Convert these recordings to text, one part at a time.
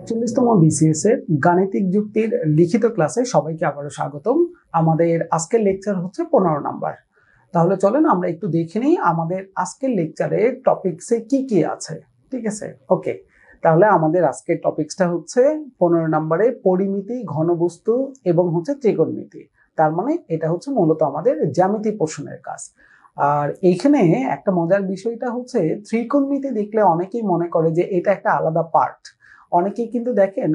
41তম BCS এর গাণিতিক যুক্তির লিখিত ক্লাসে সবাইকে আবারও স্বাগতম। আমাদের আজকের লেকচার হচ্ছে 15 নাম্বার। তাহলে চলেন আমরা একটু দেখে নিই আমাদের আজকের লেকচারে টপিকসে কি কি আছে। ঠিক আছে, ওকে। তাহলে আমাদের আজকের টপিকসটা হচ্ছে 15 নম্বরে পরিমিতি, ঘনবস্তু এবং হচ্ছে ত্রিকোণমিতি। তার মানে এটা হচ্ছে মূলত আমাদের জ্যামিতি পোষণের কাজ। আর এইখানে একটা মজার বিষয়টা হচ্ছে ত্রিকোণমিতি দেখলে অনেকেই মনে করে যে এটা একটা আলাদা পার্ট। অনেকেই কিন্তু দেখেন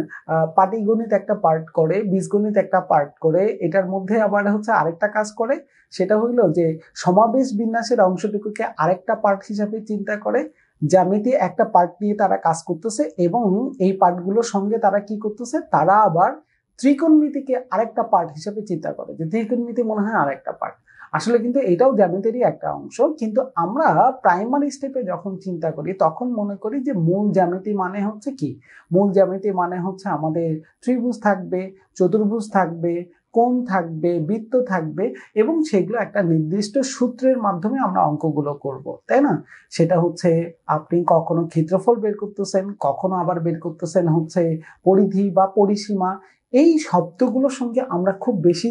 পাটিগণিত একটা পার্ট করে, বীজগণিত একটা পার্ট করে, এটার মধ্যে আবার হচ্ছে আরেকটা কাজ করে, সেটা হইলো যে সমাবেশ বিন্যাসের অংশটুকুকে আরেকটা পার্ট হিসাবে চিন্তা করে। জ্যামিতি একটা পার্ট নিয়ে তারা কাজ করতেছে এবং এই পার্টগুলোর সঙ্গে তারা কি করতেছে, তারা আবার ত্রিকোণমিতিকে আরেকটা পার্ট হিসাবে চিন্তা করে যে ত্রিকোণমিতি মনে হয় আরেকটা পার্ট। আসলে কিন্তু এটাও জ্যামিতিরই একটা অংশ, কিন্তু আমরা প্রাইমারি স্টেপে যখন চিন্তা করি তখন মনে করি যে মূল জ্যামিতি মানে হচ্ছে কি, মূল জ্যামিতি মানে হচ্ছে আমাদের ত্রিভুজ থাকবে, চতুর্ভুজ থাকবে, কোণ থাকবে, বৃত্ত থাকবে এবং সেগুলো একটা নির্দিষ্ট সূত্রের মাধ্যমে আমরা অঙ্কগুলো করব, তাই না? সেটা হচ্ছে আপনি কখনো ক্ষেত্রফল বের করতেছেন, কখনো আবার বের করতেছেন হচ্ছে পরিধি বা পরিসীমা। এই শব্দগুলোর সঙ্গে আমরা খুব বেশি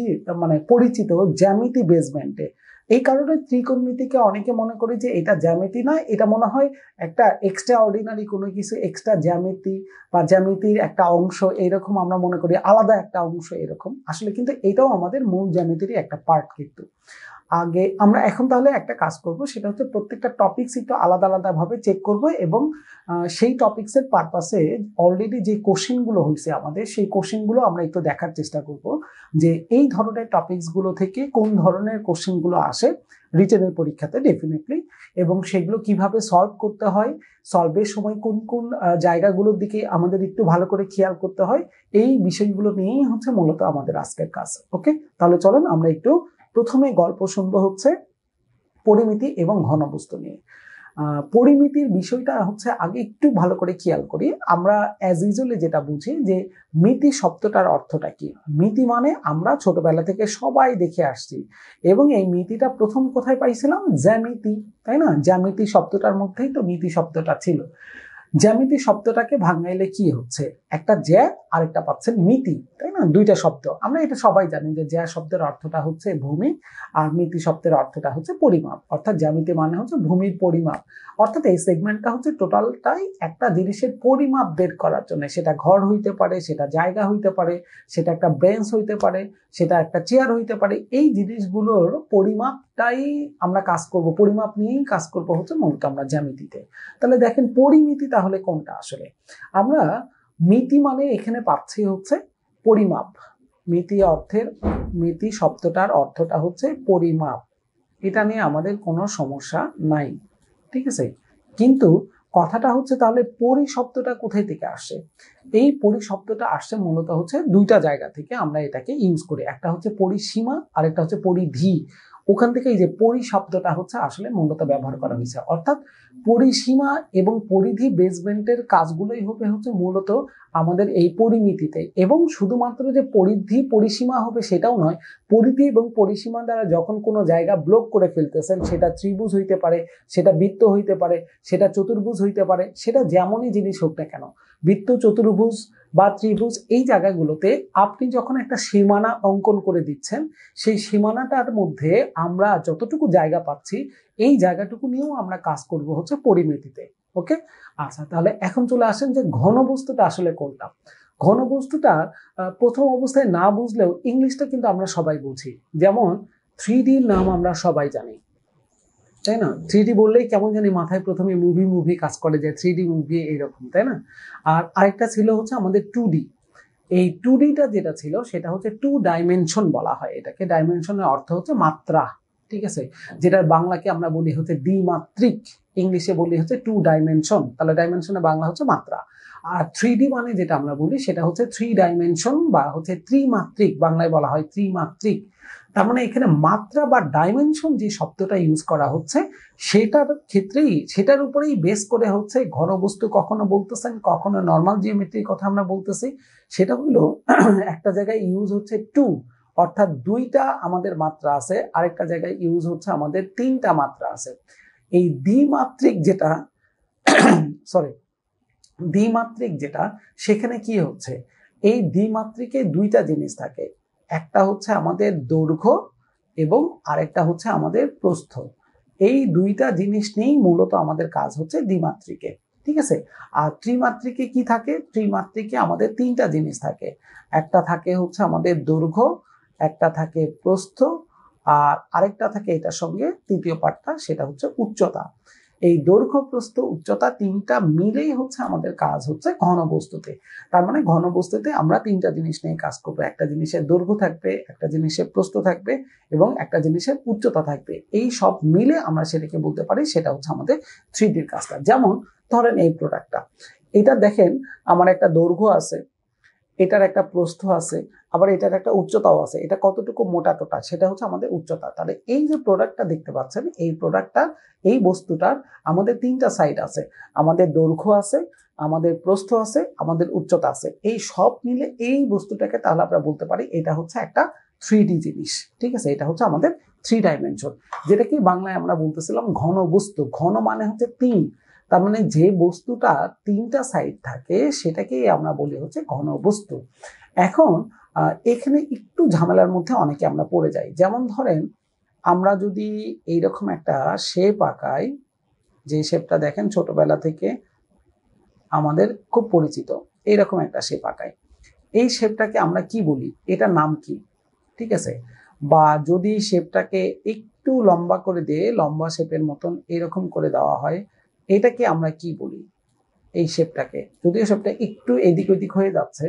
পরিচিত জ্যামিতি বেসমেন্টে। এই কারণে ত্রিকোণমিতিকে অনেকে মনে করে যে এটা জ্যামিতি নয়, এটা মনে হয় একটা এক্সট্রা অর্ডিনারি কোনো কিছু, এক্সট্রা জ্যামিতি বা জ্যামিতির একটা অংশ, এরকম আমরা মনে করি, আলাদা একটা অংশ এরকম। আসলে কিন্তু এটাও আমাদের মূল জ্যামিতিরই একটা পার্ট। কিন্তু আগে আমরা এখন তাহলে একটা কাজ করব, সেটা হচ্ছে প্রত্যেকটা টপিকস একটু আলাদা আলাদা ভাবে চেক করব এবং সেই টপিকসের পারপাসে অলরেডি যে কোশ্চেনগুলো হয়েছে আমাদের, সেই কোশ্চেনগুলো আমরা একটু দেখার চেষ্টা করব যে এই ধরনের টপিকসগুলো থেকে কোন ধরনের কোশ্চেনগুলো আসে রিটেনের পরীক্ষাতে ডেফিনেটলি, এবং সেগুলো কিভাবে সলভ করতে হয়, সলভের সময় কোন কোন জায়গাগুলোর দিকে আমাদের একটু ভালো করে খেয়াল করতে হয়, এই বিষয়গুলো নিয়েই হচ্ছে মূলত আমাদের আজকের কাজ। ওকে, তাহলে চলেন আমরা একটু প্রথমে গল্প শুনবো হচ্ছে পরিমিতি এবং ঘনবস্তু নিয়ে। পরিমিতির বিষয়টা হচ্ছে আগে একটু ভালো করে খেয়াল করি। আমরা অ্যাজ ইউজুয়ালি যেটা বুঝি যে মিতি শব্দটার অর্থটা কি। মিতি মানে আমরা ছোটবেলা থেকে সবাই দেখে আসছি এবং এই মিতিটা প্রথম কোথায় পাইছিলাম? জ্যামিতি, তাই না? জ্যামিতি শব্দটার মধ্যেই তো মিতি শব্দটা ছিল। জ্যামিতি শব্দটাকে ভাঙাইলে কি হচ্ছে, একটা জ্যা আরেকটা পাচ্ছেন মিতি, তাই না? দুইটা শব্দ। আমরা এটা সবাই জানি যে জ্যা শব্দের অর্থটা হচ্ছে ভূমি আর মিতি শব্দের অর্থটা হচ্ছে পরিমাপ, অর্থাৎ জ্যামিতি মানে হচ্ছে ভূমির পরিমাপ। অর্থাৎ এই সেগমেন্টটা হচ্ছে টোটালটাই একটা জিনিসের পরিমাপ বের করার জন্য। সেটা ঘর হইতে পারে, সেটা জায়গা হইতে পারে, সেটা একটা বেঞ্চ হইতে পারে, সেটা একটা চেয়ার হইতে পারে। এই জিনিসগুলোর পরিমাপটাই আমরা কাজ করব, পরিমাপ নিয়েই কাজ করব হচ্ছে মূলত আমরা জ্যামিতিতে। তাহলে দেখেন পরিমিতি তাহলে কোনটা? আসলে আমরা মিতি মানে এখানে পাচ্ছি হচ্ছে পরিমাপ। মিতি শব্দটার অর্থটা হচ্ছে পরিমাপ। এটা নিয়ে আমাদের কোনো সমস্যা নাই, ঠিক আছে? কিন্তু কথাটা হচ্ছে তাহলে পরি শব্দটা কোথায় থেকে আসে? এই পরি শব্দটা আসছে মূলত হচ্ছে দুইটা জায়গা থেকে আমরা এটাকে ইউজ করি। একটা হচ্ছে পরিসীমা আর একটা হচ্ছে পরিধি। ওখান থেকে এই যে পরি শব্দটা হচ্ছে আসলে মূলত ব্যবহার করা হয়েছে। অর্থাৎ পরিসীমা এবং পরিধি বেসমেন্টের কাজগুলোই হবে হচ্ছে মূলত আমাদের এই পরিমিতিতে। এবং শুধুমাত্র যে পরিধি পরিসীমা হবে সেটাও নয়, পরিধি এবং পরিসীমা দ্বারা যখন কোনো জায়গা ব্লক করে ফেলতেছেন, সেটা ত্রিভুজ হইতে পারে, সেটা বৃত্ত হইতে পারে, সেটা চতুর্ভুজ হইতে পারে, সেটা যেমনই জিনিস হোক না কেন, বৃত্ত, চতুর্ভুজ বা ত্রিভুজ, এই জায়গাগুলোতে আপনি যখন একটা সীমানা অঙ্কন করে দিচ্ছেন, সেই সীমানাটার মধ্যে আমরা যতটুকু জায়গা পাচ্ছি, এই জায়গাটুকু নিয়েও আমরা কাজ করব হচ্ছে পরিমিতিতে। ওকে, আচ্ছা, তাহলে এখন চলে আসেন যে ঘনবস্তুটা আসলে কোনটা। ঘনবস্তুটা প্রথম অবস্থায় না বুঝলেও ইংলিশটা কিন্তু আমরা সবাই বুঝি। যেমন 3D নাম আমরা সবাই জানি, তাই না? 3D বললেই কেমন জানি মাথায় প্রথমে মুভি কাজ করে, যে 3D মুভি এইরকম, তাই না? আর আরেকটা ছিল হচ্ছে আমাদের 2D। এই 2Dটা যেটা ছিল সেটা হচ্ছে 2 ডাইমেনশন বলা হয় এটাকে। ডাইমেনশনের অর্থ হচ্ছে মাত্রা, ঠিক আছে? যেটার বাংলাকে আমরা বলি হচ্ছে দ্বিমাত্রিক, ইংলিশে বলি হচ্ছে 2 ডাইমেনশন। তাহলে ডাইমেনশনের বাংলা হচ্ছে মাত্রা। আর 3D মানে যেটা আমরা বলি সেটা হচ্ছে 3 ডাইমেনশন বা হচ্ছে ত্রিমাত্রিক, বাংলায় বলা হয় ত্রিমাত্রিক। তার মানে এখানে মাত্রা বা ডাইমেনশন যে শব্দটা ইউজ করা হচ্ছে, সেটার ক্ষেত্রেই, সেটার উপরেই বেস করে হচ্ছে ঘনবস্তু কখনো বলতেছেন, কখনো নর্মাল জিওমেট্রির কথা আমরা বলতেছি। সেটা হলো একটা জায়গায় ইউজ হচ্ছে 2, অর্থাৎ 2টা আমাদের মাত্রা আছে, আরেকটা জায়গায় ইউজ হচ্ছে আমাদের 3টা মাত্রা আছে। এই দ্বিমাত্রিক যেটা সরি দ্বিমাত্রিক যেটা, সেখানে কি হচ্ছে, এই দ্বিমাত্রিকে দুইটা জিনিস থাকে, একটা হচ্ছে আমাদের দৈর্ঘ্য এবং আরেকটা হচ্ছে আমাদের প্রস্থ। এই দুইটা জিনিস নিয়েই মূলত আমাদের কাজ হচ্ছে দ্বিমাত্রিকে, ঠিক আছে। আর ত্রিমাত্রিকে কি থাকে, ত্রিমাত্রিকে আমাদের তিনটা জিনিস থাকে, একটা থাকে হচ্ছে আমাদের দৈর্ঘ্য, একটা থাকে প্রস্থ, আর আরেকটা থাকে এটার সঙ্গে তৃতীয় পার্টটা, সেটা হচ্ছে উচ্চতা। এই দৈর্ঘ্য প্রস্থ উচ্চতা তিনটা মিলেই হচ্ছে আমাদের কাজ হচ্ছে ঘনবস্তুতে। তার মানে ঘনবস্তুতে আমরা তিনটা জিনিস নিয়ে কাজ করবো, একটা জিনিসের দৈর্ঘ্য থাকবে, একটা জিনিসের প্রস্থ থাকবে এবং একটা জিনিসের উচ্চতা থাকবে। এই সব মিলে আমরা সেটাকে বলতে পারি সেটা হচ্ছে আমাদের 3Dর কাজটা। যেমন ধরেন এই প্রোডাক্টটা, এটা দেখেন আমার একটা দৈর্ঘ্য আছে, এটার একটা প্রস্থ আছে, আবার এটার একটা উচ্চতাও আছে, এটা কতটুকু মোটা টোটা সেটা হচ্ছে আমাদের উচ্চতা। তাহলে এই যে প্রোডাক্টটা দেখতে পাচ্ছেন, এই প্রোডাক্টটা, এই বস্তুটার আমাদের তিনটা সাইড আছে, আমাদের দৈর্ঘ্য আছে, আমাদের প্রস্থ আছে, আমাদের উচ্চতা আছে। এই সব মিলে এই বস্তুটাকে তাহলে আমরা বলতে পারি এটা হচ্ছে একটা 3D জিনিস, ঠিক আছে। এটা হচ্ছে আমাদের 3 ডাইমেনশন, যেটা কি বাংলায় আমরা বলতেছিলাম ঘন বস্তু। ঘন মানে হচ্ছে তিন, তার মানে যে বস্তুটা তিনটা সাইড থাকে সেটাকেই আমরা বলি হচ্ছে ঘন বস্তু। এখন এখানে একটু ঝামেলার মধ্যে অনেকে আমরা পড়ে যাই। যেমন ধরেন আমরা যদি এইরকম একটা শেপ আঁকাই, যে শেপটা দেখেন ছোটবেলা থেকে আমাদের খুব পরিচিত, এইরকম একটা শেপ আঁকাই, এই শেপটাকে আমরা কি বলি, এটার নাম কি, ঠিক আছে। বা যদি শেপটাকে একটু লম্বা করে দিয়ে লম্বা শেপের মতন এরকম করে দেওয়া হয়, এটাকে আমরা কি বলি, এই শেপটাকে, যদিও শেপটা একটু এদিক ওদিক হয়ে যাচ্ছে,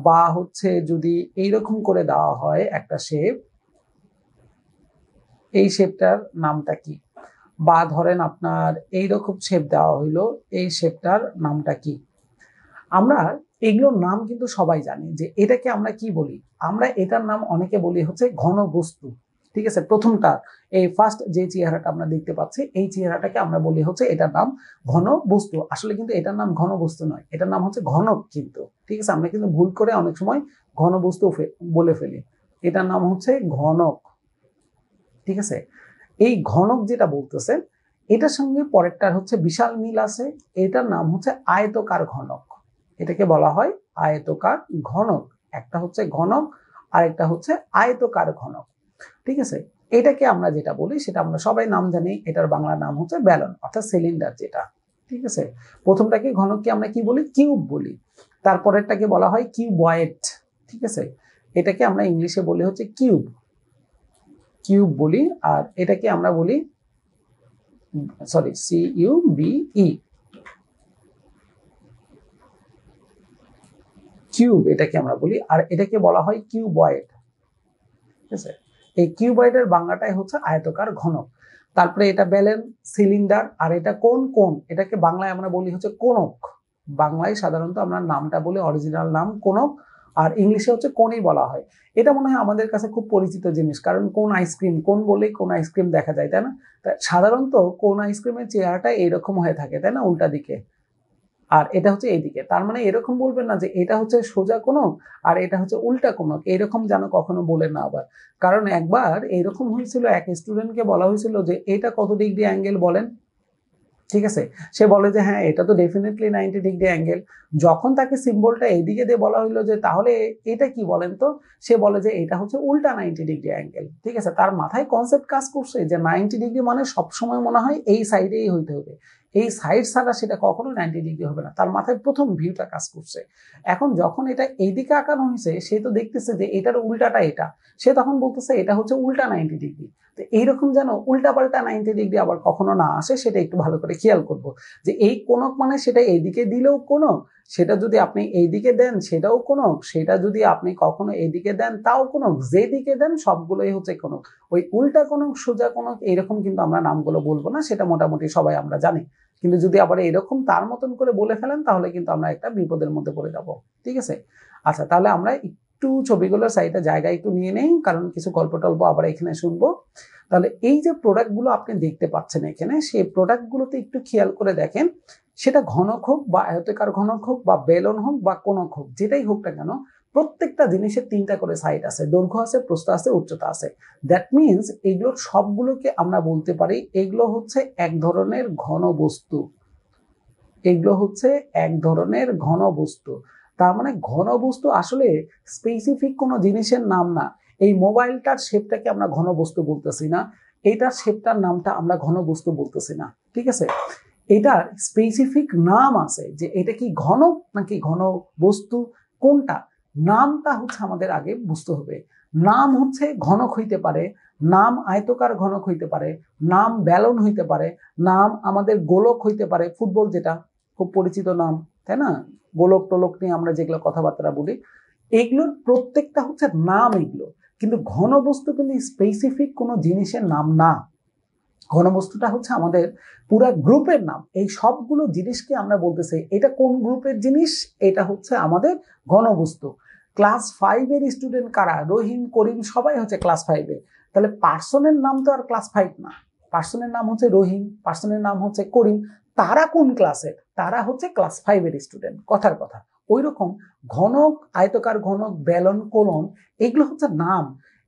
বা হচ্ছে যদি এইরকম করে দেওয়া হয় একটা শেপ, এই শেপটার নামটা কি। বা ধরেন আপনার এইরকম শেপ দেওয়া হইলো, এই শেপটার নামটা কি। আমরা এগুলোর নাম কিন্তু সবাই জানি যে এটাকে আমরা কি বলি, আমরা এটার নাম অনেকে বলি হচ্ছে ঘন বস্তু, ঠিক আছে। প্রথমটা এই ফার্স্ট যে চেহারাটা আমরা দেখতে পাচ্ছি, এই চেহারাটাকে আমরা বলি হচ্ছে এটার নাম ঘন বস্তু। আসলে কিন্তু এটার নাম ঘন বস্তু নয়, এটার নাম হচ্ছে ঘনক কিন্তু, ঠিক আছে। আমরা কিন্তু ভুল করে অনেক সময় ঘন বস্তু বলে ফেলি, এটার নাম হচ্ছে ঘনক, ঠিক আছে। এই ঘনক যেটা বলতেছেন, এটার সঙ্গে পরেরটার হচ্ছে বিশাল মিল আছে, এটার নাম হচ্ছে আয়তকার ঘনক। এটাকে বলা হয় আয়তকার ঘনক। একটা হচ্ছে ঘনক আর একটা হচ্ছে আয়তকার ঘনক, ঠিক আছে। এটাকে আমরা যেটা বলি সেটা আমরা সবাই নাম জানি, এটার বাংলা নাম হচ্ছে ব্যালন অর্থাৎ সিলিন্ডার যেটা, ঠিক আছে। প্রথমটাকে ঘনককে আমরা কি বলি, কিউব বলি। তারপরেরটাকে বলা হয় কিউবয়েড, ঠিক আছে। এটাকে আমরা ইংলিশে বলি হচ্ছে কিউব, কিউব বলি। আর এটাকে আমরা বলি CUBE, কিউব এটাকে আমরা বলি। আর এটাকে বলা হয় কিউবয়েড, ঠিক আছে। এই কিউবয়েডের বাংলাটাই হচ্ছে আয়তকার ঘনক। তারপরে এটা বেলেন, সিলিন্ডার, আর এটা কোন, কোন এটাকে বাংলায় আমরা বলি হচ্ছে কোণক। বাংলায় সাধারণত আমরা নামটা বলি, অরিজিনাল নাম কোণক, আর ইংলিশে হচ্ছে কোণই বলা হয়। এটা মনে হয় আমাদের কাছে খুব পরিচিত জিনিস, কারণ কোন আইসক্রিম, কোন বলেই কোন আইসক্রিম দেখা যায়, তাই না। সাধারণত কোন আইসক্রিমের চেহারাটা এইরকম হয়ে থাকে, তাই না, উল্টা দিকে, আর এটা হচ্ছে এইদিকে। তার মানে এরকম বলবেন না যে এটা হচ্ছে সোজা কোণক আর এটা হচ্ছে উল্টা কোণক, এরকম যেন কখনো বলেন না আবার। কারণ একবার এইরকম হয়েছিল, এক স্টুডেন্টকে বলা হয়েছিল যে এটা কত ডিগ্রি অ্যাঙ্গেল বলেন, ঠিক আছে। সে বলে যে হ্যাঁ এটা তো ডেফিনেটলি 90 ডিগ্রি অ্যাঙ্গেল। যখন তাকে সিম্বলটা এইদিকে দিয়ে বলা হইলো যে তাহলে এটা কি বলেন, তো সে বলে যে এটা হচ্ছে উল্টা 90 ডিগ্রি অ্যাঙ্গেল, ঠিক আছে। তার মাথায় কনসেপ্ট কাজ করছে যে 90 ডিগ্রি মানে সবসময় মনে হয় এই সাইডেই হইতে হবে, এই সাইড ছাড়া সেটা কখনো 90 ডিগ্রি হবে না। তার মাথায় প্রথম ভিউটা কাজ করছে। এখন যখন এটা এইদিকে আঁকানো হয়েছে, সে তো দেখতেছে যে এটার উল্টাটা এটা, সে তখন বলতেছে এটা হচ্ছে উল্টা 90 ডিগ্রি। তো এইরকম যেন উল্টা পাল্টা 90 ডিগ্রি আবার কখনো না আসে, সেটা একটু ভালো করে খেয়াল করব। যে এই কোণক মানে সেটা এইদিকে দিলেও কোণক, সেটা যদি আপনি এইদিকে দেন সেটাও কোণক, সেটা যদি আপনি কখনো এইদিকে দেন তাও কোণক, যেদিকে দেন সবগুলোই হচ্ছে কোণক। ওই উল্টা কোণক, সোজা কোণক এরকম কিন্তু আমরা নামগুলো বলবো না, সেটা মোটামুটি সবাই আমরা জানি। কিন্তু যদি আবার এরকম তার মতন করে বলে ফেলেন তাহলে কিন্তু আমরা একটা বিপদের মধ্যে পড়ে যাব, ঠিক আছে। আচ্ছা, তাহলে আমরা একটু ছবিগুলোর সাইডে জায়গা একটু নিয়ে নেই, কারণ কিছু গল্প টল্প আবার এখানে শুনবো। তাহলে এই যে প্রোডাক্টগুলো আপনি দেখতে পাচ্ছেন এখানে, সেই প্রোডাক্টগুলোতে একটু খেয়াল করে দেখেন, সেটা ঘনক হোক বা আয়তাকার ঘনক হোক বা বেলন হোক বা কোণক হোক, যেটাই হোক না কেন, প্রত্যেকটা জিনিসের তিনটা করে সাইড আছে, দৈর্ঘ্য আছে, প্রস্থ আছে, উচ্চতা আছে। দ্যাট মিনস এগুলোর সবগুলোকে আমরা বলতে পারি এগুলো হচ্ছে এক ধরনের ঘন বস্তু, এগুলো হচ্ছে এক ধরনের ঘনবস্তু। তার মানে ঘনবস্তু আসলে স্পেসিফিক কোনো জিনিসের নাম না। এই মোবাইলটার শেপটাকে আমরা ঘনবস্তু বলতেছি না, এইটার শেপটার নামটা আমরা ঘনবস্তু বলতেছি না, ঠিক আছে? এটার স্পেসিফিক নাম আছে যে এটা কি ঘন নাকি ঘন বস্তু, কোনটা নামটা হচ্ছে আমাদের আগে বুঝতে হবে। নাম হচ্ছে ঘনক হইতে পারে, নাম আয়তকার ঘনক হইতে পারে, নাম ব্যালন হইতে পারে, নাম আমাদের গোলক হইতে পারে, ফুটবল যেটা খুব পরিচিত নাম, তাই না? গোলক টোলক নিয়ে আমরা যেগুলো কথাবার্তা বলি, এগুলোর প্রত্যেকটা হচ্ছে নাম এগুলো। কিন্তু ঘনবস্তু কিন্তু স্পেসিফিক কোনো জিনিসের নাম না। ঘনবস্তুটা হচ্ছে আমাদের পুরা গ্রুপের নাম। এই সবগুলো জিনিসকে আমরা বলতেছি এটা কোন গ্রুপের জিনিস, এটা হচ্ছে আমাদের ঘনবস্তু। ক্লাস 5 এর স্টুডেন্ট কারা? রহিম, করিম, সবাই হচ্ছে ক্লাস 5 এ। তাহলে পার্সনের নাম তো আর ক্লাস 5 না, পার্সনের নাম হচ্ছে রহিম, পার্সনের নাম হচ্ছে করিম। তারা কোন ক্লাসের? তারা হচ্ছে ক্লাস 5 এর স্টুডেন্ট, কথার কথা। ওই রকম ঘনক, আয়তকার ঘনক, বেলন, কোলন, এগুলো হচ্ছে নাম,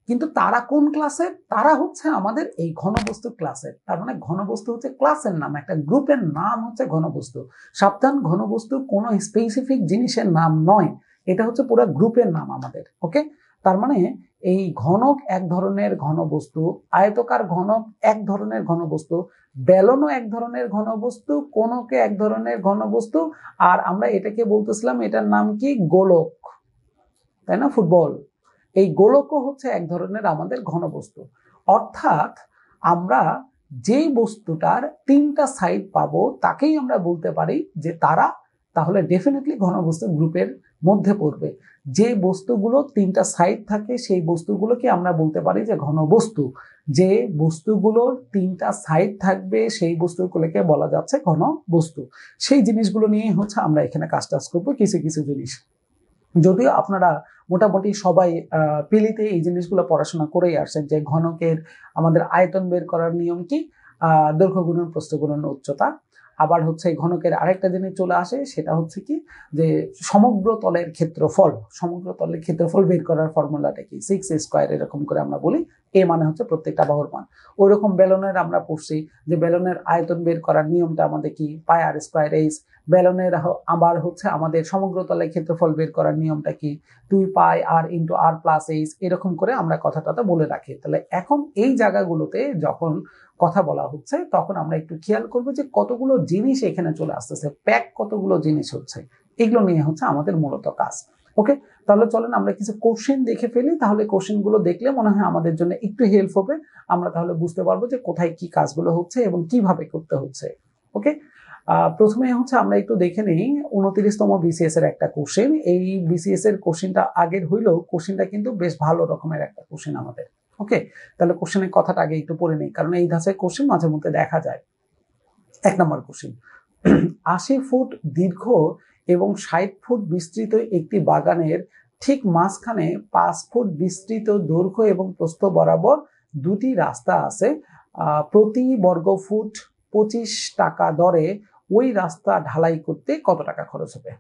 কিন্তু তারা কোন ক্লাসের? তারা হচ্ছে আমাদের এই ঘনবস্তু ক্লাসের। তার মানে ঘনবস্তু হচ্ছে ক্লাসের নাম, একটা গ্রুপের নাম হচ্ছে ঘনবস্তু। সাবধান, ঘনবস্তু কোনো স্পেসিফিক জিনিসের নাম নয়, এটা হচ্ছে পুরো গ্রুপের নাম আমাদের। ওকে, তার মানে এই ঘনক এক ধরনের ঘনবস্তু, আয়তকার ঘনক এক ধরনের ঘনবস্তু, বেলনও এক ধরনের ঘনবস্তু, কোনকে এক ধরনের ঘনবস্তু, আর আমরা এটাকে বলতেছিলাম এটার নাম কি? গোলক, তাই না? ফুটবল। এই গোলকও হচ্ছে এক ধরনের আমাদের ঘনবস্তু। অর্থাৎ আমরা যেই বস্তুটার তিনটা সাইড পাবো তাকেই আমরা বলতে পারি যে তারা তাহলে ডেফিনেটলি ঘনবস্তু গ্রুপের মধ্যে পড়বে। যে বস্তুগুলো তিনটা সাইড থাকে সেই বস্তুগুলোকে আমরা বলতে পারি যে ঘনবস্তু। যে বস্তুগুলোর তিনটা সাইড থাকবে সেই বস্তুগুলোকে বলা যাচ্ছে ঘনবস্তু। সেই জিনিসগুলো নিয়ে হচ্ছে আমরা এখানে কাজ করবো, কিছু কিছু জিনিস। যদিও আপনারা মোটামুটি সবাই পিলিতে এই জিনিসগুলো পড়াশোনা করেই আসছেন, যে ঘনকের আমাদের আয়তন বের করার নিয়ম কি? দৈর্ঘ্য গুণন প্রস্থ গুণন উচ্চতা। আবার হচ্ছে ঘনকের আরেকটা জিনিস চলে আসে, সেটা হচ্ছে কি যে সমগ্র তলের ক্ষেত্রফল। সমগ্র তলের ক্ষেত্রফল বের করার ফর্মুলাটা কি? 6a², এরকম করে আমরা বলি। এ মানে হচ্ছে প্রত্যেকটা বাহুর মান। ওই রকম বেলনের আমরা পড়ছি যে বেলনের আয়তন বের করার নিয়মটা আমাদের কি? πr²h। বেলনের আবার হচ্ছে আমাদের সমগ্র তলের ক্ষেত্রফল বের করার নিয়মটা কি? 2πr × r+h। এরকম করে আমরা কথাটা বলে রাখি। তাহলে এখন এই জায়গাগুলোতে যখন কথা বলা হচ্ছে তখন আমরা একটু খেয়াল করবো যে কতগুলো জিনিস এখানে চলে আসতেছে, প্যাক কতগুলো জিনিস হচ্ছে, এগুলো নিয়ে হচ্ছে আমাদের মূলত কাজ। ওকে, তাহলে চলেন আমরা কিছু কোশ্চেন দেখে ফেলি। তাহলে কোশ্চেন গুলো দেখলে মনে হয় আমাদের জন্য একটু হেল্প হবে। আমরা তাহলে বুঝতে পারবো যে কোথায় কি কাজগুলো হচ্ছে এবং কিভাবে করতে হচ্ছে। ওকে, প্রথমে হচ্ছে আমরা একটু দেখে নিই 29তম বিসিএস এর একটা কোশ্চেন। এই বিসিএস এর কোশ্চেনটা আগের হইলেও কোশ্চেনটা কিন্তু বেশ ভালো রকমের একটা কোশ্চেন আমাদের। ওকে, তাহলে কোশ্চেনের কথাটা আগে একটু পড়ে নেই, কারণ এই ধাঁচের কোশ্চেন মাঝে মধ্যে দেখা যায়। 1 নম্বর কোশ্চেন, 80 ফুট দীর্ঘ এবং 60 ফুট বিস্তৃত একটি বাগানের ঠিক মাঝখানে 5 ফুট বিস্তৃত দৈর্ঘ্য এবং প্রস্থ বরাবর দুটি রাস্তা আছে। প্রতি বর্গ ফুট 25 টাকা দরে ওই রাস্তা ঢালাই করতে কত টাকা খরচ হবে?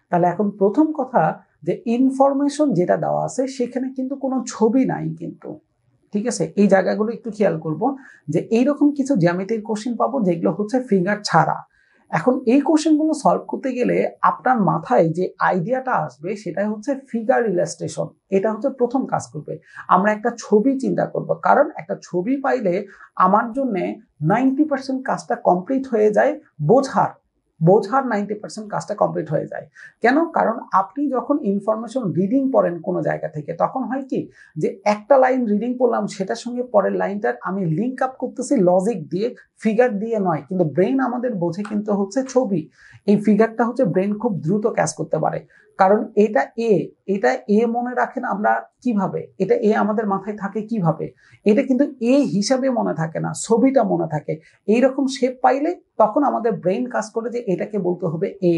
তাহলে এখন প্রথম কথা যে ইনফরমেশন যেটা দেওয়া আছে সেখানে কিন্তু কোনো ছবি নাই কিন্তু, ঠিক আছে? এই জায়গাগুলো একটু খেয়াল করব যে এইরকম কিছু জ্যামিতির কোশ্চেন পাবো যেগুলো হচ্ছে ফিঙ্গার ছাড়া। এখন এই কোশ্চেনগুলো সলভ করতে গেলে আপনার মাথায় যে আইডিয়াটা আসবে সেটাই হচ্ছে ফিগার ইলাস্ট্রেশন। এটা হচ্ছে প্রথম কাজ করবে। আমরা একটা ছবি চিন্তা করব, কারণ একটা ছবি পাইলে আমার জন্য 90% কাজটা কমপ্লিট হয়ে যায়। বোঝার 90% কাজটা কমপ্লিট হয়ে যায়। কেন? কারণ আপনি যখন ইনফরমেশন রিডিং পড়েন কোনো জায়গা থেকে, তখন হয় কি যে একটা লাইন রিডিং পড়লাম, সেটার সঙ্গে পরের লাইনটার আমি লিঙ্ক আপ করতেছি লজিক দিয়ে, ফিগার দিয়ে নয়। কিন্তু ব্রেন আমাদের বোঝে কিন্তু হচ্ছে ছবি। এই ফিগারটা হচ্ছে ব্রেন খুব দ্রুত ক্যাচ করতে পারে, কারণ এটা এ মনে রাখেন আমরা কিভাবে, এটা এ আমাদের মাথায় থাকে কিভাবে, এটা কিন্তু এ হিসাবে মনে থাকে না, ছবিটা মনে থাকে। এইরকম শেপ পাইলে তখন আমাদের ব্রেন কাজ করে যে এটাকে বলতে হবে এ।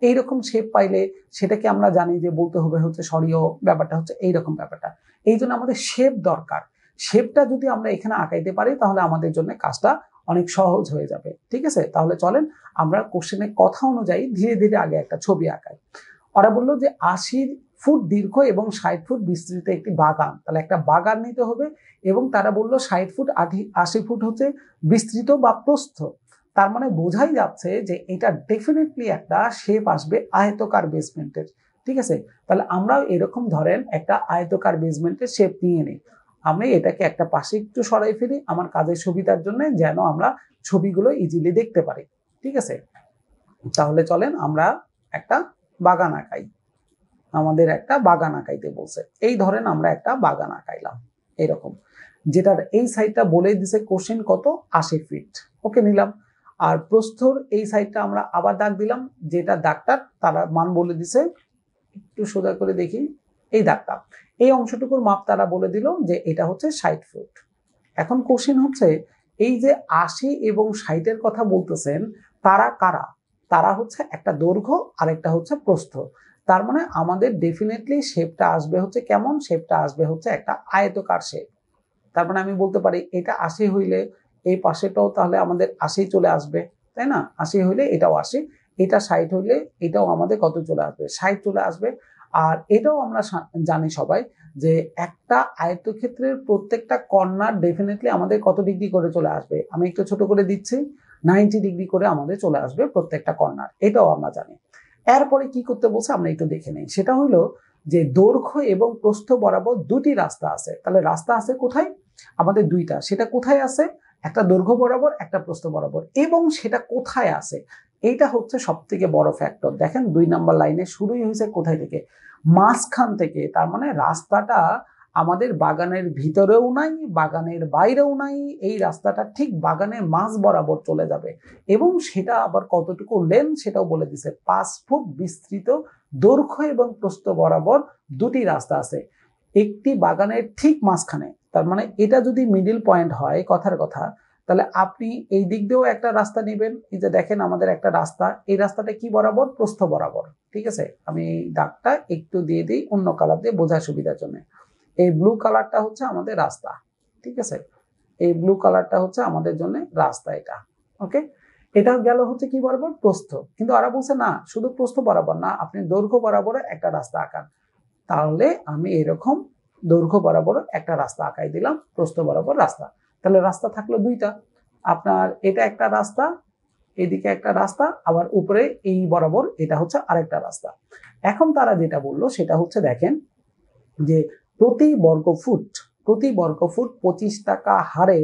এইরকম শেপ পাইলে সেটাকে আমরা জানি যে বলতে হবে হচ্ছে সরিয়, ব্যাপারটা হচ্ছে এইরকম ব্যাপারটা। এই জন্য আমাদের শেপ দরকার। শেপটা যদি আমরা এখানে আঁকাইতে পারি তাহলে আমাদের জন্য কাজটা অনেক সহজ হয়ে যাবে। ঠিক আছে, তাহলে চলেন আমরা কোশ্চেনের কথা অনুযায়ী ধীরে ধীরে আগে একটা ছবি আঁকাই। ওরা বললো যে 80 ফুট দীর্ঘ এবং 60 ফুট বিস্তৃত একটি বাগান। তাহলে একটা বাগান নিতে হবে এবং তারা বললো 60 ফুট 80 ফুট হচ্ছে বিস্তৃত বা প্রস্থ। তার মানে বোঝাই যাচ্ছে যে এটা ডেফিনেটলি একটা শেপ আসবে আয়তকার বেসমেন্টের। ঠিক আছে, তাহলে আমরাও এরকম ধরেন একটা আয়তকার বেসমেন্টের শেপ নিয়ে নিই। আমি এটাকে একটা পাশে একটু সরাই ফেলি আমার কাজের সুবিধার জন্য, যেন আমরা ছবিগুলো ইজিলি দেখতে পারি। ঠিক আছে, তাহলে চলেন আমরা একটা বাগান আঁকাই। আমাদের একটা বাগান আঁকাইতে বলছে, এই ধরেন আমরা একটা বাগান আঁকাইলাম এরকম, যেটার এই সাইডটা বলে দিছে কোশ্চেন কত, 80 ফিট। ওকে নিলাম। আর প্রস্থর এই সাইডটা আমরা আবার দাগ দিলাম, যেটা দাগটার তারা মান বলে দিছে, একটু সোজা করে দেখি, এই দাগটা, এই অংশটুকুর মাপ তারা বলে দিল যে এটা হচ্ছে 60 ফুট। এখন কোশ্চেন হচ্ছে এই যে 80 এবং 60-এর কথা বলতেছেন, তারা কারা? তারা হচ্ছে একটা দৈর্ঘ্য আর একটা হচ্ছে প্রস্থ। তার মানে আমাদের ডেফিনেটলি শেপটা আসবে হচ্ছে কেমন, শেপটা আসবে হচ্ছে একটা আয়তকার শেপ। তার মানে আমি বলতে পারি এটা 80 হইলে এই পাশেটাও তাহলে আমাদের 80 চলে আসবে, তাই না? 80 হইলে এটাও 80, এটা 60 হইলে এটাও আমাদের কত চলে আসবে, 60 চলে আসবে। আর এটাও আমরা জানি সবাই যে একটা আয়তক্ষেত্রের প্রত্যেকটা কর্নার ডেফিনেটলি আমাদের কত ডিগ্রি করে চলে আসবে, আমি একটু ছোট করে দিচ্ছি, 90 ডিগ্রি করে আমাদের চলে আসবে প্রত্যেকটা কর্নার, এটাও আমরা জানি। এরপরে কি করতে বলছে আমরা একটু দেখে নেই, সেটা হলো যে দৈর্ঘ্য এবং প্রস্থ বরাবর দুটি রাস্তা আছে। তাহলে রাস্তা আছে কোথায়, আমাদের দুইটা, সেটা কোথায় আছে, একটা দৈর্ঘ্য বরাবর একটা প্রস্থ বরাবর, এবং সেটা কোথায় আছে এইটা হচ্ছে সব থেকে বড় ফ্যাক্টর। দেখেন 2 নাম্বার লাইনে শুরুই হয়েছে কোথায় থেকে, মাঝখান থেকে। তার মানে রাস্তাটা আমাদের বাগানের ভিতরেও নাই, বাগানের বাইরেও নাই, এই রাস্তাটা ঠিক বাগানের মাঝ বরাবর চলে যাবে, এবং সেটা আবার কতটুকু লেন্থ সেটাও বলে দিছে, 5 ফুট বিস্তৃত দৈর্ঘ্য এবং প্রস্থ বরাবর দুটি রাস্তা আছে, একটি বাগানের ঠিক মাঝখানে। তার মানে এটা যদি মিডিল পয়েন্ট হয়, কথার কথা, তাহলে আপনি এই দিক দিয়েও একটা রাস্তা নেবেন। এই যে দেখেন আমাদের একটা রাস্তা, এই রাস্তাটা কি বরাবর, প্রস্থ বরাবর। ঠিক আছে, আমি এই দাগটা একটু দিয়ে দিই অন্য কালার দিয়ে বোঝার সুবিধার জন্য। এই ব্লু কালারটা হচ্ছে আমাদের রাস্তা। ঠিক আছে, এই ব্লু কালারটা হচ্ছে আমাদের জন্য রাস্তা এটা। ওকে, এটা গেল হচ্ছে কি বরাবর, প্রস্থ। কিন্তু ওরা বলছে না শুধু প্রস্থ বরাবর না, আপনি দৈর্ঘ্য বরাবর একটা রাস্তা আঁকান। তাহলে আমি এরকম দৈর্ঘ্য বরাবর একটা রাস্তা আঁকাই দিলাম, প্রস্থ বরাবর রাস্তা। তাহলে রাস্তা থাকলো দুইটা, আপনার এটা একটা রাস্তা, এদিকে একটা রাস্তা, আবার উপরে এই বরাবর এটা হচ্ছে আরেকটা রাস্তা। এখন তারা যেটা বললো সেটা হচ্ছে দেখেন যে প্রতি বর্গ ফুট 25 টাকা হারে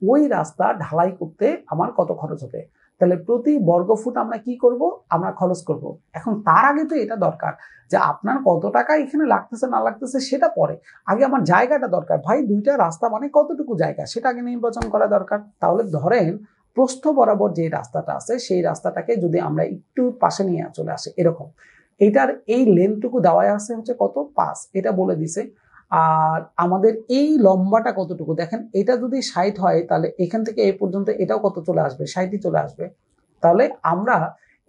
ওই রাস্তা ঢালাই করতে আমার কত খরচ হবে। তাহলে প্রতি বর্গ ফুট আমরা কি করব, আমরা খরচ করব। এখন তার আগে তো এটা দরকার যে আপনার কত টাকা এখানে লাগতেছে না লাগতেছে সেটা পরে, আগে আমার জায়গাটা দরকার। ভাই দুইটা রাস্তা মানে কতটুকু জায়গা সেটা আগে নির্বাচন করা দরকার। তাহলে ধরেন প্রস্থ বরাবর যে রাস্তাটা আছে সেই রাস্তাটাকে যদি আমরা একটু পাশে নিয়ে চলে আসি এরকম, এটার এই লেন্থটুকু দেওয়া আছে হচ্ছে কত, 5, এটা বলে দিছে। আর আমাদের এই লম্বাটা কতটুকু দেখেন, এটা যদি 60 হয় তাহলে এখান থেকে এই পর্যন্ত এটাও কত চলে আসবে, 60ই চলে আসবে। তাহলে আমরা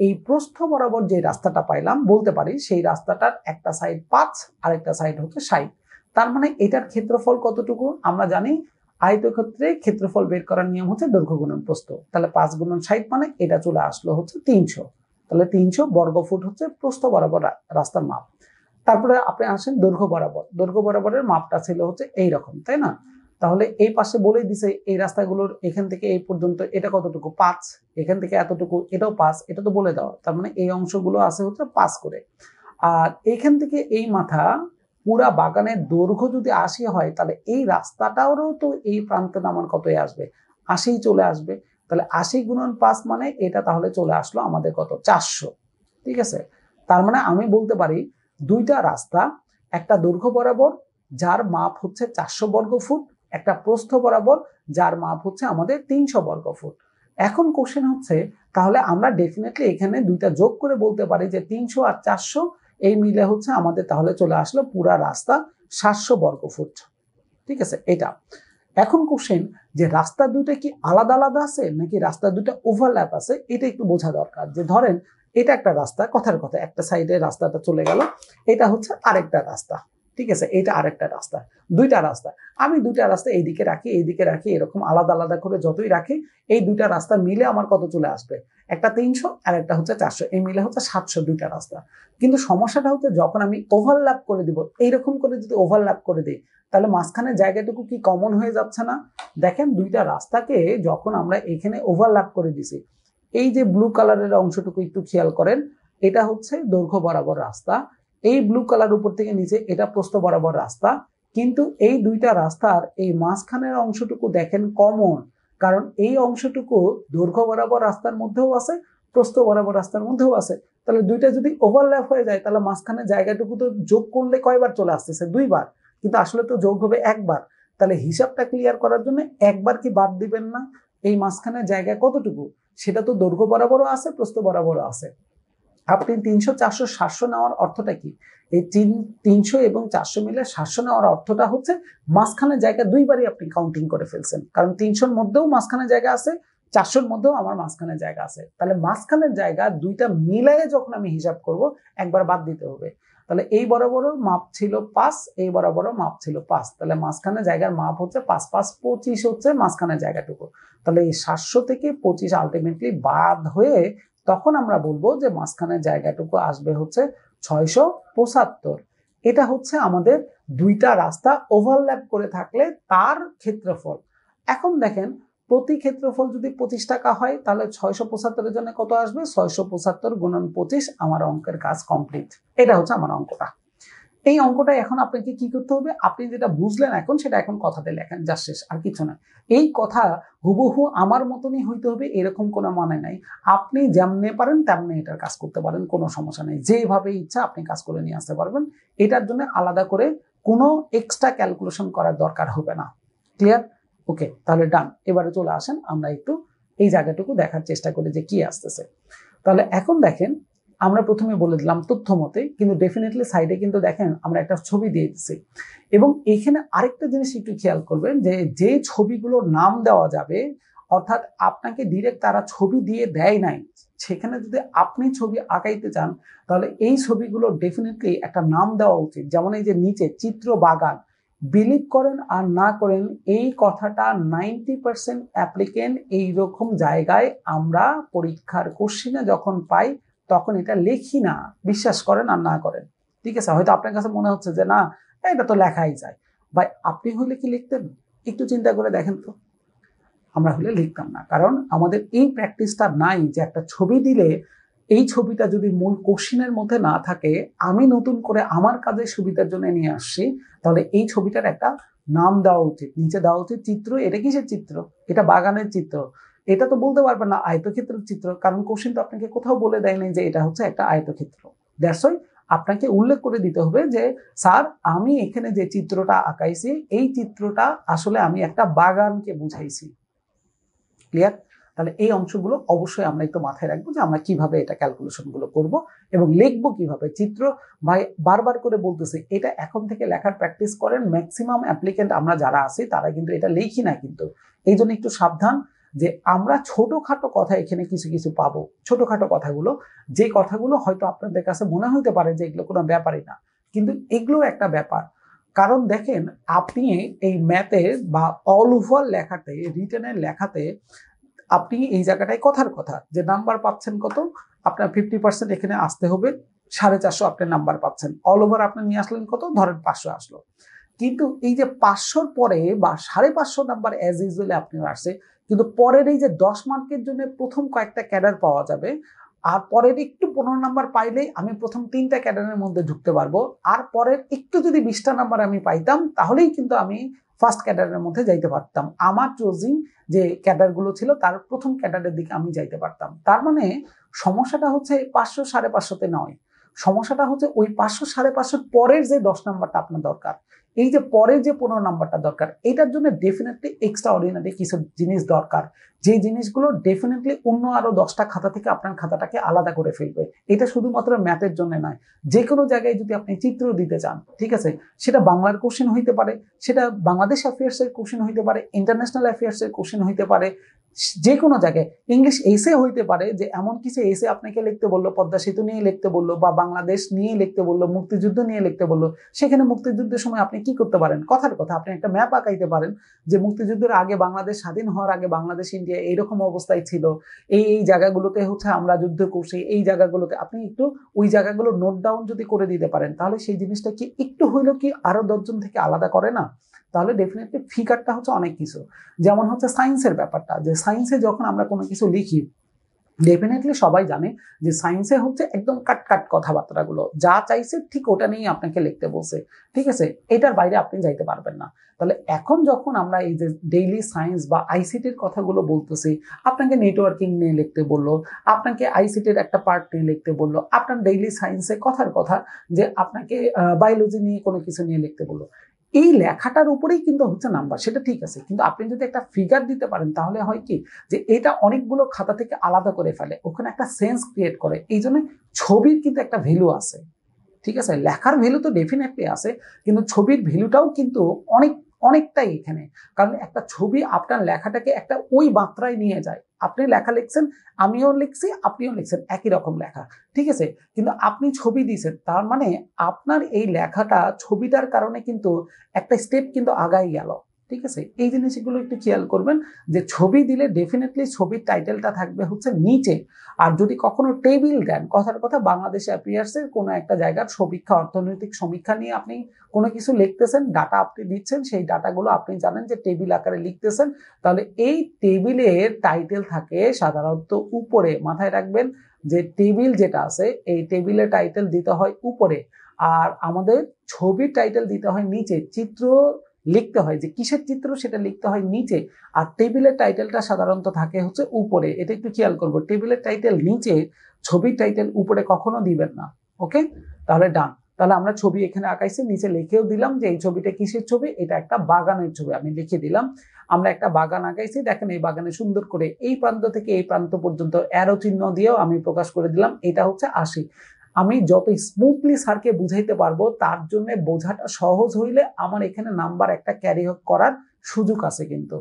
এই প্রস্থ বরাবর যে রাস্তাটা পাইলাম বলতে পারি সেই রাস্তাটার একটা সাইড 5 আর একটা সাইড হচ্ছে 60। তার মানে এটার ক্ষেত্রফল কতটুকু আমরা জানি, আয়তক্ষেত্রে ক্ষেত্রফল বের করার নিয়ম হচ্ছে দৈর্ঘ্য গুণন প্রস্থ। তাহলে 5 গুণন 60 মানে এটা চলে আসলো হচ্ছে 300। তাহলে 300 বর্গ ফুট হচ্ছে প্রস্থ বরাবর রাস্তার মাপ। তারপরে আপনি আসেন দৈর্ঘ্য বরাবরের মাপটা ছিল হচ্ছে এইরকম, তাই না? তাহলে এই পাশে বলেই দিছে এই রাস্তাগুলোর এখান থেকে এই পর্যন্ত এটা কতটুকু, 5, এখান থেকে এতটুকু এটাও 5, এটা তো বলে দেওয়া। তার মানে এই অংশগুলো আছে হচ্ছে 5 করে। আর এখান থেকে এই মাথা পুরা বাগানের দৈর্ঘ্য যদি 80 হয় তাহলে এই রাস্তাটারও তো এই প্রান্তে নামান কতই আসবে, 80 চলে আসবে। তাহলে 80 গুণন 5 মানে এটা তাহলে চলে আসলো আমাদের কত, 400। ঠিক আছে, তার মানে আমি বলতে পারি দুইটা রাস্তা, একটা দৈর্ঘ্য বরাবর যার মাপ হচ্ছে 400 বর্গ ফুট, একটা প্রস্থ বরাবর যার মাপ হচ্ছে আমাদের 300 বর্গ ফুট। এখন কোশ্চেন হচ্ছে তাহলে আমরা ডেফিনেটলি এখানে দুইটা যোগ করে বলতে পারি যে 300 আর 400 এই মিলে হচ্ছে আমাদের তাহলে চলে আসলো পুরা রাস্তা 700 বর্গ ফুট। ঠিক আছে, এটা। এখন কোশ্চেন যে রাস্তা দুটো কি আলাদা আলাদা আছে নাকি রাস্তা দুটো ওভারল্যাপ আছে, এটা একটু বোঝা দরকার। যে ধরেন এটা একটা রাস্তা, কথার কথা একটা সাইডে রাস্তাটা চলে গেল, এটা হচ্ছে আরেকটা রাস্তা। ঠিক আছে, এটা আরেকটা রাস্তা, দুইটা রাস্তা। আমি দুইটা রাস্তা এইদিকে রাখি এইদিকে রাখি, এরকম আলাদা আলাদা করে যতই রাখি এই দুইটা রাস্তা মিলে আমার কত চলে আসবে, একটা 300 আর একটা হচ্ছে 400, এই মিলে হচ্ছে 700 দুইটা রাস্তা। কিন্তু সমস্যাটা হচ্ছে যখন আমি ওভারল্যাপ করে দিব, এইরকম করে যদি ওভারল্যাপ করে দিই তাহলে মাঝখানে জায়গাটুকু কি কমন হয়ে যাচ্ছে না? দেখেন দুইটা রাস্তাকে যখন আমরা এখানে ওভারল্যাপ করে দিছি, এই যে ব্লু কালারের অংশটুকু একটু খেয়াল করেন, এটা হচ্ছে দৈর্ঘ্য বরাবর রাস্তা। এই ব্লু কালার উপর থেকে নিচে এটা প্রস্থ বরাবর রাস্তা। কিন্তু এই দুইটা রাস্তার এই মাঝখানের অংশটুকু দেখেন কমন, কারণ এই অংশটুকু দৈর্ঘ্য বরাবর রাস্তার মধ্যেও আছে, প্রস্থ বরাবর রাস্তার মধ্যেও আছে। তাহলে দুইটা যদি ওভারল্যাপ হয়ে যায় তাহলে মাঝখানে জায়গাটুকু তো যোগ করলে কয়বার চলে আসতেছে? 2বার, কিন্তু আসলে তো যোগ হবে 1বার। তাহলে হিসাবটা ক্লিয়ার করার জন্য একবার কি বাদ দিবেন না? এই মাঝখানে জায়গা কতটুকু সেটা তো দৈর্ঘ্য বরাবরও আছে, প্রস্থ বরাবরও আছে। আপনি 300, 400, 700 নেওয়ার অর্থটা কি? এই 300 এবং 400 মিলে 700 নেওয়ার অর্থটা হচ্ছে মাঝখানে জায়গা 2বারই আপনি কাউন্টিং করে ফেলছেন, কারণ 300-র মধ্যেও মাঝখানে জায়গা আছে, 400-র মধ্যেও আমার মাঝখানে জায়গা আছে। তাহলে মাঝখানের জায়গা দুইটা মিলায়ে যখন আমি হিসাব করব, একবার বাদ দিতে হবে। তাহলে এই বরাবরও মাপ ছিল 5, এই বরাবরও মাপ ছিল 5, তাহলে মাঝখানে জায়গার মাপ হচ্ছে 5, 5, 25 হচ্ছে মাঝখানে জায়গাটুকু। তাহলে এই 700 থেকে 25 আলটিমেটলি বাদ হয়ে তখন আমরা বলবো যে মাঝখানের জায়গাটুকু আসবে হচ্ছে 675। এটা হচ্ছে আমাদের দুইটা রাস্তা ওভারল্যাপ করে থাকলে তার ক্ষেত্রফল। এখন দেখেন, প্রতি ক্ষেত্রফল যদি 25 টাকা হয় তাহলে 675-এর জন্য কত আসবে? 675 গুণন 25। আমার অঙ্কের কাজ কমপ্লিট। এটা হচ্ছে আমার অঙ্কটা। এই অঙ্কটা এখন আপনাকে কি করতে হবে? আপনি যেটা বুঝলেন এখন সেটা এখন কথাতে লেখেন, যা শেষ, আর কিছু না। এই কথা হুবহু আমার মতনই হইতে হবে এরকম কোনো মানে নাই। আপনি যেমনে পারেন তেমনি এটার কাজ করতে পারেন, কোনো সমস্যা নেই। যেভাবে ইচ্ছা আপনি কাজ করে নিয়ে আসতে পারবেন। এটার জন্য আলাদা করে কোনো এক্সট্রা ক্যালকুলেশন করার দরকার হবে না। ক্লিয়ার? ওকে, তাহলে ডান। এবারে চলে আসেন আমরা একটু এই জায়গাটুকু দেখার চেষ্টা করি যে কি আসতেছে। তাহলে এখন দেখেন, আমরা প্রথমে বলে দিলাম তথ্য মতে, কিন্তু ডেফিনেটলি সাইডে কিন্তু দেখেন আমরা একটা ছবি দিয়ে দিচ্ছি। এবং এখানে আরেকটা জিনিস একটু খেয়াল করবেন যে যে ছবিগুলোর নাম দেওয়া যাবে, অর্থাৎ আপনাকে ডিরেক্ট তারা ছবি দিয়ে দেয় নাই, সেখানে যদি আপনি ছবি আঁকাইতে চান তাহলে এই ছবিগুলো ডেফিনেটলি একটা নাম দেওয়া উচিত। যেমন এই যে নিচে চিত্র বাগান, বিলিভ করেন আর না করেন এই কথাটা 90% অ্যাপ্লিকেন্ট এইরকম জায়গায় আমরা পরীক্ষার কোশ্চিনে যখন পাই তখন এটা লিখি না। বিশ্বাস করেন আর না করেন, ঠিক আছে? হয়তো আপনার কাছে মনে হচ্ছে যে না, এটা তো লেখাই যায়। ভাই, আপনি হলে কি লিখতেন? একটু চিন্তা করে দেখেন তো। আমরা হলে লিখতাম না, কারণ আমাদের এই প্র্যাকটিসটা নাই যে একটা ছবি দিলে এই ছবিটা যদি মূল কোশ্চিনের মধ্যে না থাকে, আমি নতুন করে আমার কাজের সুবিধার জন্য নিয়ে আসছি, তাহলে এই ছবিটার একটা নাম দেওয়া উচিত। নিচে দেওয়া উচিত চিত্র। এটা কিসের চিত্র? এটা বাগানের চিত্র। এটা তো বলতে পারবেন না আয়তক্ষেত্রের চিত্র, কারণ কোশ্চিন তো আপনাকে কোথাও বলে দেয় নাই যে এটা হচ্ছে একটা আয়তক্ষেত্র। দ্যাটস ওয়াই আপনাকে উল্লেখ করে দিতে হবে যে স্যার, আমি এখানে যে চিত্রটা আঁকাইছি এই চিত্রটা আসলে আমি একটা বাগানকে বুঝাইছি। ক্লিয়ার? তাহলে এই অংশগুলো অবশ্যই আমরা একটু মাথায় রাখবো যে আমরা কিভাবে এটা ক্যালকুলেশন গুলো করব এবং লিখবো কিভাবে। চিত্র ভাই বারবার করে বলতেছি, এটা এখন থেকে লেখার প্র্যাকটিস করেন। ম্যাক্সিমাম অ্যাপ্লিকেন্ট আমরা যারা আছি তারা কিন্তু এটা লিখি না, কিন্তু এই জন্য একটু সাবধান যে আমরা ছোটখাটো কথা এখানে কিছু কিছু পাবো। ছোটখাটো কথাগুলো, যে কথাগুলো হয়তো আপনাদের কাছে মনে হতে পারে যে এগুলো কোনো ব্যাপারই না, কিন্তু এগুলো একটা ব্যাপার। কারণ দেখেন, আপনি এই ম্যাথে বা অল ওভার লেখাতে, রিটেনের লেখাতে আপনি এই জায়গাটায় কথার কথা যে নাম্বার পাচ্ছেন কত, আপনার 50% এখানে আসতে হবে 450 আপনি নাম্বার পাচ্ছেন। অল ওভার আপনি নিয়ে আসলেন কত? ধরেন 500 আসলো। কিন্তু এই যে 500-র পরে বা 550 নাম্বার অ্যাজ ইউজুয়ালি আপনার আসছে, কিন্তু পরের এই যে 10 মার্কের জন্য প্রথম কয়েকটা ক্যাডার পাওয়া যাবে, আর পরের একটু 15 নাম্বার পাইলেই আমি প্রথম 3টা ক্যাডারের মধ্যে ঢুকতে পারবো, আর পরের একটু যদি 20টা নাম্বার আমি পাইতাম তাহলেই কিন্তু আমি ফার্স্ট ক্যাডারের মধ্যে যাইতে পারতাম। আমার চুজিং যে ক্যাডারগুলো ছিল তার প্রথম ক্যাডারের দিকে আমি যাইতে পারতাম। তার মানে সমস্যাটা হচ্ছে 500 550-তে নয়, সমস্যাটা হচ্ছে ওই 500 550 পরের যে 10 নাম্বারটা আপনার দরকার, এই যে পরের যে 15 নাম্বারটা দরকার, এটার জন্য ডেফিনেটলি এক্সট্রা অর্ডিনারি কিছু জিনিস দরকার, যে জিনিসগুলো ডেফিনেটলি অন্য আরো 10টা খাতা থেকে আপনার খাতাটাকে আলাদা করে ফেলবে। এটা শুধুমাত্র ম্যাথের জন্য নয়, যে কোনো জায়গায় যদি আপনি চিত্র দিতে চান, ঠিক আছে, সেটা বাংলার কোশ্চেন হইতে পারে, সেটা বাংলাদেশ অ্যাফেয়ার্স এর কোশ্চেন হইতে পারে, ইন্টারন্যাশনাল অ্যাফেয়ার্স এর কোশ্চেন হইতে পারে, যে কোনো জায়গায় ইংলিশ এসে হইতে পারে, যে এমন কিছু এসে আপনাকে লিখতে বললো, পদ্মা সেতু নিয়ে লিখতে বললো বা বাংলাদেশ নিয়ে লিখতে বললো, মুক্তিযুদ্ধ নিয়ে লিখতে বললো, সেখানে মুক্তিযুদ্ধের সময় আপনি কি করতে পারেন? কথার কথা আপনি একটা ম্যাপ আঁকাইতে পারেন যে মুক্তিযুদ্ধের আগে বাংলাদেশ স্বাধীন হওয়ার আগে বাংলাদেশ ইন্ডিয়া এইরকম অবস্থায় ছিল, এই এই জায়গাগুলোতে হচ্ছে আমরা যুদ্ধ করছি, এই জায়গাগুলোতে আপনি একটু ওই জায়গাগুলো নোট ডাউন যদি করে দিতে পারেন, তাহলে সেই জিনিসটা কি একটু হইলো কি আরো 10 জন থেকে আলাদা করে না? তাহলে ডেফিনেটলি ফিগারটা হচ্ছে অনেক কিছু। যেমন হচ্ছে সায়েন্সের ব্যাপারটা, যে সায়েন্সে যখন আমরা কোনো কিছু লিখি, ডেফিনেটলি সবাই জানে যে সায়েন্সে হচ্ছে একদম কাট কাট কথাবার্তাগুলো, যা চাইছে ঠিক ওটা নিয়েই আপনাকে লিখতে বলছে, ঠিক আছে, এটার বাইরে আপনি যাইতে পারবেন না। তাহলে এখন যখন আমরা এই যে ডেইলি সায়েন্স বা আইসিটির কথাগুলো বলতেছি, আপনাকে নেটওয়ার্কিং নিয়ে লিখতে বললো, আপনাকে আইসিটির একটা পার্ট নিয়ে লিখতে বললো, আপনার ডেইলি সায়েন্সে কথার কথা যে আপনাকে বায়োলজি নিয়ে কোনো কিছু নিয়ে লিখতে বললো, এই লেখাটার উপরেই কিন্তু হচ্ছে নাম্বার, সেটা ঠিক আছে, কিন্তু আপনি যদি একটা ফিগার দিতে পারেন তাহলে হয় কি যে এটা অনেকগুলো খাতা থেকে আলাদা করে ফেলে, ওখানে একটা সেন্স ক্রিয়েট করে। এই জন্য ছবির কিন্তু একটা ভ্যালু আছে, ঠিক আছে, লেখার ভ্যালু তো ডেফিনেটলি আছে, কিন্তু ছবির ভ্যালুটাও কিন্তু অনেক অনেকটাই এখানে। কারণ একটা ছবি আপনার লেখাটাকে একটা ওই মাত্রায় নিয়ে যায়। আপনি লেখা লিখছেন, আমিও লিখছি, আপনিও লিখছেন, একই রকম লেখা, ঠিক আছে, কিন্তু আপনি ছবি দিয়েছেন, তার মানে আপনার এই লেখাটা ছবিটার কারণে কিন্তু একটা স্টেপ কিন্তু আগাই গেল, ঠিক আছে। এই জিনিসগুলো একটু খেয়াল করবেন যে ছবি দিলে ডেফিনেটলি ছবির টাইটেলটা থাকবে হচ্ছে নিচে। আর যদি কখনো টেবিল দেন, কথার কথা বাংলাদেশে অ্যাপিয়ার্সের কোনো একটা জায়গার সমীক্ষা, অর্থনৈতিক সমীক্ষা নিয়ে আপনি কোনো কিছু লিখতেছেন, ডাটা আপনি দিচ্ছেন, সেই ডাটাগুলো আপনি জানেন যে টেবিল আকারে লিখতেছেন, তাহলে এই টেবিলের টাইটেল থাকে সাধারণত উপরে। মাথায় রাখবেন যে টেবিল যেটা আছে, এই টেবিলের টাইটেল দিতে হয় উপরে, আর আমাদের ছবির টাইটেল দিতে হয় নিচে। চিত্র লিখতে হয় যে কিসের চিত্র সেটা লিখতে হয় নিচে, আর টেবিলের টাইটেলটা সাধারণত থাকে হচ্ছে উপরে। এটা একটু খেয়াল করবো, টেবিলের টাইটেল নিচে, ছবির টাইটেল উপরে কখনো দিবেন না। ওকে, তাহলে ডান। তাহলে আমরা ছবি এখানে আঁকাইছি, নিচে লিখেও দিলাম যে এই ছবিটা কিসের ছবি, এটা একটা বাগানের ছবি, আমি লিখে দিলাম। আমরা একটা বাগান আঁকাইছি, দেখেন এই বাগানে সুন্দর করে এই প্রান্ত থেকে এই প্রান্ত পর্যন্ত অ্যারো চিহ্ন দিয়েও আমি প্রকাশ করে দিলাম এটা হচ্ছে 80। আমি যত স্মুথলি স্যারকে বুঝাইতে পারবো, তার জন্য বোঝাটা সহজ হইলে আমার এখানে নাম্বার একটা ক্যারি করার সুযোগ আছে। কিন্তু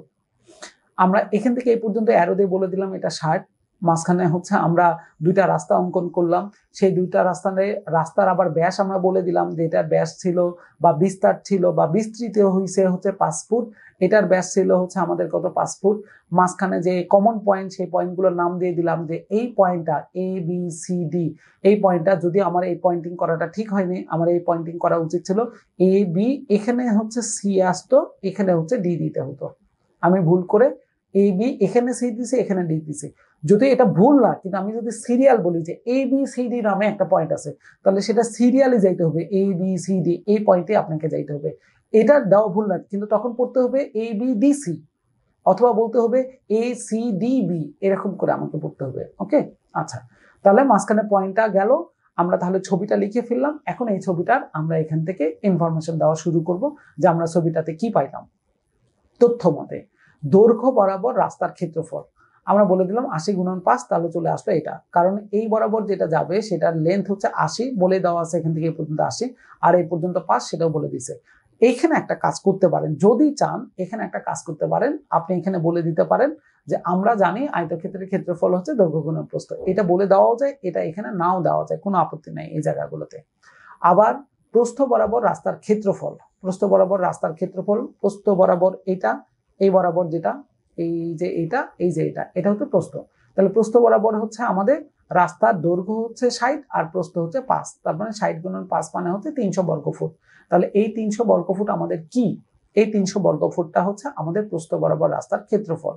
আমরা এখান থেকে এই পর্যন্ত অ্যারো দিয়ে বলে দিলাম এটা 60, মাঝখানে হচ্ছে আমরা দুইটা রাস্তা অঙ্কন করলাম, সেই দুইটা রাস্তার আবার ব্যাস আমরা বলে দিলাম যে এটার ব্যাস ছিল বা বিস্তার ছিল বা বিস্তৃত হয়েছে হচ্ছে 5 ফুট, এটার ব্যাস ছিল হচ্ছে আমাদের কত 5 ফুট। মাঝখানে যে কমন পয়েন্ট, সেই পয়েন্টগুলোর নাম দিয়ে দিলাম যে এই পয়েন্টটা এ বি সি ডি, এই পয়েন্টটা, যদি আমার এই পয়েন্টিং করাটা ঠিক হয়নি, আমার এই পয়েন্টিং করা উচিত ছিল এ বি, এখানে হচ্ছে সি আসতো, এখানে হচ্ছে ডি দিতে হতো, আমি ভুল করে এ বি এখানে সি দিছে, এখানে ডি দিছে। যদি এটা ভুল না, কিন্তু আমি যদি সিরিয়াল বলি যে এ বি সি ডি নামে একটা পয়েন্ট আছে, তাহলে সেটা সিরিয়ালে যাইতে হবে, এ বি সি ডি এই পয়েন্টে আপনাকে যাইতে হবে। এটা দেওয়া ভুল না, কিন্তু তখন পড়তে হবে এ বি ডি সি, অথবা বলতে হবে এ সি ডি বি, এরকম করে আমাকে পড়তে হবে। ওকে, আচ্ছা, তাহলে মাঝখানে পয়েন্টটা গেল, আমরা তাহলে ছবিটা লিখে ফেললাম। এখন এই ছবিটার আমরা এখান থেকে ইনফরমেশন দেওয়া শুরু করব যে আমরা ছবিটাতে কি পাইলাম। তথ্য মতে দৈর্ঘ্য বরাবর রাস্তার ক্ষেত্রফল আমরা বলে দিলাম 80 গুণন 5, তাহলে চলে আসলো এটা, কারণ এই বরাবর যেটা যাবে সেটার লেন্থ হচ্ছে 80, বলে দেওয়া আছে এখান থেকে এই পর্যন্ত 80, আর এই পর্যন্ত 5 সেটাও বলে দিছে। এইখানে একটা কাজ করতে পারেন, যদি চান এখানে একটা কাজ করতে পারেন, আপনি এখানে বলে দিতে পারেন যে আমরা জানি আয়তক্ষেত্রের ক্ষেত্রফল হচ্ছে দৈর্ঘ্য গুণন প্রস্থ, এটা বলে দেওয়াও যায়, এটা এখানে নাও দেওয়া যায়, কোনো আপত্তি নাই এই জায়গাগুলোতে। আবার প্রস্থ বরাবর রাস্তার ক্ষেত্রফল, প্রস্থ বরাবর রাস্তার ক্ষেত্রফল, প্রস্থ বরাবর এটা, এই বরাবর যেটা, এই যে এটা, এই যে এটা, এটা হচ্ছে প্রস্থ। তাহলে প্রস্থ বরাবর হচ্ছে আমাদের রাস্তার দৈর্ঘ্য হচ্ছে 60 আর প্রস্থ হচ্ছে 5, তার মানে 60 গুণন 5 মানে হচ্ছে 300 বর্গফুট। তাহলে এই 300 বর্গফুট আমাদের কি, এই 300 বর্গফুটটা হচ্ছে আমাদের প্রস্থ বরাবর রাস্তার ক্ষেত্রফল।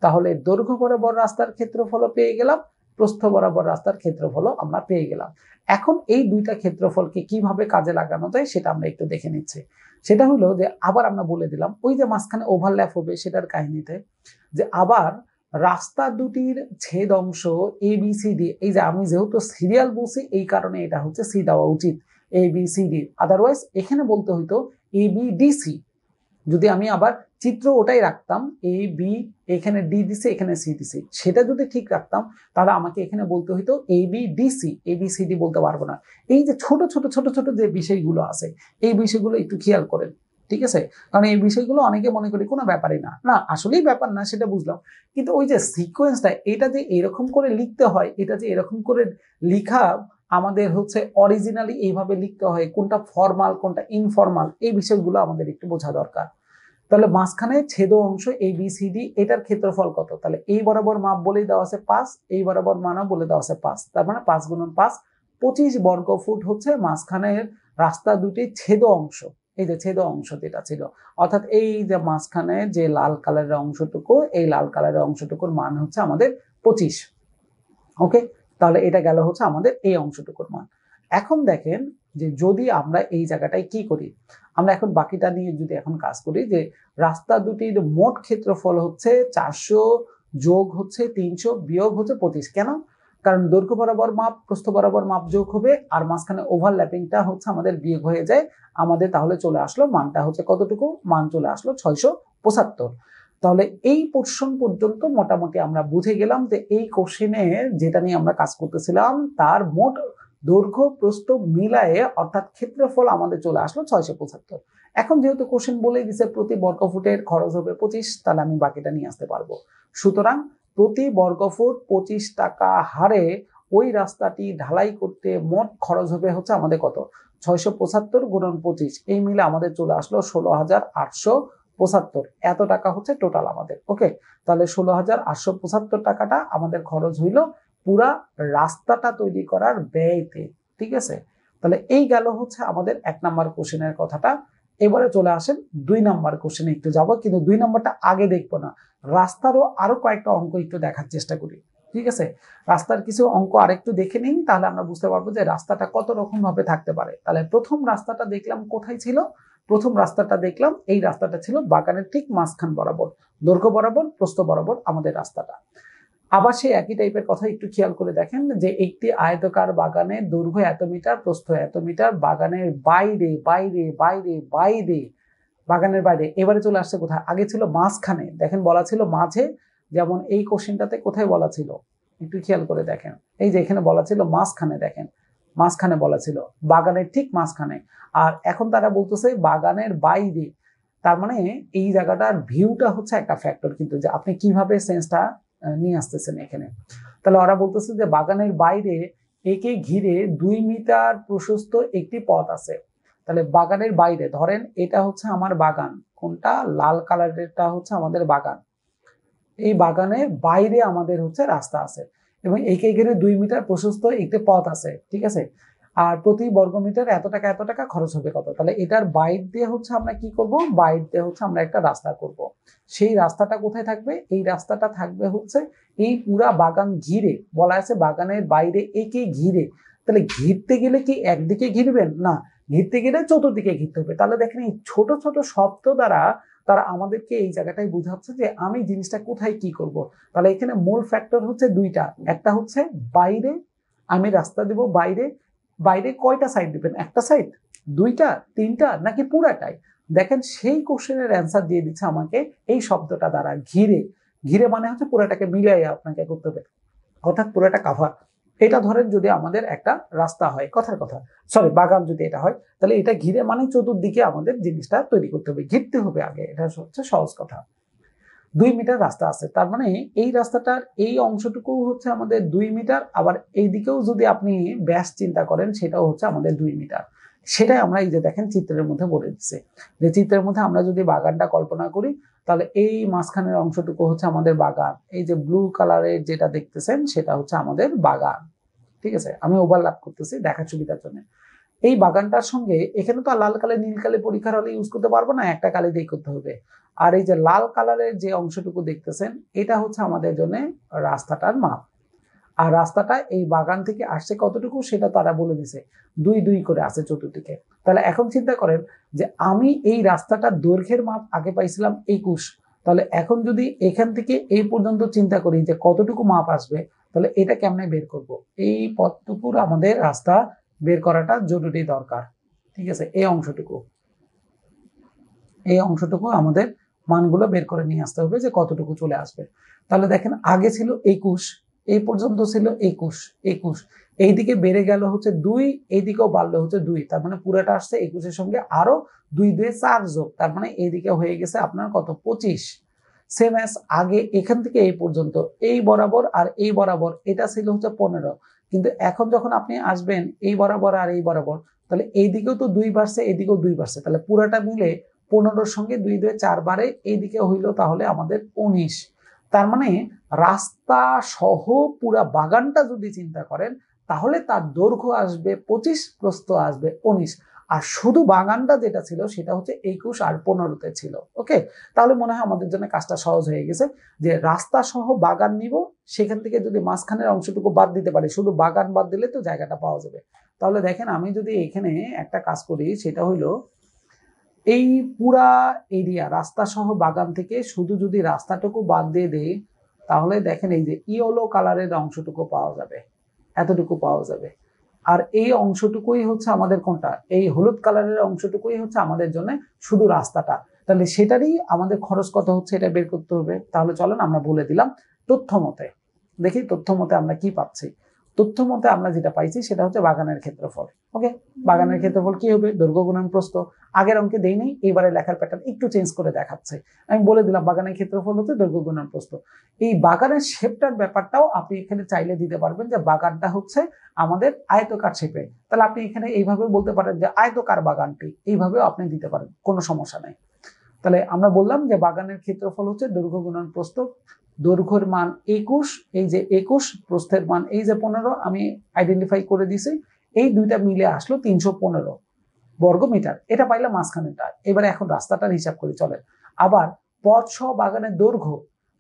তাহলে দৈর্ঘ্য বরাবর রাস্তার ক্ষেত্রফলও পেয়ে গেলাম, প্রস্থ বরাবর রাস্তার ক্ষেত্রফলও আমরা পেয়ে গেলাম। এখন এই দুইটা ক্ষেত্রফলকে কিভাবে কাজে লাগানো যায় সেটা আমরা একটু দেখে নিচ্ছি। সেটা হলো যে আবার আমরা বলে দিলাম ওই যে মাঝখানে ওভারল্যাপ হবে সেটার কাহিনীতে, যে আবার রাস্তা দুটির ছেদ অংশ এ বি সি ডি, এই যে আমি যেহেতু সিরিয়াল বলছি এই কারণে এটা হচ্ছে সি দেওয়া উচিত, A B C D, otherwise এখানে বলতে হইতো এ বি ডি সি। যদি আমি আবার চিত্র ওটাই রাখতাম, এ বি এখানে ডি দিছে, এখানে সি দিছে, সেটা যদি ঠিক রাখতাম তাহলে আমাকে এখানে বলতে হইতো A B D C, A B C D বলতে পারবো না। এই যে ছোট ছোট ছোট ছোট যে বিষয়গুলো আছে, এই বিষয়গুলো একটু খেয়াল করেন, ঠিক আছে, কারণ এই বিষয়গুলো অনেকে মনে করি কোনো ব্যাপারই না, না আসলেই ব্যাপার না, সেটা বুঝলাম, কিন্তু ওই যে সিকোয়েন্সটা, এটা যে এরকম করে লিখতে হয়, এটা যে এরকম করে লিখা আমাদের হচ্ছে অরিজিনালি এইভাবে লিখতে হয়, কোনটা ফর্মাল কোনটা ইনফর্মাল, এই বিষয়গুলো আমাদের একটু বোঝা দরকার। তাহলে মাঝখানে ছেদ অংশ এ বি সি ডি, এটার ক্ষেত্রফল কত, তাহলে এই বরাবর মাপ বলেই দেওয়া আছে 5, এই বরাবর মানা বলে দেওয়া আছে 5, তার মানে 5 গুণন 5, 25 বর্গফুট হচ্ছে মাঝখানের রাস্তা দুটি ছেদ অংশ। এই যে ছেদ অংশ যেটা ছিল, অর্থাৎ এই যে মাঝখানে যে লাল কালারের অংশটুকু, এই লাল কালারের অংশটুকুর মান হচ্ছে আমাদের 25। ওকে, তাহলে এটা গেল হচ্ছে আমাদের এই অংশটুকুর মান। এখন দেখেন যে যদি আমরা এই জায়গাটায় কি করি, আমরা এখন বাকিটা নিয়ে যদি এখন কাজ করি যে রাস্তা দুটির মোট ক্ষেত্রফল হচ্ছে 400 যোগ হচ্ছে 300 বিয়োগ হচ্ছে 25। কেন? কারণ দৈর্ঘ্য বরাবর মাপ প্রস্থ বরাবর মাপ যোগ হবে আর মাঝখানে ওভারল্যাপিংটা হচ্ছে আমাদের বিয়োগ হয়ে যায়। আমাদের তাহলে চলে আসলো মানটা হচ্ছে কতটুকু, মান চলে আসলো 675। তাহলে এই পোর্শন পর্যন্ত মোটামুটি আমরা বুঝে গেলাম যে এই কোশ্চেনে যেটা নিয়ে আমরা কাজ করতেছিলাম তার মোট দৈর্ঘ্য প্রস্থ মিলায়ে অর্থাৎ ক্ষেত্রফল আমাদের চলে আসলো 675। এখন যেহেতু কোশ্চেন বলে দিছে প্রতি বর্গফুটের খরচ হবে 25, তাহলে আমি বাকিটা নিয়ে আসতে পারবো। সুতরাং প্রতি বর্গফুট 25 টাকা হারে ওই রাস্তাটি ঢালাই করতে মোট খরচ হবে হচ্ছে আমাদের কত, 675 গুণন 25, এই মিলে আমাদের চলে আসলো 16,875। এত টাকা হচ্ছে টোটাল আমাদের। ওকে, তাহলে 16,875 টাকাটা আমাদের খরচ হইল পুরা রাস্তাটা তৈরি করার ব্যয়তে। ঠিক আছে, তাহলে এই গেল হচ্ছে আমাদের 1 নাম্বার কোশ্চেনের কথাটা। এবারে চলে আসেন 2 নাম্বার কোশ্চেনে একটু যাব, কিন্তু 2 নাম্বারটা আগে দেখবো না, রাস্তারও আরো কয়েকটা অঙ্ক একটু দেখার চেষ্টা করি। ঠিক আছে, রাস্তার কিছু অঙ্ক আরেকটু দেখে নিই, তাহলে আমরা বুঝতে পারবো যে রাস্তাটা কত রকম ভাবে থাকতে পারে। তাহলে প্রথম রাস্তাটা দেখলাম কোথায় ছিল, প্রথম রাস্তাটা দেখলাম এই রাস্তাটা ছিল বাগানের ঠিক মাঝখান বরাবর, দৈর্ঘ্য বরাবর প্রস্থ বরাবর আমাদের রাস্তাটা। আবার সেই একই টাইপের কথা একটু খেয়াল করে দেখেন যে একটি আয়তকার বাগানের দৈর্ঘ্য এত মিটার প্রস্থ এত মিটার, বাগানের বাইরে বাইরে বাইরে বাইরে বাগানের বাইরে। এবারে চলে আসছে কোথায়, আগে ছিল মাঝখানে, দেখেন বলা ছিল মাঝে, যেমন এই কোশ্চেনটাতে কোথায় বলা ছিল একটু খেয়াল করে দেখেন, এই যে এখানে বলা ছিল মাঝখানে, দেখেন মাঝখানে বলা ছিল, বাগানের ঠিক মাঝখানে। আর এখন তারা বলতেছে বাগানের বাইরে, তার মানে এই জায়গাটার ভিউটা হচ্ছে একটা ফ্যাক্টর, কিন্তু যে আপনি কিভাবে সেন্সটা নিয়ে আসতেছেন এখানে। তাহলে ওরা বলতেছে যে বাগানের বাইরে একে ঘিরে 2 মিটার প্রশস্ত একটি পথ আছে। তাহলে বাগানের বাইরে ধরেন এটা হচ্ছে আমার বাগান, কোনটা, লাল কালারেরটা হচ্ছে আমাদের বাগান, এই বাগানের বাইরে আমাদের হচ্ছে রাস্তা আছে এবং একে ঘিরে 2 মিটার প্রশস্ত একটি পথ আছে। ঠিক আছে, আর প্রতি বর্গমিটার এত টাকা খরচ হবে কত, তাহলে এটার বাইর দিয়ে হচ্ছে আমরা কি করব, বাইর দিয়ে হচ্ছে আমরা একটা রাস্তা করব। সেই রাস্তাটা কোথায় থাকবে, এই রাস্তাটা থাকবে হচ্ছে এই পুরা বাগান ঘিরে, বলা আছে বাগানের বাইরে একে ঘিরে। তাহলে ঘিরতে গেলে কি একদিকে ঘিরবেন না, ঘিরতে গেলে চতুর্দিকে ঘিরতে হবে। তাহলে দেখেন এই ছোট ছোট শব্দ দ্বারা তারা আমাদেরকে এই জায়গাটাই বোঝাচ্ছে যে আমি জিনিসটা কোথায় কি করব। তাহলে এখানে মূল ফ্যাক্টর হচ্ছে দুইটা, একটা হচ্ছে বাইরে, আমি রাস্তা দেব বাইরে, বাইরে কয়টা সাইড দিবেন, একটা সাইড, দুইটা, তিনটা, নাকি পুরাটাই। দেখেন সেই কোশ্চেনের অ্যান্সার দিয়ে দিচ্ছে আমাকে এই শব্দটা দ্বারা, ঘিরে। ঘিরে মানে হচ্ছে পুরাটাকে মিলাই আপনাকে করতে হবে, অর্থাৎ পুরাটা কাভার। এটা ধরেন যদি আমাদের একটা রাস্তা হয়, কথার কথা, সরি বাগান যদি এটা হয়, তাহলে এটা ঘিরে মানে চতুর্দিকে আমাদের জিনিসটা তৈরি করতে হবে, ঘিরতে হবে আগে, এটা হচ্ছে সহজ কথা। 2 মিটার রাস্তা আছে, তার মানে এই রাস্তাটার এই অংশটুকু হচ্ছে আমাদের 2 মিটার, আবার এই দিকেও যদি আপনি ব্যাস চিন্তা করেন সেটাও হচ্ছে আমাদের 2 মিটার। সেটাই আমরা এই যে দেখেন চিত্রের মধ্যে বলে দিচ্ছে, যে চিত্রের মধ্যে আমরা যদি বাগানটা কল্পনা করি, তাহলে এই মাঝখানের অংশটুকু হচ্ছে আমাদের বাগান, এই যে ব্লু কালারের যেটা দেখতেছেন সেটা হচ্ছে আমাদের বাগান। ঠিক আছে, আমি ওভারল্যাপ করতেছি দেখার সুবিধার জন্য। এই বাগানটার সঙ্গে এখানে তো আর লাল কালি নীল কালি পরীক্ষার হলে ইউজ করতে পারবো না, একটা কালি দিয়ে করতে হবে। আর এই যে লাল কালারের যে অংশটুকু দেখতেছেন এটা হচ্ছে আমাদের জন্য রাস্তাটার মাপ। আর রাস্তাটা এই বাগান থেকে আসছে কতটুকু সেটা তারা বলে দিছে, 2 করে আছে চতুর্দিকে। তাহলে এখন চিন্তা করেন যে আমি এই রাস্তাটার দৈর্ঘ্যের মাপ আগে পাইছিলাম 21, তাহলে এখন যদি এখান থেকে এই পর্যন্ত চিন্তা করি যে কতটুকু মাপ আসবে, তাহলে এটা কেমনে বের করব, এই পথটুকুর আমাদের রাস্তা বের করাটা জরুরি দরকার। ঠিক আছে, এই অংশটুকু আমাদের মানগুলো বের করে নিয়ে আসতে হবে যে কতটুকু চলে আসবে। তাহলে দেখেন আগে ছিল 21, এই পর্যন্ত ছিল 21, এইদিকে বেড়ে গেল হচ্ছে 2, এইদিকেও বাড়লো হচ্ছে 2, তার মানে পুরাটা আসছে 21-এর সঙ্গে আরো 2 2 4 যোগ, তার মানে এইদিকে হয়ে গেছে আপনার কত, 25। সেম অ্যাজ আগে এখান থেকে এই পর্যন্ত এই বরাবর আর এই বরাবর এটা ছিল হচ্ছে 15, কিন্তু এখন যখন আপনি আসবেন এই বরাবর আর এই বরাবর, তাহলে এইদিকেও তো 2 বাড়ছে, এইদিকেও 2 বাড়ছে, তাহলে পুরাটা মিলে 15-র সঙ্গে 2 2 4 বারে, এইদিকে হইলো তাহলে আমাদের 19। তার মানে রাস্তা সহ পুরা বাগানটা যদি চিন্তা করেন তাহলে তার দৈর্ঘ্য আসবে 25, প্রস্থ আসবে 19। আর শুধু বাগানটা যেটা ছিল সেটা হচ্ছে 21 আর 15-তে ছিল। ওকে, তাহলে মনে হয় আমাদের জন্য কাজটা সহজ হয়ে গেছে, যে রাস্তা সহ বাগান নিব, সেখান থেকে যদি মাঝখানের অংশটুকু বাদ দিতে পারি, শুধু বাগান বাদ দিলে তো জায়গাটা পাওয়া যাবে। তাহলে দেখেন আমি যদি এখানে একটা কাজ করি, সেটা হইলো এই পুরা এরিয়া রাস্তা সহ বাগান থেকে শুধু যদি রাস্তাটুকু বাদ দিয়ে দেই, তাহলে দেখেন এই যে ইয়েলো কালারের অংশটুকু পাওয়া যাবে, এতটুকু পাওয়া যাবে। আর এই অংশটুকুই হচ্ছে আমাদের কোনটা, এই হলুদ কালারের অংশটুকুই হচ্ছে আমাদের জন্য শুধু রাস্তাটা। তাহলে সেটারই আমাদের খরচ কত হচ্ছে এটা বের করতে হবে। তাহলে চলেন আমরা বলে দিলাম তথ্য মতে। দেখি তথ্য মতে আমরা কি পাচ্ছি। তথ্য মতে আমরা যেটা পাইছি সেটা হচ্ছে বাগানের ক্ষেত্রফল। ওকে, বাগানের ক্ষেত্রফল কি হবে, দৈর্ঘ্য গুণন প্রস্থ। আগের অঙ্কে দেই নেই, এবারে লেখার প্যাটার্ন একটু চেঞ্জ করে দেখাচ্ছে। আমি বলে দিলাম বাগানের ক্ষেত্রফল হচ্ছে দৈর্ঘ্য গুণন প্রস্থ। এই বাগানের শেপটার ব্যাপারটাও আপনি এখানে চাইলে দিতে পারবেন, যে বাগানটা হচ্ছে আমাদের আয়তকার শেপে। তাহলে আপনি এখানে এইভাবে বলতে পারেন যে আয়তকার বাগানটি, এইভাবেও আপনি দিতে পারেন, কোনো সমস্যা নেই। তাহলে আমরা বললাম যে বাগানের ক্ষেত্রফল হচ্ছে দৈর্ঘ্য গুণন প্রস্থ। দৈর্ঘ্যের মান 21, এই যে 21, প্রস্থের মান এই যে 15 আমি আইডেন্টিফাই করে দিছি, এই দুইটা মিলে আসলো 315 বর্গ মিটার। এটা পাইলাম মাঝখানেটা। এবারে এখন রাস্তাটার হিসাব করি চলেন। আবার পথ সহ বাগানের দৈর্ঘ্য,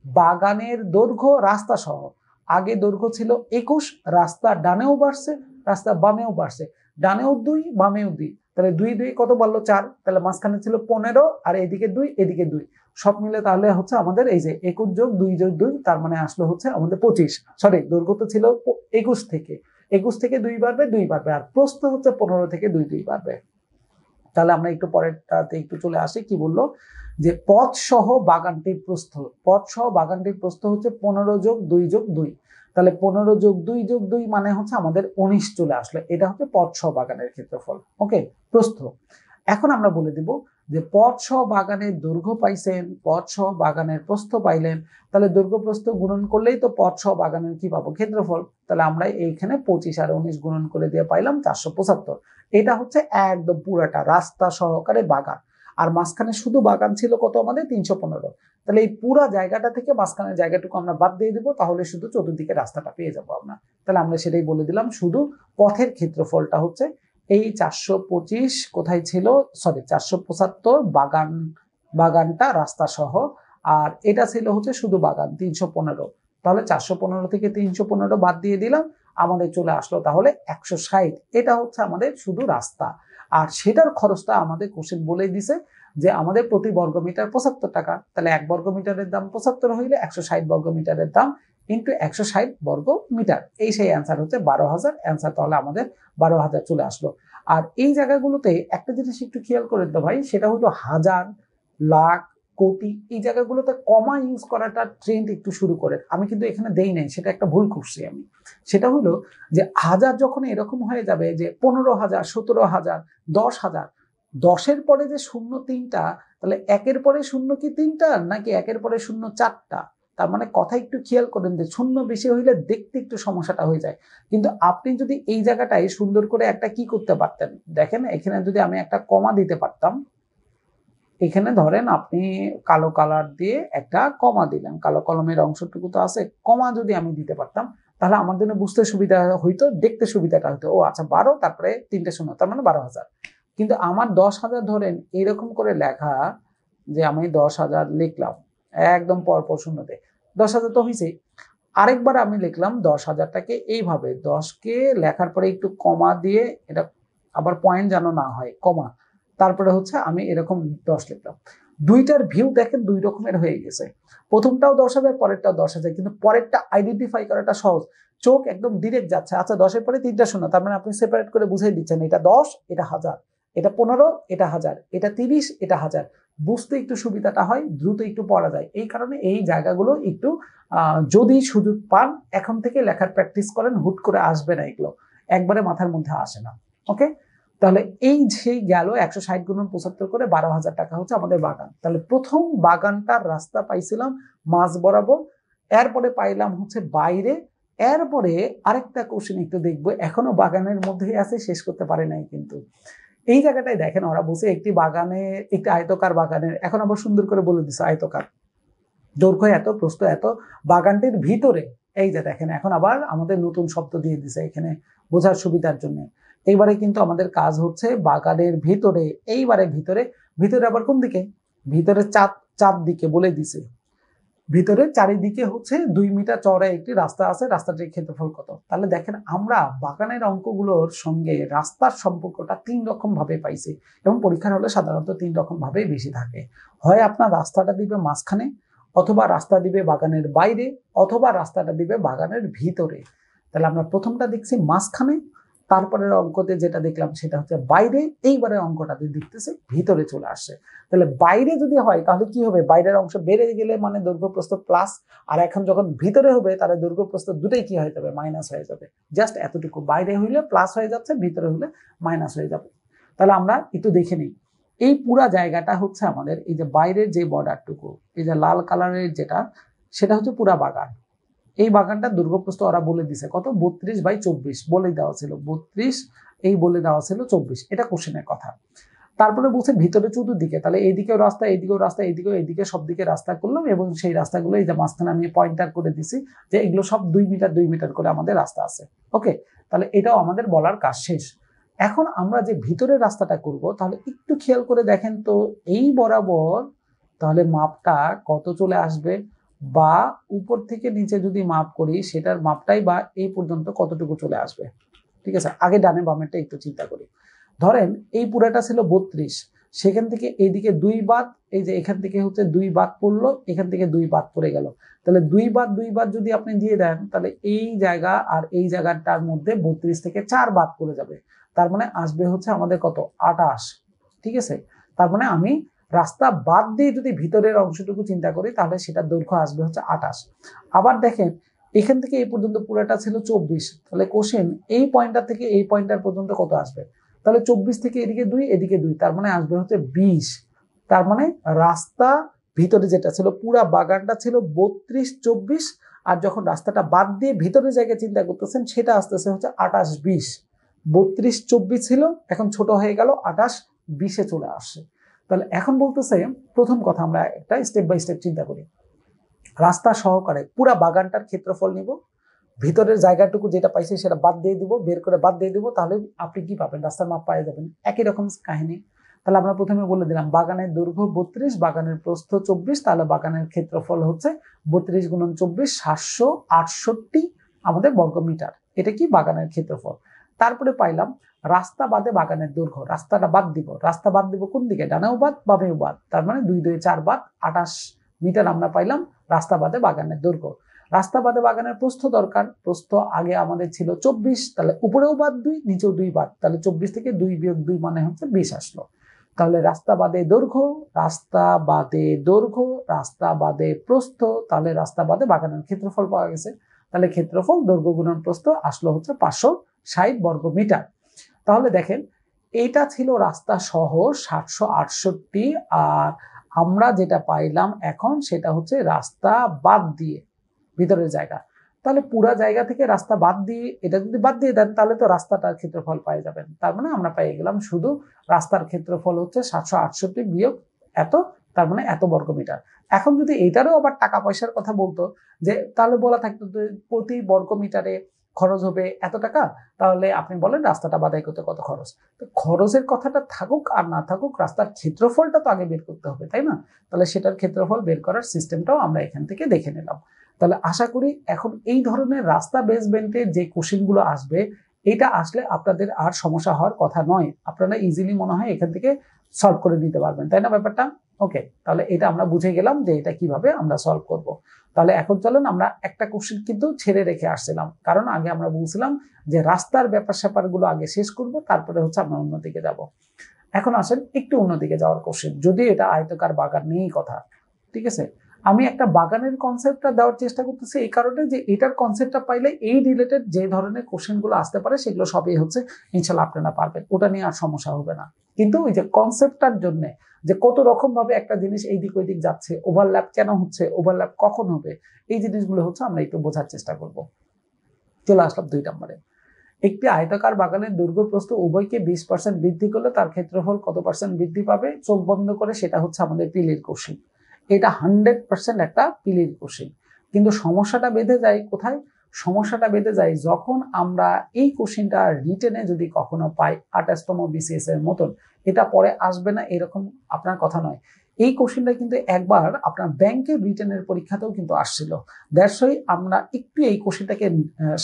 বাগানের দৈর্ঘ্য রাস্তা সহ, আগে দৈর্ঘ্য ছিল 21, রাস্তা ডানেও বাড়ছে, রাস্তা বামেও বাড়ছে, ডানেও 2 বামেও 2, তাহলে 2 2 কত বললো 4, তাহলে মাঝখানে ছিল 15 আর এদিকে 2 এদিকে 2, সব মিলে তাহলে হচ্ছে আমাদের এই যে 21 যোগ 2 যোগ 2, তার মানে আসলো হচ্ছে আমাদের 25। সরি, দৈর্ঘ্য তো ছিল 21 থেকে, 21 থেকে 2 বাড়বে, 2 বাড়বে, আর প্রস্থ হচ্ছে 15 থেকে 2 2 বাড়বে। তাহলে আমরা একটু পরেরটাতে একটু চলে আসি। কি বললো, যে পথ সহ বাগানটির প্রস্থ, পথ সহ বাগানটির প্রস্থ হচ্ছে 15 যোগ 2 যোগ 2, তাহলে 15 যোগ 2 যোগ 2 মানে হচ্ছে আমাদের 19 চলে আসলো। এটা হচ্ছে পথ সহ বাগানের ক্ষেত্রফল। ওকে, প্রস্থ। এখন আমরা বলে দিব যে পথ সহ বাগানের দৈর্ঘ্য পাইছেন, পথ সহ বাগানের প্রস্থ পাইলেন, তাহলে দৈর্ঘ্য প্রস্থ গুণন করলেই তো পথ সহ বাগানের কি পাবো, ক্ষেত্রফল। তাহলে আমরা এইখানে 25 আর 19 গুণন করে দিয়ে পাইলাম 475। এটা হচ্ছে একদম পুরাটা রাস্তা সহকারে বাগান। আর মাঝখানে শুধু বাগান ছিল কত আমাদের, 315। তাহলে এই পুরা জায়গাটা থেকে মাঝখানের জায়গাটুকু আমরা বাদ দিয়ে দিব, তাহলে শুধু চতুর্দিকে রাস্তাটা পেয়ে যাবো আমরা। তাহলে আমরা সেটাই বলে দিলাম, শুধু পথের ক্ষেত্রফলটা হচ্ছে এই 425, কোথায় ছিল, সরি 475 বাগান, বাগানটা রাস্তা সহ, আর এটা ছিল হচ্ছে শুধু বাগান 315। তাহলে 415 থেকে 315 বাদ দিয়ে দিলাম, আমাদের চলে আসলো তাহলে 160। এটা হচ্ছে আমাদের শুধু রাস্তা। আর সেটার খরচটা আমাদের কোশ্চেন বলে দিছে যে আমাদের প্রতি বর্গমিটার 75 টাকা। তাহলে 1 বর্গ মিটারের দাম 75 হইলে 160 বর্গ মিটারের দাম ইন্টু 160 বর্গ মিটার, এই সেই অ্যান্সার হচ্ছে 12,000 অ্যান্সার। তাহলে আমাদের 12,000 চলে আসলো। আর এই জায়গাগুলোতে একটা জিনিস একটু খেয়াল করে দিতে ভাই, সেটা হলো হাজার, লাখ, কোটি, এই জায়গাগুলোতে কমা ইউজ করাটা ট্রেন্ড একটু শুরু করে। আমি কিন্তু এখানে দেই নাই, সেটা একটা ভুল করছি আমি। সেটা হলো যে হাজার যখন এরকম হয়ে যাবে যে 15,000, 17,000, 10,000, 10-এর পরে যে শূন্য 3টা, তাহলে 1-এর পরে শূন্য কি 3টা নাকি 1-এর পরে শূন্য 4টা? তার মানে কথা একটু খেয়াল করেন যে শূন্য বেশি হইলে দেখতে একটু সমস্যাটা হয়ে যায়। কিন্তু আপনি যদি এই জায়গাটায় সুন্দর করে একটা কি করতে পারতেন, দেখেন এখানে যদি আমি একটা কমা দিতে পারতাম, এখানে ধরেন আপনি কালো কালার দিয়ে একটা কমা দিলেন, কালো কলমের অংশটুকু তো আছে, কমা যদি আমি দিতে পারতাম তাহলে আমার জন্য বুঝতে সুবিধা হইতো, দেখতে সুবিধাটা হইতো। ও আচ্ছা 12, তারপরে 3টে শূন্য, তার মানে 12,000। কিন্তু আমার 10,000 ধরেন এরকম করে লেখা, যে আমি 10,000 লিখলাম একদম পরপর শূন্যতে, 10,000 তো হয়েছে। আরেকবার আমি লিখলাম 10,000টাকে এইভাবে, 10কে লেখার পরে একটু কমা দিয়ে, এটা আবার পয়েন্ট যেন না হয়, কমা, তারপরে হচ্ছে আমি এরকম 10 লিখলাম। দুইটার ভিউ দেখেন দুই রকমের হয়ে গেছে, প্রথমটাও 10,000, পরেরটাও 10,000, কিন্তু পরেরটা আইডেন্টিফাই করাটা সহজ, চোখ একদম ডিরেক্ট যাচ্ছে। আচ্ছা 10-এর পরে 3টা শূন্য, তার মানে আপনি সেপারেট করে বুঝিয়ে দিচ্ছেন, এটা 10, এটা 1000, এটা 15, এটা 1000, এটা 30, এটা 1000। বুঝতে একটু সুবিধাটা হয়, দ্রুত একটু পড়া যায়। এই কারণে এই জায়গাগুলো একটু যদি সুযোগ পান এখন থেকে লেখার প্র্যাকটিস করেন, হুট করে আসবে না, এগুলো একবারে মাথার মধ্যে আসে না। ওকে, তাহলে এই যে গেল 160 গুণন 75 করে 12,000 টাকা হচ্ছে আমাদের বাগান। তাহলে প্রথম বাগানটার রাস্তা পাইছিলাম মাঝ বরাবর, এরপরে পাইলাম হচ্ছে বাইরে, এরপরে আরেকটা কোশ্চেন একটু দেখবো, এখনো বাগানের মধ্যেই আছে, শেষ করতে পারে নাই কিন্তু। এই জায়গাটায় দেখেন ওরা বসে একটি বাগানে, একটি আয়তকার বাগানের, এখন আবার সুন্দর করে বলে দিচ্ছে আয়তকার, দৈর্ঘ্য এত, প্রস্থ এত, বাগানটির ভিতরে, এই যে দেখেন এখন আবার আমাদের নতুন শব্দ দিয়ে দিছে এখানে বোঝার সুবিধার জন্য। এইবারে কিন্তু আমাদের কাজ হচ্ছে বাগানের ভিতরে, এইবারে ভিতরে, ভিতরে আবার কোন দিকে, ভিতরে চার দিকে বলে দিছে, ভিতরে চারিদিকে হচ্ছে 2 মিটার চওড়া একটি রাস্তা আছে, রাস্তাটির ক্ষেত্রফল কত। তাহলে দেখেন আমরা বাগানের অঙ্কগুলোর সঙ্গে রাস্তার সম্পর্কটা 3 রকম ভাবে পাইছি, এবং পরীক্ষার হলে সাধারণত 3 রকম ভাবে বেশি থাকে। হয় আপনার রাস্তাটা দিবে মাঝখানে, অথবা রাস্তা দিবে বাগানের বাইরে, অথবা রাস্তাটা দিবে বাগানের ভিতরে। তাহলে আমরা প্রথমটা দেখছি মাঝখানে, তারপরের অঙ্কতে যেটা দেখলাম সেটা হচ্ছে বাইরে, এইবারের অঙ্কটাতে দেখতেছে ভিতরে চলে আসছে। তাহলে বাইরে যদি হয় তাহলে কি হবে, বাইরের অংশ বেড়ে গেলে মানে দৈর্ঘ্য প্রস্থ প্লাস, আর এখন যখন ভিতরে হবে তাহলে দৈর্ঘ্য প্রস্থ দুটোই কি হয়ে যাবে, মাইনাস হয়ে যাবে। জাস্ট এতটুকু, বাইরে হইলে প্লাস হয়ে যাচ্ছে, ভিতরে হলে মাইনাস হয়ে যাবে। তাহলে আমরা একটু দেখে নিই, এই পুরা জায়গাটা হচ্ছে আমাদের এই যে বাইরের যে বর্ডারটুকু, এই যে লাল কালারের যেটা, সেটা হচ্ছে পুরা বাগান। এই বাগানটা দৈর্ঘ্যপ্রস্থ ওরা বলে দিছে কত, 32/24 বলে দেওয়া ছিল, 32 এই বলে দেওয়া ছিল 24, এটা কোশ্চেনের কথা। তারপরে বলছে ভিতরে চতুর্দিকে, তাহলে এইদিকেও রাস্তা, এইদিকেও রাস্তা, এইদিকে সব দিকে রাস্তা করলাম, এবং সেই রাস্তাগুলো এই যে মাঝখানে আমি পয়েন্টার করে দিছি যে এগুলো সব 2 মিটার 2 মিটার করে আমাদের রাস্তা আছে। ওকে, তাহলে এটাও আমাদের বলার কাজ শেষ। এখন আমরা যে ভিতরের রাস্তাটা করব, তাহলে একটু খেয়াল করে দেখেন তো এই বরাবর তাহলে মাপটা কত চলে আসবে, বা উপর থেকে নিচে যদি মাপ করি সেটার মাপটাই বা এই পর্যন্ত কতটুকু চলে আসবে। ঠিক আছে, আগে ডানে বামেরটা একটু চিন্তা করি। ধরেন এই পুরাটা ছিল 32, সেখান থেকে এইদিকে 2 বাদ, এই যে এখান থেকে হচ্ছে 2 বাদ পড়লো, এখান থেকে 2 বাদ পড়ে গেল। তাহলে 2 বাদ যদি আপনি দিয়ে দেন, তাহলে এই জায়গা আর এই জায়গাটার মধ্যে 32 থেকে 4 বাদ পড়ে যাবে। তার মানে আসবে হচ্ছে আমাদের কত, 28। ঠিক আছে, তার মানে আমি রাস্তা বাদ দিয়ে যদি ভিতরের অংশটুকু চিন্তা করি তাহলে সেটা দৈর্ঘ্য আসবে হচ্ছে 28। আবার দেখেন এখান থেকে এই পর্যন্ত পুরোটা ছিল 24, তাহলে কোশ্চেন এই পয়েন্টার থেকে এই পয়েন্টার পর্যন্ত কত আসবে, তাহলে 24 থেকে এদিকে 2 এদিকে 2, তার মানে আসবে হচ্ছে 20। তার মানে রাস্তা ভিতরে যেটা ছিল, পুরা বাগানটা ছিল 32 24, আর যখন রাস্তাটা বাদ দিয়ে ভিতরের জায়গায় চিন্তা করতেছেন সেটা আসতেছে হচ্ছে 28 20। 32 24 ছিল, এখন ছোট হয়ে গেল 28 20-এ চলে আসছে। তাহলে এখন বলতেছে প্রথম কথা, আমরা একটা স্টেপ বাই স্টেপ চিন্তা করি। রাস্তা সহকারে পুরা বাগানটার ক্ষেত্রফল নিব, ভিতরের জায়গাটুকু যেটা পাইছে সেটা বাদ দিয়ে দিব, বের করে বাদ দিয়ে দিব, তাহলে আপনি কি পাবেন, রাস্তার মাপ পেয়ে যাবেন। একই রকম কাহিনী। তাহলে আমরা প্রথমে বলে দিলাম বাগানের দৈর্ঘ্য 32, বাগানের প্রস্থ 24, তাহলে বাগানের ক্ষেত্রফল হচ্ছে 32 গুণন 24 768 আমাদের বর্গমিটার। এটা কি বাগানের ক্ষেত্রফল। তারপরে পাইলাম রাস্তা বাদে বাগানের দৈর্ঘ্য, রাস্তাটা বাদ দিব, রাস্তা বাদ দিব কোন দিকে, ডানেও বাদ বামেও বাদ, তার মানে 2 2 4 বাদ 28 মিটার আমরা পাইলাম রাস্তা বাদে বাগানের দৈর্ঘ্য। রাস্তা বাদে বাগানের প্রস্থ দরকার, প্রস্থ আগে আমাদের ছিল 24, তাহলে উপরেও বাদ 2 নিচেও 2 বাদ, তাহলে 24 থেকে 2 বিয়োগ 2 মানে হচ্ছে 20 আসলো। তাহলে রাস্তা বাদে দৈর্ঘ্য, রাস্তা বাদে দৈর্ঘ্য, রাস্তা বাদে প্রস্থ, তাহলে রাস্তা বাদে বাগানের ক্ষেত্রফল পাওয়া গেছে। তাহলে ক্ষেত্রফল দৈর্ঘ্য গুণন প্রস্থ আসলো হচ্ছে 560 বর্গমিটার। তাহলে দেখেন এইটা ছিল রাস্তা সহ 768, আর আমরা যেটা পাইলাম এখন সেটা হচ্ছে রাস্তা বাদ দিয়ে ভিতরের জায়গা। তাহলে পুরা জায়গা থেকে রাস্তা বাদ দিয়ে, এটা যদি বাদ দিয়ে দেন তাহলে তো রাস্তাটার ক্ষেত্রফল পেয়ে যাবেন। তার মানে আমরা পেয়ে গেলাম শুধু রাস্তার ক্ষেত্রফল হচ্ছে 768 বিয়োগ এত, তার মানে এত বর্গমিটার। এখন যদি এইটারও আবার টাকা পয়সার কথা বলতো, যে তাহলে বলা থাকতো প্রতি বর্গমিটারে খরচ হবে এত টাকা, তাহলে আপনি বলেন রাস্তাটা বাদাই করতে কত খরচ। তো খরচের কথাটা থাকুক আর না থাকুক, রাস্তার ক্ষেত্রফলটা তো আগে বের করতে হবে, তাই না? তাহলে সেটার ক্ষেত্রফল বের করার সিস্টেমটাও আমরা এখান থেকে দেখে নিলাম। তাহলে আশা করি এখন এই ধরনের রাস্তা বেসমেন্টের যে কোশ্চেনগুলো আসবে, এটা আসলে আপনাদের আর সমস্যা হওয়ার কথা নয়, আপনারা ইজিলি মনে হয় এখান থেকে সলভ করে নিতে পারবেন, তাই না ব্যাপারটা? ওকে, তাহলে এটা আমরা বুঝে গেলাম যে এটা কিভাবে আমরা সলভ করব। তাহলে এখন চলেন আমরা একটা কোশ্চেন কিন্তু ছেড়ে রেখে আসছিলাম, কারণ আগে আমরা বলছিলাম যে রাস্তার ব্যাপার স্যাপারগুলো আগে শেষ করব, তারপরে হচ্ছে আমরা অন্যদিকে যাব। এখন আসেন একটু অন্যদিকে যাওয়ার কোশ্চেন, যদি এটা আয়তাকার বাগান নিয়েই কথা। ঠিক আছে, আমি একটা বাগানের কনসেপ্টটা দেওয়ার চেষ্টা করতেছি এই কারণে যে এটার কনসেপ্টটা পাইলে এই রিলেটেড যে ধরনের কোশ্চেনগুলো আসতে পারে সেগুলো সবই হচ্ছে ইনশাল্লাহ আপনারা পারবেন, ওটা নিয়ে আর সমস্যা হবে না। কিন্তু ওই যে কনসেপ্টটার জন্য যে কত রকম ভাবে একটা জিনিস এই দিক ওই দিক যাচ্ছে, ওভারল্যাপ কেন হচ্ছে, ওভারল্যাপ কখন হবে, এই জিনিসগুলো হচ্ছে আমরা একটু বোঝার চেষ্টা করব। চলে আসলাম 2 নম্বরে। একটি আয়তাকার বাগানের দৈর্ঘ্য প্রস্থ উভয়কে 20% বৃদ্ধি করলে তার ক্ষেত্রফল কত পার্সেন্ট বৃদ্ধি পাবে, চোখ বন্ধ করে, সেটা হচ্ছে আমাদের পিলির কোশ্চেন। এটা 100% একটা পিলির কোশ্চেন। কিন্তু সমস্যাটা বেঁধে যায় কোথায়, সমস্যাটা বেঁধে যায় যখন আমরা এই কোশ্চেনটা রিটেনে যদি কখনো পাই 28তম বিসিএস এর মতন, এটা পরে আসবে না এরকম আপনার কথা নয়। এই কোশ্চেনটা কিন্তু একবার আপনার ব্যাংকের রিটেনের পরীক্ষাতেও কিন্তু আসছিল। দ্যাটস ওয়াই আমরা একটু এই কোশ্চেনটাকে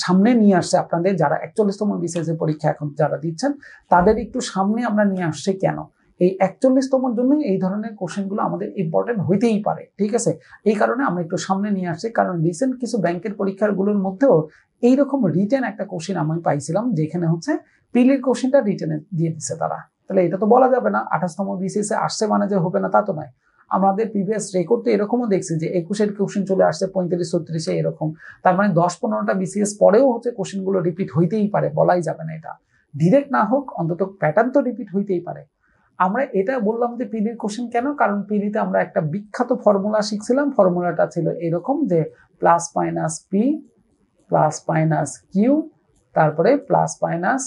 সামনে নিয়ে আসছে আপনাদের যারা 41তম বিসিএস এর পরীক্ষা এখন যারা দিচ্ছেন তাদের একটু সামনে আমরা নিয়ে আসছি। কেন? এই 41তমর জন্য এই ধরনের কোশ্চেনগুলো আমাদের ইম্পর্টেন্ট হইতেই পারে, ঠিক আছে? এই কারণে আমরা একটু সামনে নিয়ে আসছি, কারণ রিসেন্ট কিছু ব্যাংকের পরীক্ষাগুলোর মধ্যেও এইরকম রিটেন একটা কোশ্চেন আমি পাইছিলাম যেখানে হচ্ছে প্রিলির কোশ্চেনটা রিটেনে দিয়ে দিচ্ছে তারা। তাহলে এটা তো বলা যাবে না 28তম বিসিএস এ আসছে মানে যে হবে না তা তো নয়। আমাদের প্রিভিয়াস রেকর্ড তো এরকমও দেখছি যে 21-এর কোশ্চেন চলে আসছে 35-36-এ এরকম। তার মানে 10-15টা বিসিএস পরেও হচ্ছে কোশ্চেনগুলো রিপিট হইতেই পারে, বলাই যাবে না। এটা ডিরেক্ট না হোক অন্তত প্যাটার্ন তো রিপিট হইতেই পারে। আমরা এটা বললাম যে পিলির কোশ্চেন কেন, কারণ পিলিতে আমরা একটা বিখ্যাত ফর্মুলা শিখছিলাম। ফর্মুলাটা ছিল এরকম যে plus minus P plus minus Q তারপরে plus minus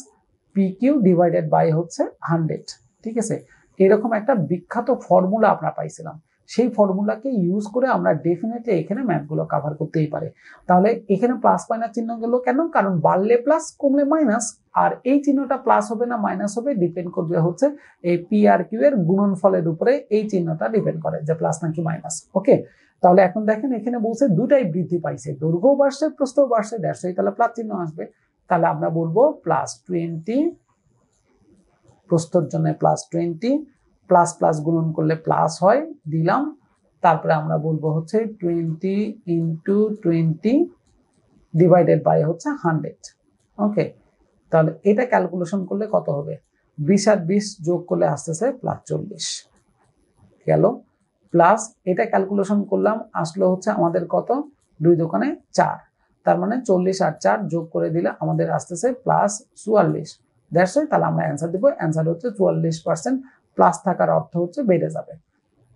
P Q divided by হচ্ছে 100, ঠিক আছে? এরকম একটা বিখ্যাত ফর্মুলা আমরা পাইছিলাম। সেই ফর্মুলাকে ইউজ করে আমরা ডেফিনেটলি এখানে ম্যাথগুলো কভার করতেই পারি। তাহলে এখানে প্লাস মাইনাস চিহ্ন গেল কেন? কারণ বাড়লে প্লাস কমলে মাইনাস, আর এই চিহ্নটা প্লাস হবে না মাইনাস হবে ডিপেন্ড করবে হচ্ছে এই পি আর কিউ এর গুণনফলের উপরে এই চিহ্নটা ডিপেন্ড করে যে প্লাস নাকি মাইনাস। ওকে, তাহলে এখন দেখেন এখানে বলছে দুটাই বৃদ্ধি পাইছে, দৈর্ঘ্য বাড়ছে প্রস্থও বাড়ছে, তাহলে প্লাস চিহ্ন আসবে। তাহলে আমরা বলবো +20, প্রস্থর জন্য +20, প্লাস প্লাস গুণন করলে প্লাস হয় দিলাম। তারপরে আমরা বলবো হচ্ছে 20 × 20 ডিভাইডেড বাই হচ্ছে 100। ওকে, তাহলে এটা ক্যালকুলেশন করলে কত হবে? 20 আর 20 যোগ করলে আসতেছে +40 গেল। প্লাস এটা ক্যালকুলেশন করলাম আসলো হচ্ছে আমাদের কত? 2 দোকানে 4, তার মানে 40 আর 4 যোগ করে দিলে আমাদের আসতেছে +44। দ্যাটস ওয়াই তাহলে আমরা অ্যান্সার দেবো। অ্যান্সার হচ্ছে 44%। প্লাস থাকার অর্থ হচ্ছে বেড়ে যাবে,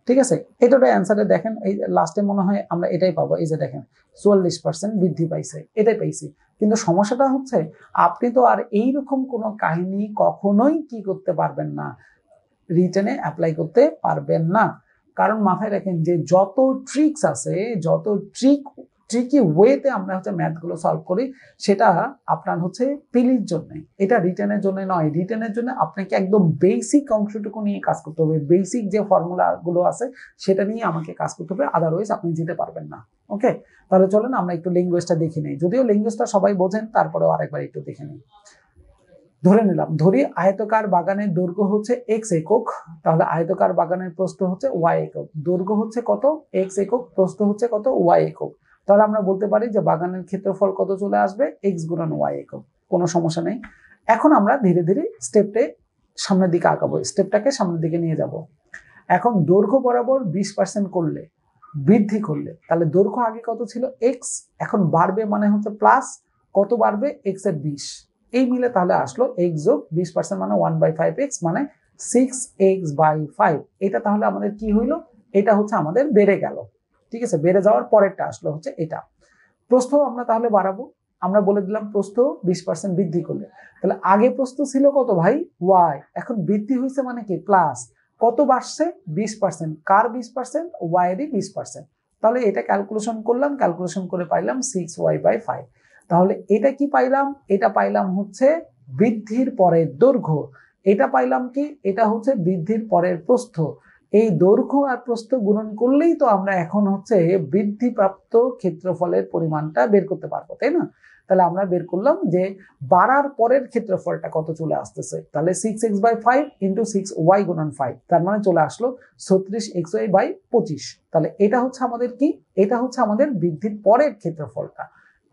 ঠিক আছে? এটা অ্যান্সারে দেখেন এই লাস্টে মনে হয় আমরা এটাই পাবো। এই যে দেখেন 44% বৃদ্ধি পাইছে, এটাই পাইছি। কিন্তু সমস্যাটা হচ্ছে আপনি তো আর এইরকম কোনো কাহিনী কখনোই কি করতে পারবেন না, রিটেনে অ্যাপ্লাই করতে পারবেন না। কারণ মাথায় রাখেন যে যত ট্রিক্স আছে, যত ট্রিকি ওয়েতে আমরা হচ্ছে ম্যাথগুলো সলভ করি, সেটা আপনার হচ্ছে পিলির জন্য, এটা রিটেনের জন্য নয়। রিটেনের জন্য আপনাকে একদম বেসিক অংশটুকু নিয়ে কাজ করতে হবে, বেসিক যে ফর্মুলাগুলো আছে সেটা নিয়ে আমাকে কাজ করতে হবে, আদারওয়াইজ আপনি যেতে পারবেন না। ওকে, তাহলে চলেন আমরা একটু ল্যাঙ্গুয়েজটা দেখে নিই। যদিও ল্যাঙ্গুয়েজটা সবাই বোঝেন, তারপরেও আরেকবার একটু দেখে নিই। ধরে নিলাম, ধরি আয়তকার বাগানের দৈর্ঘ্য হচ্ছে x একক, তাহলে আয়তকার বাগানের প্রস্থ হচ্ছে y একক। দৈর্ঘ্য হচ্ছে কত? x একক, প্রস্থ হচ্ছে কত? y একক। তাহলে আমরা বলতে পারি যে বাগানের ক্ষেত্রফল কত চলে আসবে? x গুণন y একক। কোনো সমস্যা নেই। এখন আমরা ধীরে ধীরে স্টেপে সামনের দিকে আগাবো, স্টেপটাকে সামনের দিকে নিয়ে যাব। এখন দৈর্ঘ্য বরাবর 20% করলে, বৃদ্ধি করলে, তাহলে দৈর্ঘ্য আগে কত ছিল? x, এখন বাড়বে মানে হচ্ছে প্লাস কত বাড়বে? x এর 20, এই মিলে তাহলে আসলো x যোগ 20% মানে 1/5x মানে 6x/5। এটা তাহলে আমাদের কি হইলো? এটা হচ্ছে আমাদের বেড়ে গেল, ঠিক আছে? বেড়ে যাওয়ার পরেরটা আসলো হচ্ছে এটা। প্রস্থ আমরা তাহলে বাড়াবো, আমরা বলে দিলাম প্রস্থ 20% বৃদ্ধি করলে। তাহলে আগে প্রস্থ ছিল কত ভাই? y, এখন বৃদ্ধি হয়েছে মানে কি? প্লাস কত বাড়ছে? 20%। কার 20%? y এরই 20%। তাহলে এটা ক্যালকুলেশন করলাম, ক্যালকুলেশন করে পাইলাম 6y/5। তাহলে এটা কি পাইলাম? এটা পাইলাম হচ্ছে বৃদ্ধির পরের দৈর্ঘ্য। এটা পাইলাম কি? এটা হচ্ছে বৃদ্ধির পরের প্রস্থ। এই দৈর্ঘ্য আর প্রস্থ গুণন করলেই তো আমরা এখন হচ্ছে বৃদ্ধিপ্রাপ্ত ক্ষেত্রফলের পরিমাণটা বের করতে পারবো, তাই না? তাহলে আমরা বের করলাম যে বাড়ার পরের ক্ষেত্রফলটা কত চলে আসতেছে। তাহলে 6x/5 × 6y গুণন 5, তার মানে চলে আসলো 36xy/25। তাহলে এটা হচ্ছে আমাদের কি? এটা হচ্ছে আমাদের বৃদ্ধির পরের ক্ষেত্রফলটা।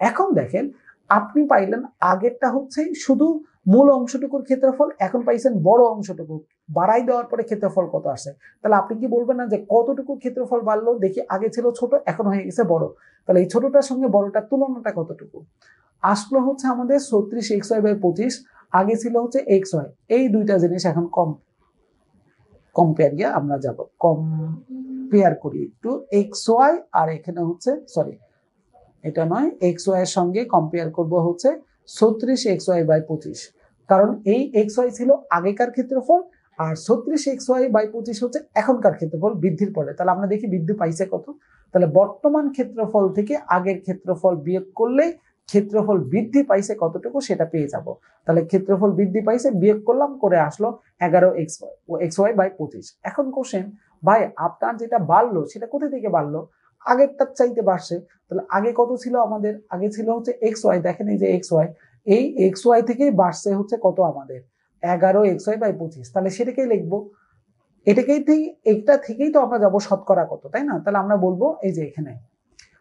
এখন দেখেন আপনি পাইলেন আগেরটা হচ্ছে শুধু মূল অংশটুকুর ক্ষেত্রফল, এখন পাইছেন বড় অংশটুকু। বাড়াই দেওয়ার পরে ক্ষেত্রফল কত আসে? তাহলে আপনি কি বলবেন না যে কতটুকু ক্ষেত্রফল বাড়লো? দেখি আগে ছিল ছোট, এখন হয়ে গেছে বড়। তাহলে এই ছোটটার সঙ্গে বড়টার তুলনাটা কতটুকু? আসলো হচ্ছে আমাদের 36xy/25, আগে ছিল হচ্ছে xy। এই দুইটা জিনিস এখন কম্পেয়ার আমরা যাব, কম্পেয়ার করি একটু। xy আর এখানে হচ্ছে সরি এটা নয়, xy এর সঙ্গে কম্পেয়ার করব হচ্ছে 36xy/25, কারণ এই xy ছিল আগেকার ক্ষেত্রফল আর 36xy/25 হচ্ছে এখনকার ক্ষেত্রফল বৃদ্ধির পরে। তাহলে আমরা দেখি বৃদ্ধি পাইছে কত। তাহলে বর্তমান ক্ষেত্রফল থেকে আগের ক্ষেত্রফল বিয়োগ করলে ক্ষেত্রফল বৃদ্ধি পাইছে কতটুকু সেটা পেয়ে যাব। তাহলে ক্ষেত্রফল বৃদ্ধি পাইছে, বিয়োগ করলাম, করে আসলো 11x/25। এখন কোশ্চেন, ভাই আপনার যেটা বাড়লো সেটা কোথা থেকে বাড়লো? আগেরটার চাইতে বাড়ছে। তাহলে আগে কত ছিল আমাদের? আগে ছিল হচ্ছে xy, দেখেন এই যে xy, এই xy থেকেই বাড়ছে হচ্ছে কত আমাদের 11xy/25। তাহলে সেটাকেই লিখবো, এটা থেকেই তো আমরা যাবো শতকরা কত, তাই না? তাহলে আমরা বলবো এই যে এখানে,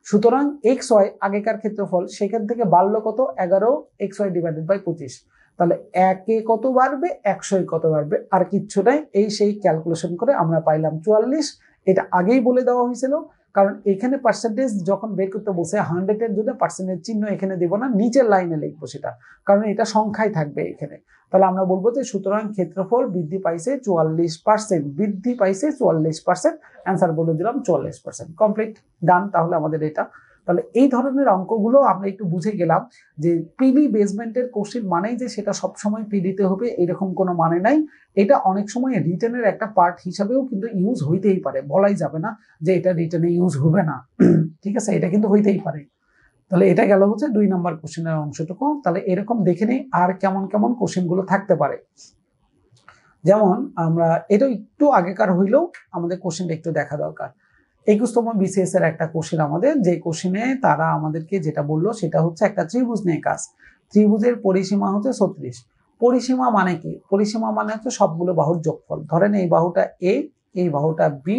সুতরাং xy আগেকার ক্ষেত্রফল, সেখান থেকে বাড়লো কত? 11xy/25। তাহলে একে কত বাড়বে, 100 কত বাড়বে, আর কিচ্ছু নাই, এই সেই ক্যালকুলেশন করে আমরা পাইলাম 44। এটা আগেই বলে দেওয়া হয়েছিল, কারণ এখানে পার্সেন্টেজ যখন বের করতে বসে 100 এর জন্য পার্সেন্টেজ চিহ্ন এখানে দেব না, নিচের লাইনে লিখবো সেটা, কারণ এটা সংখ্যায় থাকবে এখানে। তাহলে আমরা বলবো যে সুতরাং ক্ষেত্রফল বৃদ্ধি পাইছে 44%, বৃদ্ধি পাইছে 44%, অ্যান্সার বলে দিলাম 44%। কমপ্লিট, ডান। তাহলে আমাদের এটা, তাহলে এই ধরনের অঙ্কগুলো আমরা একটু বুঝে গেলাম যে পিডি বেসমেন্টের কোশ্চেন মানেই যে সেটা সবসময় পিডিতে হবে এরকম কোনো মানে নাই। এটা অনেক সময় রিটেনের একটা পার্ট হিসাবেও কিন্তু ইউজ হইতেই পারে, বলাই যাবে না যে এটা রিটেনে ইউজ হবে না। ঠিক আছে, এটা কিন্তু হইতেই পারে। তাহলে এটা গেল হচ্ছে 2 নম্বর কোশ্চেনের অংশটুকু। তাহলে এরকম দেখে নেই আর কেমন কেমন কোশ্চেন গুলো থাকতে পারে। যেমন আমরা এটা একটু আগেকার হইলেও আমাদের কোশ্চেনটা একটু দেখা দরকার। 21তম বিসিএস এর একটা কোশ্চেন আমাদের, যে কোশ্চেনে তারা আমাদেরকে যেটা বললো সেটা হচ্ছে একটা ত্রিভুজ নিয়ে কাজ। ত্রিভুজের পরিসীমা হচ্ছে 36। পরিসীমা মানে কি? পরিসীমা মানে হচ্ছে সবগুলো বাহুর যোগফল। ধরেন এই বাহুটা এ, এই বাহুটা বি,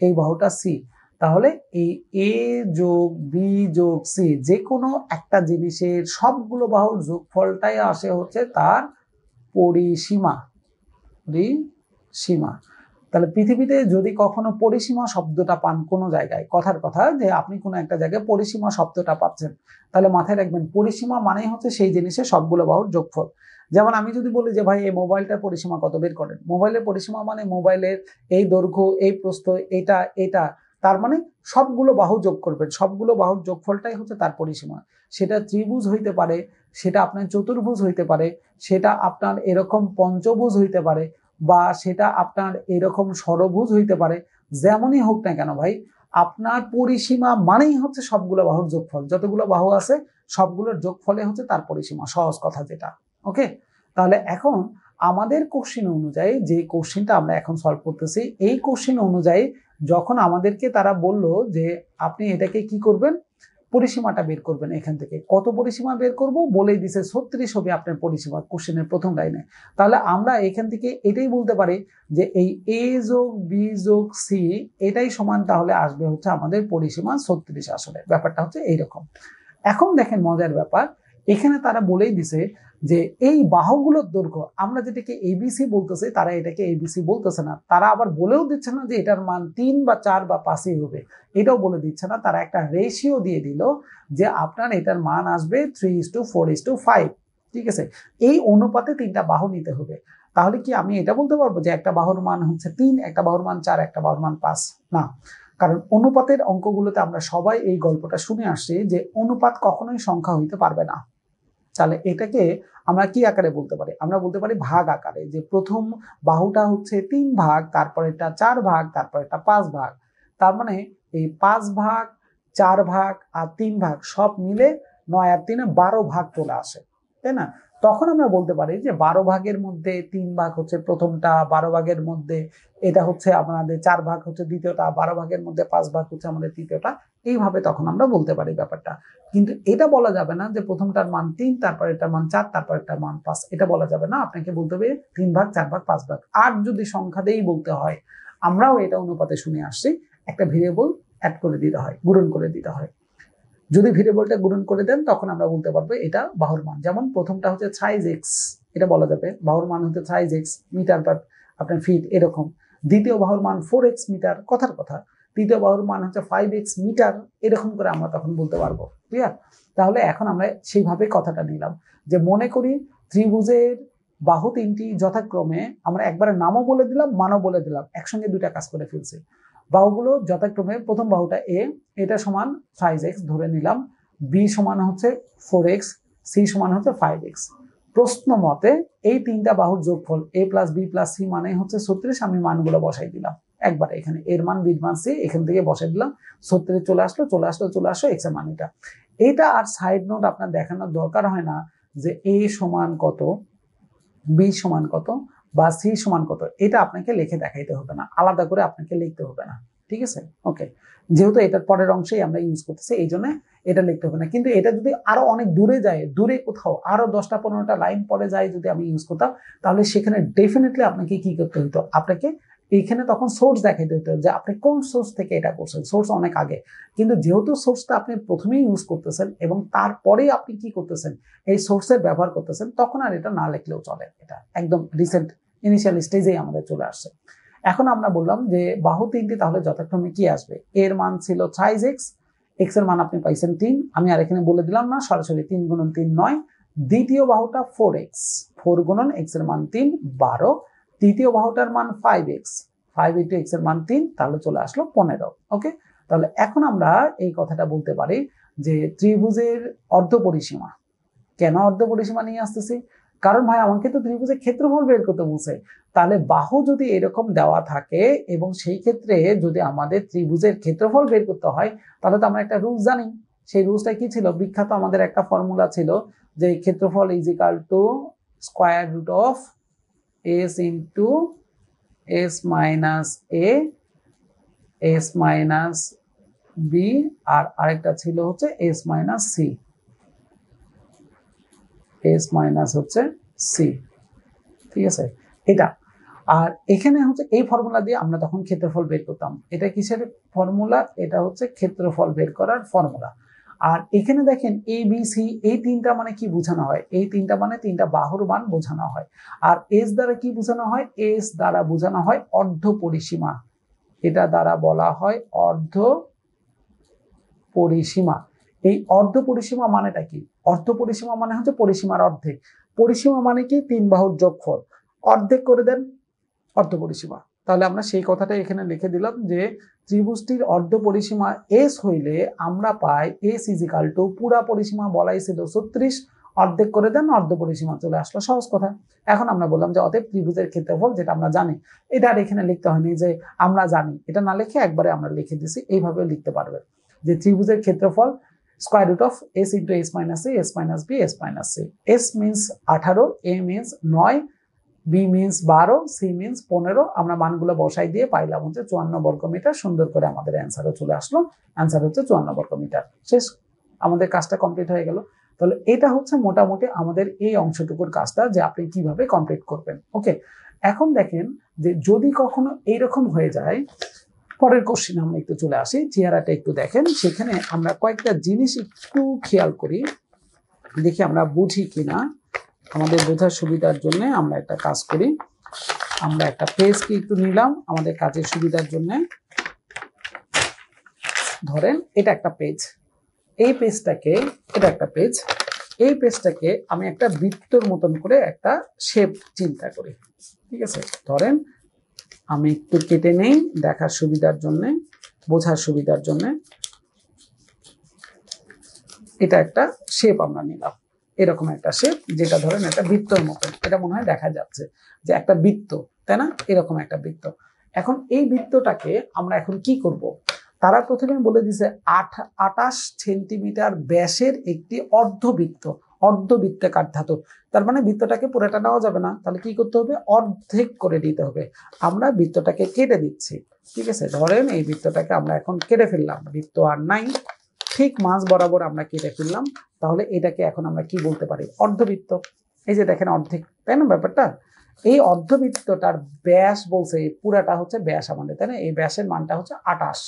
এই বাহুটা সি। তাহলে এই এ যোগ বি যোগ সি যে কোনো একটা জিনিসের সবগুলো বাহুর যোগফলটাই আসে হচ্ছে তার পরিসীমা। পরিসীমা। তাহলে পৃথিবীতে যদি কখনো পরিসীমা শব্দটা পান কোনো জায়গায়, কথার কথা যে আপনি কোনো একটা জায়গায় পরিসীমা শব্দটা পাচ্ছেন, তাহলে মাথায় রাখবেন পরিসীমা মানেই হচ্ছে সেই জিনিসের সবগুলো বাহুর যোগফল। যেমন আমি যদি বলি যে ভাই এই মোবাইলটার পরিসীমা কত, বের করেন। মোবাইলের পরিসীমা মানে মোবাইলের এই দৈর্ঘ্য, এই প্রস্থ, এটা এটা, তার মানে সবগুলো বাহু যোগ করবেন, সবগুলো বাহুর যোগফলটাই হচ্ছে তার পরিসীমা। সেটা ত্রিভুজ হইতে পারে, সেটা আপনার চতুর্ভুজ হইতে পারে, সেটা আপনার এরকম পঞ্চভুজ হইতে পারে, বা সেটা আপনার এরকম ষড়ভুজ হইতে পারে। যেমনই হোক না কেন ভাই, আপনার পরিসীমা মানেই হচ্ছে সবগুলো বাহুর যোগফল। যতগুলো বাহু আছে সবগুলোর যোগফলে হচ্ছে তার পরিসীমা, সহজ কথা যেটা। ওকে, তাহলে এখন আমাদের কোশ্চেন অনুযায়ী, যে কোশ্চেনটা আমরা এখন সলভ করতেছি, এই কোশ্চেন অনুযায়ী যখন আমাদেরকে তারা বলল যে আপনি এটাকে কি করবেন, পরিসীমাটা বের করবেন। এখান থেকে কত পরিসীমা বের করব বলেই দিছে, 36 হবে আপনার পরিসীমা কোশ্চেনের প্রথম লাইনে। তাহলে আমরা এখান থেকে এটাই বলতে পারি যে এই এ যোগ বি যোগ সি এটাই সমান তাহলে আসবে হচ্ছে আমাদের পরিসীমা 36। আসলে ব্যাপারটা হচ্ছে এইরকম। এখন দেখেন মজার ব্যাপার, এখানে তারা বলেই দিছে যে এই বাহুগুলোর দৈর্ঘ্য, আমরা যেটাকে এবিসি বলতেছি তারা এটাকে এবিসি বলতেছে না। তারা আবার বলেও দিচ্ছে না যে এটার মান 3 বা 4 বা 5ই হবে, এটাও বলে দিচ্ছে না। তারা একটা রেশিও দিয়ে দিল যে আপনার এটার মান আসবে 3:4:5। ঠিক আছে, এই অনুপাতে 3টা বাহু নিতে হবে। তাহলে কি আমি এটা বলতে পারবো যে একটা বাহুর মান হচ্ছে 3, একটা বাহুর মান 4, একটা বাহুর মান 5? না, কারণ অনুপাতের অঙ্কগুলোতে আমরা সবাই এই গল্পটা শুনে আসছি যে অনুপাত কখনোই সংখ্যা হইতে পারবে না। তাহলে এটাকে আমরা কি আকারে বলতে পারি? আমরা বলতে পারি ভাগ আকারে, যে প্রথম বাহুটা হচ্ছে 3 ভাগ, তারপর এটা 4 ভাগ, তারপর এটা 5 ভাগ। তার মানে এই 5 ভাগ, 4 ভাগ আর 3 ভাগ সব মিলে 9 আর 3 12 ভাগ চলে আসে, তাই না? তখন আমরা বলতে পারি যে 12 ভাগের মধ্যে 3 ভাগ হচ্ছে প্রথমটা, 12 ভাগের মধ্যে এটা হচ্ছে আমাদের 4 ভাগ হচ্ছে দ্বিতীয়টা, 12 ভাগের মধ্যে 5 ভাগ হচ্ছে আমাদের তৃতীয়টা। এইভাবে তখন আমরা বলতে পারি ব্যাপারটা। কিন্তু এটা বলা যাবে না যে প্রথমটার মান 3, তারপর এটার মান 4, তারপর এটার মান 5, এটা বলা যাবে না। আপনাকে বলতে হবে 3 ভাগ, 4 ভাগ, 5 ভাগ। আর যদি সংখ্যা দিয়েই বলতে হয়, আমরাও এটা অনুপাতে শুনে আসছি, একটা ভেরিয়েবল অ্যাড করে দিতে হয়, গুণন করে দিতে হয়। যদি ভেরিয়েবলটা গুণন করে দেন তখন আমরা বলতে পারবো এটা বাহুর মান। যেমন প্রথমটা হচ্ছে সাইজ এক্স, এটা বলা যাবে বাহুর মান হচ্ছে সাইজ এক্স মিটার বা আপনার ফিট এরকম। দ্বিতীয় বাহুর মান 4x মিটার, কথার কথা। তৃতীয় বাহুর মান হচ্ছে 5x মিটার, এরকম করে আমরা তখন বলতে পারবো। ক্লিয়ার? তাহলে এখন আমরা সেইভাবে কথাটা নিলাম যে মনে করি ত্রিভুজের বাহু 3টি যথাক্রমে, আমরা একবারে নামও বলে দিলাম, মানও বলে দিলাম, একসঙ্গে দুইটা কাজ করে ফেলছি। বাহুগুলো যথাক্রমে প্রথম বাহুটা এ, এটা সমান 5x ধরে নিলাম, বি সমান হচ্ছে 4x, সি সমান হচ্ছে 5x। প্রশ্ন মতে এই 3টা বাহুর যোগফল a plus B plus C মানে হচ্ছে 36। আমি মানগুলো বসাই দিলাম একবারে, এখানে এর মান, বির মান, সি এখান থেকে বসাই দিলাম। 36 চলে আসলো, চলে আসলো, চলে আসলো, এক্স এর মান এটা। এটা আর সাইড নোট আপনার দেখানোর দরকার হয় না যে এ সমান কত, বি সমান কত বা সি সমান কত, এটা আপনাকে লিখে দেখাইতে হবে না, আলাদা করে আপনাকে লিখতে হবে না, ঠিক আছে। ওকে, যেহেতু এটার পরের অংশেই আমরা ইউজ করতেছি এই জন্য এটা লিখতে হবে না। কিন্তু এটা যদি আরো অনেক দূরে যায়, দূরে কোথাও আরো 10টা-15টা লাইন পরে যায় যদি আমি ইউজ করতাম, তাহলে সেখানে ডেফিনেটলি আপনাকে কি করতে হতো, আপনাকে এইখানে তখন সোর্স দেখাইতে হতো যে আপনি কোন সোর্স থেকে এটা করছেন, সোর্স অনেক আগে। কিন্তু যেহেতু সোর্সটা আপনি প্রথমেই ইউজ করতেছেন এবং তারপরেই আপনি কি করতেছেন, এই সোর্সের ব্যবহার করতেছেন, তখন আর এটা না লিখলেও চলে, এটা একদম রিসেন্ট ইনিশিয়াল স্টেজেই আমাদের চলে আসছে। এখন আমরা বললাম যে বাহু তিনটি, তাহলে যথাক্রমে কি আসবে, এর মান ছিল 5x, এক্স এর মান আপনি পাইছেন 3, আমি আর এখানে বলে দিলাম না, সরাসরি 3 গুণন 3 9, দ্বিতীয় বাহুটা 4x, 4 গুণন x এর মান 3 12, তৃতীয় বাহুটার মান 5x, 5 ইন্টু x এর মান 3, তাহলে চলে আসলো 15। ওকে, তাহলে এখন আমরা এই কথাটা বলতে পারি যে ত্রিভুজের অর্ধপরিসীমা। কেন অর্ধপরিসীমা নিয়ে আসতেছি, কারণ ভাই আমাকে তো ত্রিভুজের ক্ষেত্রফল বের করতে বলছে। তাহলে বাহু যদি এরকম দেওয়া থাকে এবং সেই ক্ষেত্রে যদি আমাদের ত্রিভুজের ক্ষেত্রফল বের করতে হয়, তাহলে তো আমরা একটা রুলস জানি। সেই রুলসটা কি ছিল, বিখ্যাত আমাদের একটা ফর্মুলা ছিল যে ক্ষেত্রফল is equal to square root of S into S minus A S minus B, আর আরেকটা ছিল হচ্ছে S minus C, S minus হচ্ছে সি, ঠিক আছে এটা। আর এখানে হচ্ছে এই ফর্মুলা দিয়ে আমরা তখন ক্ষেত্রফল বের করতাম। এটা কিসের ফর্মুলা, এটা হচ্ছে ক্ষেত্রফল বের করার ফর্মুলা। আর এখানে দেখেন এ বি সি, এই তিনটা মানে কি বোঝানো হয়, এই তিনটা মানে তিনটা বাহুর মান বোঝানো হয়। আর এস দ্বারা কি বোঝানো হয়, এস দ্বারা বোঝানো হয় অর্ধ পরিসীমা, এটা দ্বারা বলা হয় অর্ধ পরিসীমা। এই অর্ধ পরিসীমা মানেটা কি, অর্ধ পরিসীমা মানে হচ্ছে পরিসীমার অর্ধেক। পরিসীমা মানে কি, তিন বাহুর যোগফল, অর্ধেক করে দেন অর্ধ পরিসীমা। তাহলে আমরা সেই কথাটা এখানে লিখে দিলাম যে ত্রিভুজটির অর্ধ পরিসীমা এস হইলে আমরা পাই এস ইজ ইকাল টু, পুরা পরিসীমা বলাই ছিল 36, অর্ধেক করে দেন অর্ধ পরিসীমা, চলে আসলো, সহজ কথা। এখন আমরা বললাম যে অতএব ত্রিভুজের ক্ষেত্রফল, যেটা আমরা জানি, এটা আর এখানে লিখতে হয়নি যে আমরা জানি, এটা না লিখে একবারে আমরা লিখে দিছি, এইভাবে লিখতে পারবে যে ত্রিভুজের ক্ষেত্রফল square root of S into S minus A S minus B S minus C. S means 18, A means 9, B means 12, C means 15। আমরা মানগুলো বসাই দিয়ে পাইলাম হচ্ছে 54 বর্গমিটার। সুন্দর করে আমাদের অ্যান্সারও চলে আসলো, অ্যান্সার হচ্ছে 54 বর্গমিটার। শেষ, আমাদের কাজটা কমপ্লিট হয়ে গেল। তাহলে এটা হচ্ছে মোটামুটি আমাদের এই অংশটুকুর কাজটা, যে আপনি কিভাবে কমপ্লিট করবেন। ওকে, এখন দেখেন যে যদি কখনো এইরকম হয়ে যায়, পরের কোশ্চেন আমরা একটু চলে আসি, চেহারাটা একটু দেখেন, সেখানে আমরা কয়েকটা জিনিস একটু খেয়াল করি, দেখি আমরা বুঝি কিনা। আমাদের বোঝার সুবিধার জন্য আমরা একটা কাজ করি, আমরা একটা পেজকে একটু নিলাম আমাদের কাজের সুবিধার জন্য। ধরেন এটা একটা পেজ, এই পেজটাকে, এটা একটা পেজ, এই পেজটাকে আমি একটা বৃত্তর মতন করে একটা শেপ চিন্তা করি, ঠিক আছে। ধরেন আমি একটু কেটে নেই দেখার সুবিধার জন্য, বোঝার সুবিধার জন্য। এটা একটা শেপ আমরা নিলাম, এরকম একটা শেপ, যেটা ধরেন একটা বৃত্তর মতন, এটা মনে হয় দেখা যাচ্ছে যে একটা বৃত্ত, তাই না, এরকম একটা বৃত্ত। এখন এই বৃত্তটাকে আমরা এখন কি করব, তারা প্রথমে বলে দিছে 28 সেন্টিমিটার ব্যাসের একটি অর্ধবৃত্ত, অর্ধবৃত্তাকার ধাতু। তার মানে বৃত্তটাকে পুরোটা নেওয়া যাবে না, তাহলে কি করতে হবে, অর্ধেক করে দিতে হবে। আমরা বৃত্তটাকে কেটে দিচ্ছি, ঠিক আছে। ধরেন এই বৃত্তটাকে আমরা এখন কেটে ফেললাম, বৃত্ত আর নাই, ঠিক মাঝ বরাবর আমরা কেটে ফেললাম। তাহলে এটাকে এখন আমরা কি বলতে পারি, অর্ধবৃত্ত। এই যে দেখেন অর্ধেক, তাই না ব্যাপারটা। এই অর্ধবৃত্তটার ব্যাস বলছে, পুরাটা হচ্ছে ব্যাস আমাদের, তাই না, এই ব্যাসের মানটা হচ্ছে 28।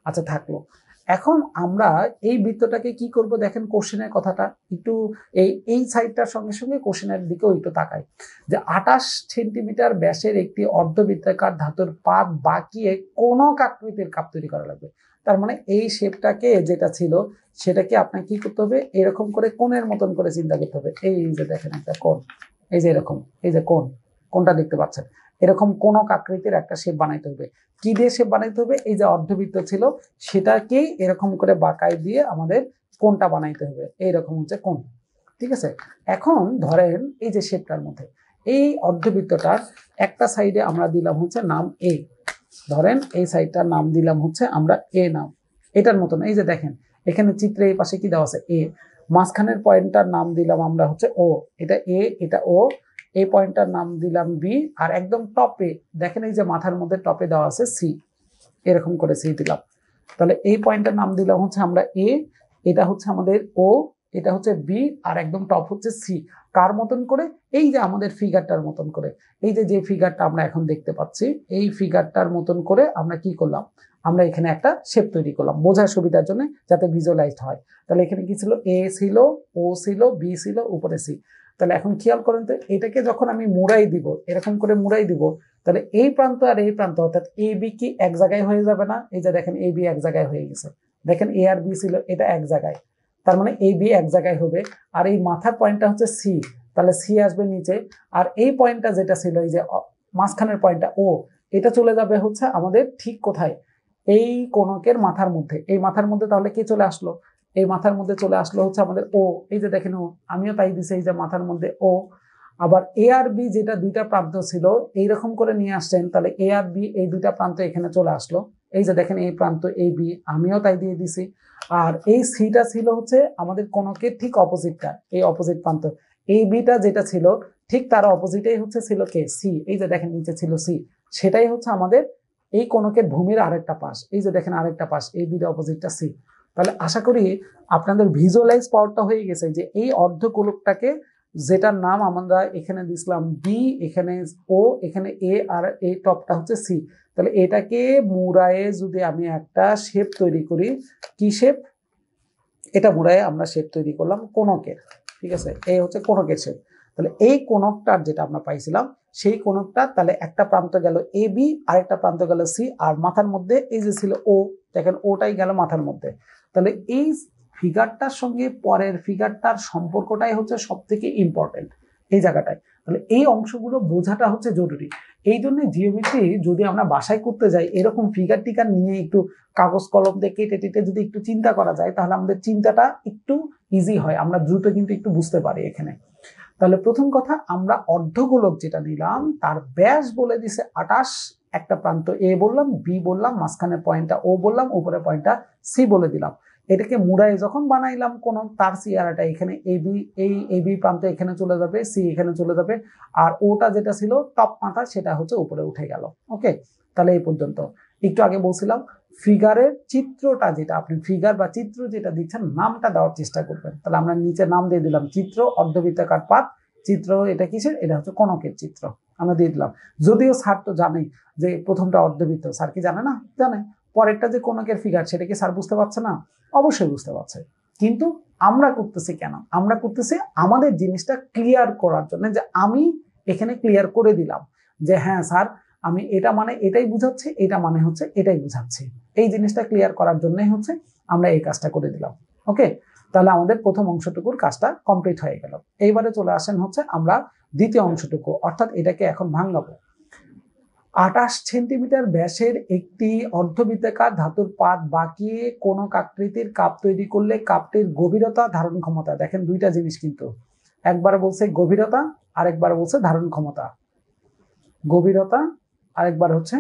আচ্ছা থাকলো। এখন আমরা এই বৃত্তটাকে কি করব, দেখেন কোশ্চেনের কথাটা একটু, এই সাইডটার সঙ্গে সঙ্গে কোশ্চেনের দিকেও একটু তাকাই, যে 28 সেন্টিমিটার ব্যাসের একটি অর্ধবৃত্তাকার ধাতুর পাত বাঁকিয়ে কোন আকৃতির কাপ তৈরি করা লাগবে। তার মানে এই শেপটাকে যেটা ছিল সেটাকে আপনাকে কি করতে হবে, এরকম করে কোণের মতন করে চিন্তা করতে হবে। এই যে দেখেন একটা কোণ, এই যে এরকম, এই যে কোণটা দেখতে পাচ্ছেন, এরকম কোন আকৃতির একটা শেপ বানাইতে হবে। কি দিয়ে শেপ বানাইতে হবে, এই যে অর্ধবৃত্ত ছিল সেটাকেই এরকম করে বাঁকাই দিয়ে আমাদের কোণটা বানাইতে হবে, এইরকম হচ্ছে কোণ, ঠিক আছে। এখন ধরেন এই যে শেপটার মধ্যে এই অর্ধবৃত্তটার একটা সাইডে আমরা দিলাম হচ্ছে নাম এ, ধরেন এই সাইডটার নাম দিলাম হচ্ছে আমরা এ নাম, এটার মতন। এই যে দেখেন এখানে চিত্রে এই পাশে কি দেওয়া আছে এ, মাঝখানের পয়েন্টটার নাম দিলাম আমরা হচ্ছে ও, এটা এ এটা ও, এই পয়েন্টটার নাম দিলাম বি, আর একদম টপে দেখেন এই যে মাথার মধ্যে টপে দেওয়া আছে সি, এরকম করে সি দিলাম। তাহলে এই পয়েন্টটার নাম দিলাম হচ্ছে আমরা এ, এটা হচ্ছে আমাদের ও, এটা হচ্ছে বি, আর একদম টপ হচ্ছে সি। কার মতন করে? এই যে আমাদের ফিগারটার মতন করে, এই যে ফিগারটা আমরা এখন দেখতে পাচ্ছি, এই ফিগারটার মতন করে আমরা কি করলাম, আমরা এখানে একটা শেপ তৈরি করলাম বোঝার সুবিধার জন্য, যাতে ভিজুয়ালাইজড হয়। তাহলে এখানে কি ছিল, এ ছিল, ও ছিল, বি ছিল, উপরে সি। তাহলে এখন খেয়াল করেন তো, এটাকে যখন আমি মুড়াই দিব, এরকম করে মুড়াই দিব, তাহলে এই প্রান্ত আর এই প্রান্ত অর্থাৎ এ বি কি এক জায়গায় হয়ে যাবে না? এই যে দেখেন এ বি এক জায়গায় হয়ে গেছে, দেখেন এ আর বি ছিল এটা এক জায়গায়, তার মানে এ বি এক জায়গায় হবে। আর এই মাথার পয়েন্টটা হচ্ছে সি, তাহলে সি আসবে নিচে, আর এই পয়েন্টটা যেটা ছিল এই যে মাঝখানের পয়েন্টটা ও, এটা চলে যাবে হচ্ছে আমাদের ঠিক কোথায়, এই কোণকের মাথার মধ্যে। এই মাথার মধ্যে তাহলে কি চলে আসলো, এই মাথার মধ্যে চলে আসলো হচ্ছে আমাদের ও, এই যে দেখেন ও, আমিও তাই দিছি, এই যে মাথার মধ্যে ও। আবার এ আর বি যেটা দুইটা প্রান্ত ছিল এইরকম করে নিয়ে আসছেন, তাহলে এ আর বি এই দুইটা প্রান্ত এখানে চলে আসলো, এই যে দেখেন এই প্রান্ত এ বি, আমিও তাই দিয়ে দিছি। আর এই সিটা ছিল হচ্ছে আমাদের কোণকের ঠিক অপোজিটটা, এই অপোজিট প্রান্ত, এই বিটা যেটা ছিল ঠিক তার অপোজিটেই হচ্ছে ছিল কে, সি, এই যে দেখেন নিচে ছিল সি, সেটাই হচ্ছে আমাদের এই কোণকের ভূমির আরেকটা পাশ, এই যে দেখেন আরেকটা পাশ, এই বিটা অপোজিটটা সি। তাহলে আশা করি আপনাদের ভিজুয়ালাইজ পাওয়ারটা হয়ে গেছে, যে এই অর্ধগোলকটাকে যেটার নাম আমরা এখানে দিছিলাম বি, এখানে ও, এখানে এ, আর এই টপটা হচ্ছে সি। তাহলে এটাকে মুড়ায়ে যদি আমি একটা শেপ তৈরি করি, কি শেপ, এটা মুড়ায়ে আমরা শেপ তৈরি করলাম কোণকের, ঠিক আছে, এই হচ্ছে কোণকের শেপ। তাহলে এই কোণকটার যেটা আমরা পাইছিলাম সেই কোণকটা, তাহলে একটা প্রান্ত গেল এ বি, আরেকটা প্রান্ত গেল সি, আর মাথার মধ্যে এই যে ছিল ও, দেখেন ওটাই গেল মাথার মধ্যে। তাহলে এই ফিগারটার সঙ্গে পরের ফিগারটার সম্পর্কটাই হচ্ছে সব থেকে ইম্পর্টেন্ট এই জায়গাটায়। তাহলে এই অংশগুলো বোঝাটা হচ্ছে জরুরি। এই জন্য জিওমেট্রি যদি আমরা বাসায় করতে যাই, এরকম ফিগার টিকার নিয়ে একটু কাগজ কলম দিয়ে কেটে টেটে যদি একটু চিন্তা করা যায়, তাহলে আমাদের চিন্তাটা একটু ইজি হয়, আমরা দ্রুত কিন্তু একটু বুঝতে পারি এখানে। তাহলে প্রথম কথা, আমরা অর্ধগোলক যেটা নিলাম তার ব্যাস বলে দিছে 28, একটা প্রান্ত এ বললাম, বি বললাম, মাঝখানে পয়েন্টটা ও বললাম, উপরে পয়েন্টটা সি বলে দিলাম। এটাকে মুড়াই যখন বানাইলাম কোন, তার সিআরটা এখানে এবি, এই এবি প্রান্ত এখানে চলে যাবে, সি এখানে চলে যাবে, আর ওটা যেটা ছিল টপ মাথা সেটা হচ্ছে উপরে উঠে গেল। ওকে, তাহলে এই পর্যন্ত। একটু আগে বলছিলাম ফিগারের চিত্রটা, যেটা আপনি ফিগার বা চিত্র যেটা দিচ্ছেন নামটা দেওয়ার চেষ্টা করবেন। তাহলে আমরা নিচে নাম দিয়ে দিলাম চিত্র, অর্ধবৃত্তাকার পাত চিত্র, এটা কিসের, এটা হচ্ছে কোণকের চিত্র, আমরা দিয়ে দিলাম। যদিও স্যার তো জানেই যে প্রথমটা অর্ধবৃত্ত, স্যার কি জানে না? জানে। পরেরটা যে কোণকের ফিগার, সেটা কি স্যার বুঝতে পারছে না? অবশ্যই বুঝতে পারছে। কিন্তু আমরা করতেছি কেন? আমরা করতেছি আমাদের জিনিসটা ক্লিয়ার করার জন্য, যে আমি এখানে ক্লিয়ার করে দিলাম যে হ্যাঁ স্যার, আমি এটা মানে এটাই বুঝাচ্ছি, এটা মানে হচ্ছে এটাই বুঝাচ্ছি। এই জিনিসটা ক্লিয়ার করার জন্যই হচ্ছে আমরা এই কাজটা করে দিলাম। ওকে, তাহলে আমাদের প্রথম অংশটুকুর কাজটা কমপ্লিট হয়ে গেল। এইবারে চলে আসেন হচ্ছে আমরা দ্বিতীয় অংশটুকু, অর্থাৎ এটাকে এখন ভাঙাবো। 28 সেন্টিমিটার ব্যাসের একটি অর্ধবৃত্তাকার ধাতুর পাত বাঁকিয়ে কোন আকৃতির কাপ তৈরি করলে কাপটির গভীরতা, ধারণ ক্ষমতা, দেখেন দুইটা জিনিস কিন্তু, একবার বলছে গভীরতা, আরেকবার বলছে ধারণ ক্ষমতা। গভীরতা আরেকবার হচ্ছে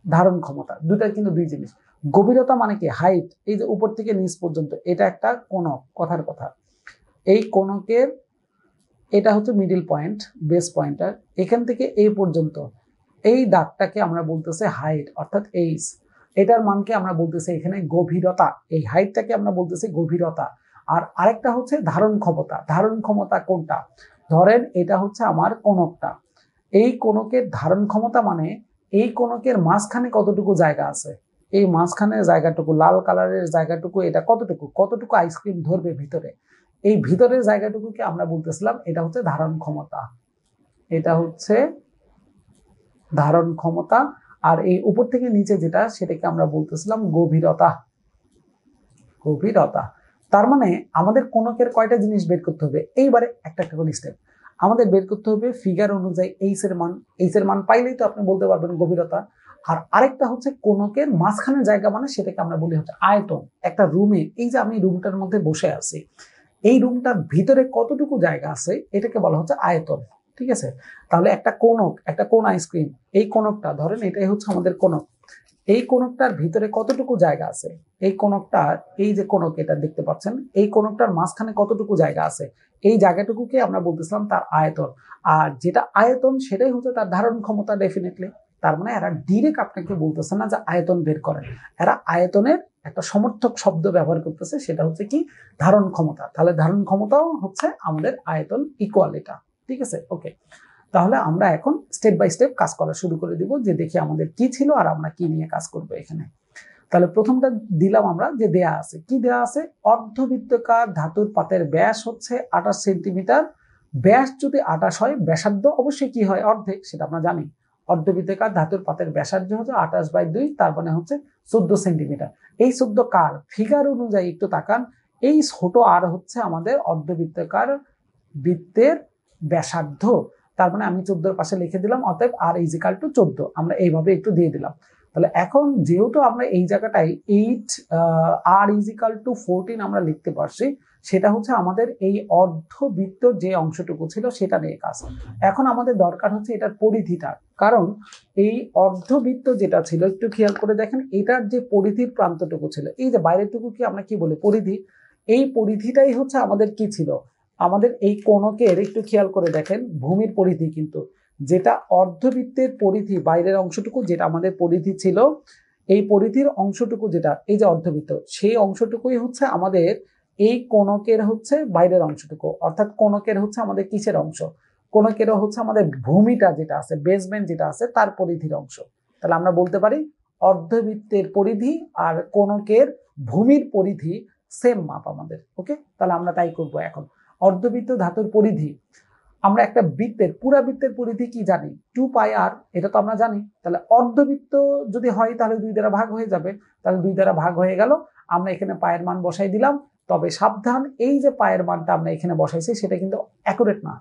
ধারণ ক্ষমতা, দুইটা কিন্তু দুই জিনিস। গভীরতা মানে কি, হাইট, এই যে উপর থেকে নিচ পর্যন্ত, এটা একটা কোণক, কথার কথা। এই কোণকের এটা হচ্ছে মিডিল পয়েন্ট, বেস পয়েন্টার, এখান থেকে এই পর্যন্ত এই দাগটাকে আমরা বলতেছি হাইট, অর্থাৎ এইচ। এটার মানকে আমরা বলতেছি এখানে গভীরতা, এই হাইটটাকে আমরা বলতেছি গভীরতা। আর আরেকটা হচ্ছে ধারণ ক্ষমতা। ধারণ ক্ষমতা কোনটা? ধরেন এটা হচ্ছে আমার কোণকটা, এই কোণকের ধারণ ক্ষমতা মানে এই কোণকের মাঝখানে কতটুকু জায়গা আছে, এই মাঝখানের জায়গাটুকু, লাল কালারের জায়গাটুকু, এটা কতটুকু, কতটুকু আইসক্রিম ধরবে ভিতরে, এই ভিতরের জায়গাটুকুকে আমরা বলতেছিলাম এটা হচ্ছে ধারণ ক্ষমতা, এটা হচ্ছে ধারণ ক্ষমতা। আর এই উপর থেকে নিচে যেটা, সেটাকে আমরা বলতেছিলাম গভীরতা। গভীরতা তার মানে আমাদের কোণকের কয়টা জিনিস বের করতে হবে, এইবারে একটা একটা করে স্টেপ আমাদের বের করতে হবে। ফিগার অনুযায়ী এইচ এর মান, এইচ এর মান পাইলেই তো আপনি বলতে পারবেন গভীরতা। আর আরেকটা হচ্ছে কোণকের মাঝখানে জায়গা, মানে সেটাকে আমরা বলি হচ্ছে আয়তন। একটা রুমে, এই যে আমি রুমটার মধ্যে বসে আছি, এই রুমটার ভিতরে কতটুকু জায়গা আছে, এটাকে বলা হচ্ছে আয়তন। ঠিক আছে, তাহলে একটা কোণক, একটা কোণ আইসক্রিম, এই কোণকটা ধরেন এটাই হচ্ছে আমাদের কোণক, এই কোণকটার ভিতরে কতটুকু জায়গা আছে, এই কোণকটার, এই যে কোণক এটা দেখতে পাচ্ছেন, এই কোণকটার মাঝখানে কতটুকু জায়গা আছে, এই জায়গাটুকুকে আমরা বলতেছিলাম তার আয়তন। আর যেটা আয়তন সেটাই হচ্ছে তার ধারণ ক্ষমতা ডেফিনেটলি। তার মানে এরা ডিরেক্ট আপনাকে বলতেছে না যে আয়তন বের করেন, এরা আয়তনের একটা সমর্থক শব্দ ব্যবহার করতেছে, সেটা হচ্ছে কি ধারণ ক্ষমতা। তাহলে ধারণ ক্ষমতাও হচ্ছে আমাদের আয়তন ইকুয়াল এটা। ঠিক আছে, ওকে। তাহলে আমরা এখন স্টেপ বাই স্টেপ কাজ করা শুরু করে দিব, যে দেখি আমাদের কি ছিল আর আমরা কি নিয়ে কাজ করব এখানে। তাহলে প্রথমটা দিলাম আমরা, যে দেয়া আছে, কি দেয়া আছে, অর্ধবৃত্তাকার ধাতুর পাতের ব্যাস হচ্ছে 28 সেন্টিমিটার। ব্যাস যদি 28 হয়, ব্যাসার্ধ অবশ্যই কি হয়, অর্ধেক, সেটা আমরা জানি। অর্ধবৃত্তাকার ধাতুর পাতের ব্যাসার্ধ হচ্ছে 28/2, তার মানে হচ্ছে 14 সেন্টিমিটার। এই 14 কার ফিগার অনুযায়ী একটু তাকান, এই ছোট আর হচ্ছে আমাদের অর্ধবৃত্তাকার বৃত্তের ব্যাসার্ধ। তার মানে আমি 14 পাশে লিখে দিলাম, অতএব আর ইজ ইকাল টু 14, আমরা এইভাবে একটু দিয়ে দিলাম। তাহলে এখন যেহেতু আমরা এই জায়গাটায় 8 আর ইজ ইকাল টু 14 আমরা লিখতে পারছি, সেটা হচ্ছে আমাদের এই অর্ধবৃত্তর যে অংশটুকু ছিল সেটা নিয়ে কাজ। এখন আমাদের দরকার হচ্ছে এটার পরিধিটা, কারণ এই অর্ধবৃত্ত যেটা ছিল, একটু খেয়াল করে দেখেন, এটার যে পরিধির প্রান্তটুকু ছিল, এই যে বাইরেরটুকু কি আমরা কি বলি, পরিধি। এই পরিধিটাই হচ্ছে আমাদের কি ছিল, আমাদের এই কোণকের, একটু খেয়াল করে দেখেন, ভূমির পরিধি। কিন্তু যেটা অর্ধবৃত্তের পরিধি, বাইরের অংশটুকু যেটা আমাদের পরিধি ছিল, এই পরিধির অংশটুকু যেটা, এই যে অর্ধবৃত্ত, সেই অংশটুকুই হচ্ছে আমাদের এই কোণকের হচ্ছে বাইরের অংশটুকু। অর্থাৎ কোণকের হচ্ছে আমাদের কিসের অংশ, কোণকেরও হচ্ছে আমাদের ভূমিটা যেটা আছে, বেসমেন্ট যেটা আছে, তার পরিধির অংশ। তাহলে আমরা বলতে পারি অর্ধবৃত্তের পরিধি আর কোণকের ভূমির পরিধি সেম মাপ আমাদের। ওকে, তাহলে আমরা তাই করবো এখন। অর্ধবৃত্ত ধাতুর পরিধি, আমরা একটা বৃত্তের, পুরা বৃত্তের পরিধি কি জানি, 2πr, এটা তো আমরা জানি। তাহলে অর্ধবৃত্ত যদি হয় তাহলে 2 দ্বারা ভাগ হয়ে যাবে, তাহলে 2 দ্বারা ভাগ হয়ে গেল। আমরা এখানে পায়ের মান বসাই দিলাম। তবে সাবধান, এই যে পায়ের মানটা আমরা এখানে বসাইছি সেটা কিন্তু অ্যাকুরেট না,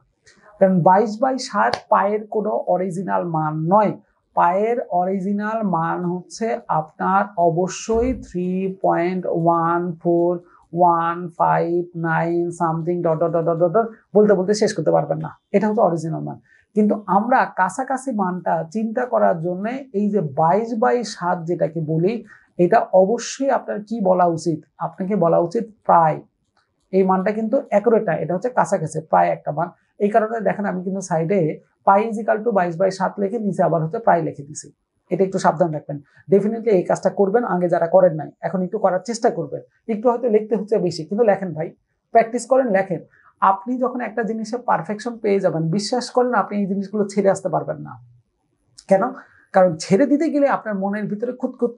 কারণ 22/60 পায়ের কোনো অরিজিনাল মান নয়। পায়ের অরিজিনাল মান হচ্ছে আপনার অবশ্যই 3.1415 something dot dot dot dot dot বলতে বলতে শেষ করতে পারবেন না, এটা হচ্ছে অরিজিনাল মান। কিন্তু আমরা কাছাকাছি মানটা চিন্তা করার জন্য এই যে 22/7 যেটাকে বলি, এটা অবশ্যই আপনার কি বলা উচিত, আপনাকে বলা উচিত প্রায়। এই মানটা কিন্তু অ্যাকুরেট না, এটা হচ্ছে কাছাকাছি প্রায় একটা মান। এই কারণে দেখেন আমি কিন্তু সাইডে পাই ইজ ইকাল টু 22/7 লিখে নিচে আবার হচ্ছে প্রায় লিখে দিছি। এটা একটু সাবধান রাখবেন। ডেফিনেটলি এই কাজটা করবেন, আগে যারা করেন নাই এখন একটু করার চেষ্টা করবেন। একটু হয়তো লিখতে হচ্ছে বেশি, কিন্তু লেখেন ভাই, প্র্যাকটিস করেন, লেখেন। আপনি যখন একটা জিনিসে পারফেকশন পেয়ে যাবেন, বিশ্বাস করেন আপনি এই জিনিসগুলো ছেড়ে আসতে পারবেন না। কেন? কারণ ছেড়ে দিতে গেলে আপনার মনের ভিতরে খুঁতখুত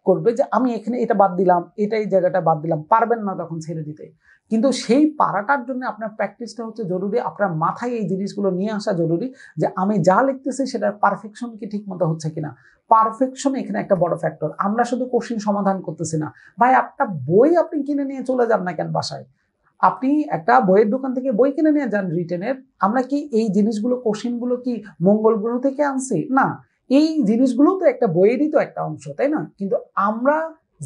করবে যে আমি এখানে এটা বাদ দিলাম, এটা এই জায়গাটা বাদ দিলাম, পারবেন না তখন ছেড়ে দিতে। কিন্তু সেই পারাটার জন্য আপনার প্র্যাকটিসটা হচ্ছে জরুরি, আপনার মাথায় এই জিনিসগুলো নিয়ে আসা জরুরি, যে আমি যা লিখতেছি সেটার পারফেকশন কি ঠিক মতো হচ্ছে কিনা। পারফেকশন এখানে একটা বড় ফ্যাক্টর। আমরা শুধু কোশ্চিন সমাধান করতেছি না ভাই, একটা বই আপনি কিনে নিয়ে চলে যান না কেন বাসায়, আপনি একটা বইয়ের দোকান থেকে বই কিনে নিয়ে যান রিটেনের। আমরা কি এই জিনিসগুলো, কোশ্চিনগুলো কি মঙ্গল গ্রহ থেকে আনছি? না, এই জিনিসগুলো তো একটা বইয়েরই তো একটা অংশ, তাই না? কিন্তু আমরা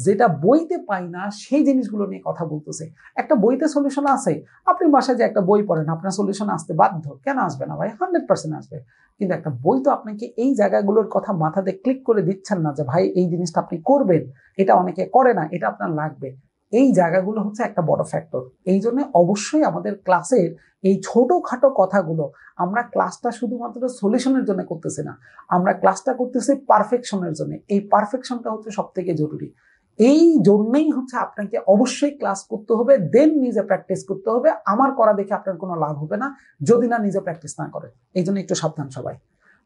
যেটা বইতে পাই না সেই জিনিসগুলো নিয়ে কথা বলতেছে। একটা বইতে সলিউশন আছে, আপনি বাসায় যে একটা বই পড়েন, আপনার সলিউশন আসতে বাধ্য, কেন আসবে না ভাই, 100% আসবে। কিন্তু একটা বই তো আপনাকে এই জায়গাগুলোর কথা মাথাতে ক্লিক করে দিচ্ছেন না যে ভাই এই জিনিসটা আপনি করবেন, এটা অনেকে করে না, এটা আপনার লাগবে। এই জায়গাগুলো হচ্ছে একটা বড় ফ্যাক্টর। এই জন্য অবশ্যই আমাদের ক্লাসের এই ছোটখাটো কথাগুলো, আমরা ক্লাসটা শুধুমাত্র সলিউশনের জন্য করতেছি না, আমরা ক্লাসটা করতেছি পারফেকশনের জন্য। এই পারফেকশনটা হচ্ছে সব থেকে জরুরি। এই জন্যই হচ্ছে আপনাকে অবশ্যই ক্লাস করতে হবে, দেন নিজে প্র্যাকটিস করতে হবে। আমার করা দেখে আপনার কোনো লাভ হবে না যদি না নিজে প্র্যাকটিস না করে। এই জন্য একটু সাবধান সবাই।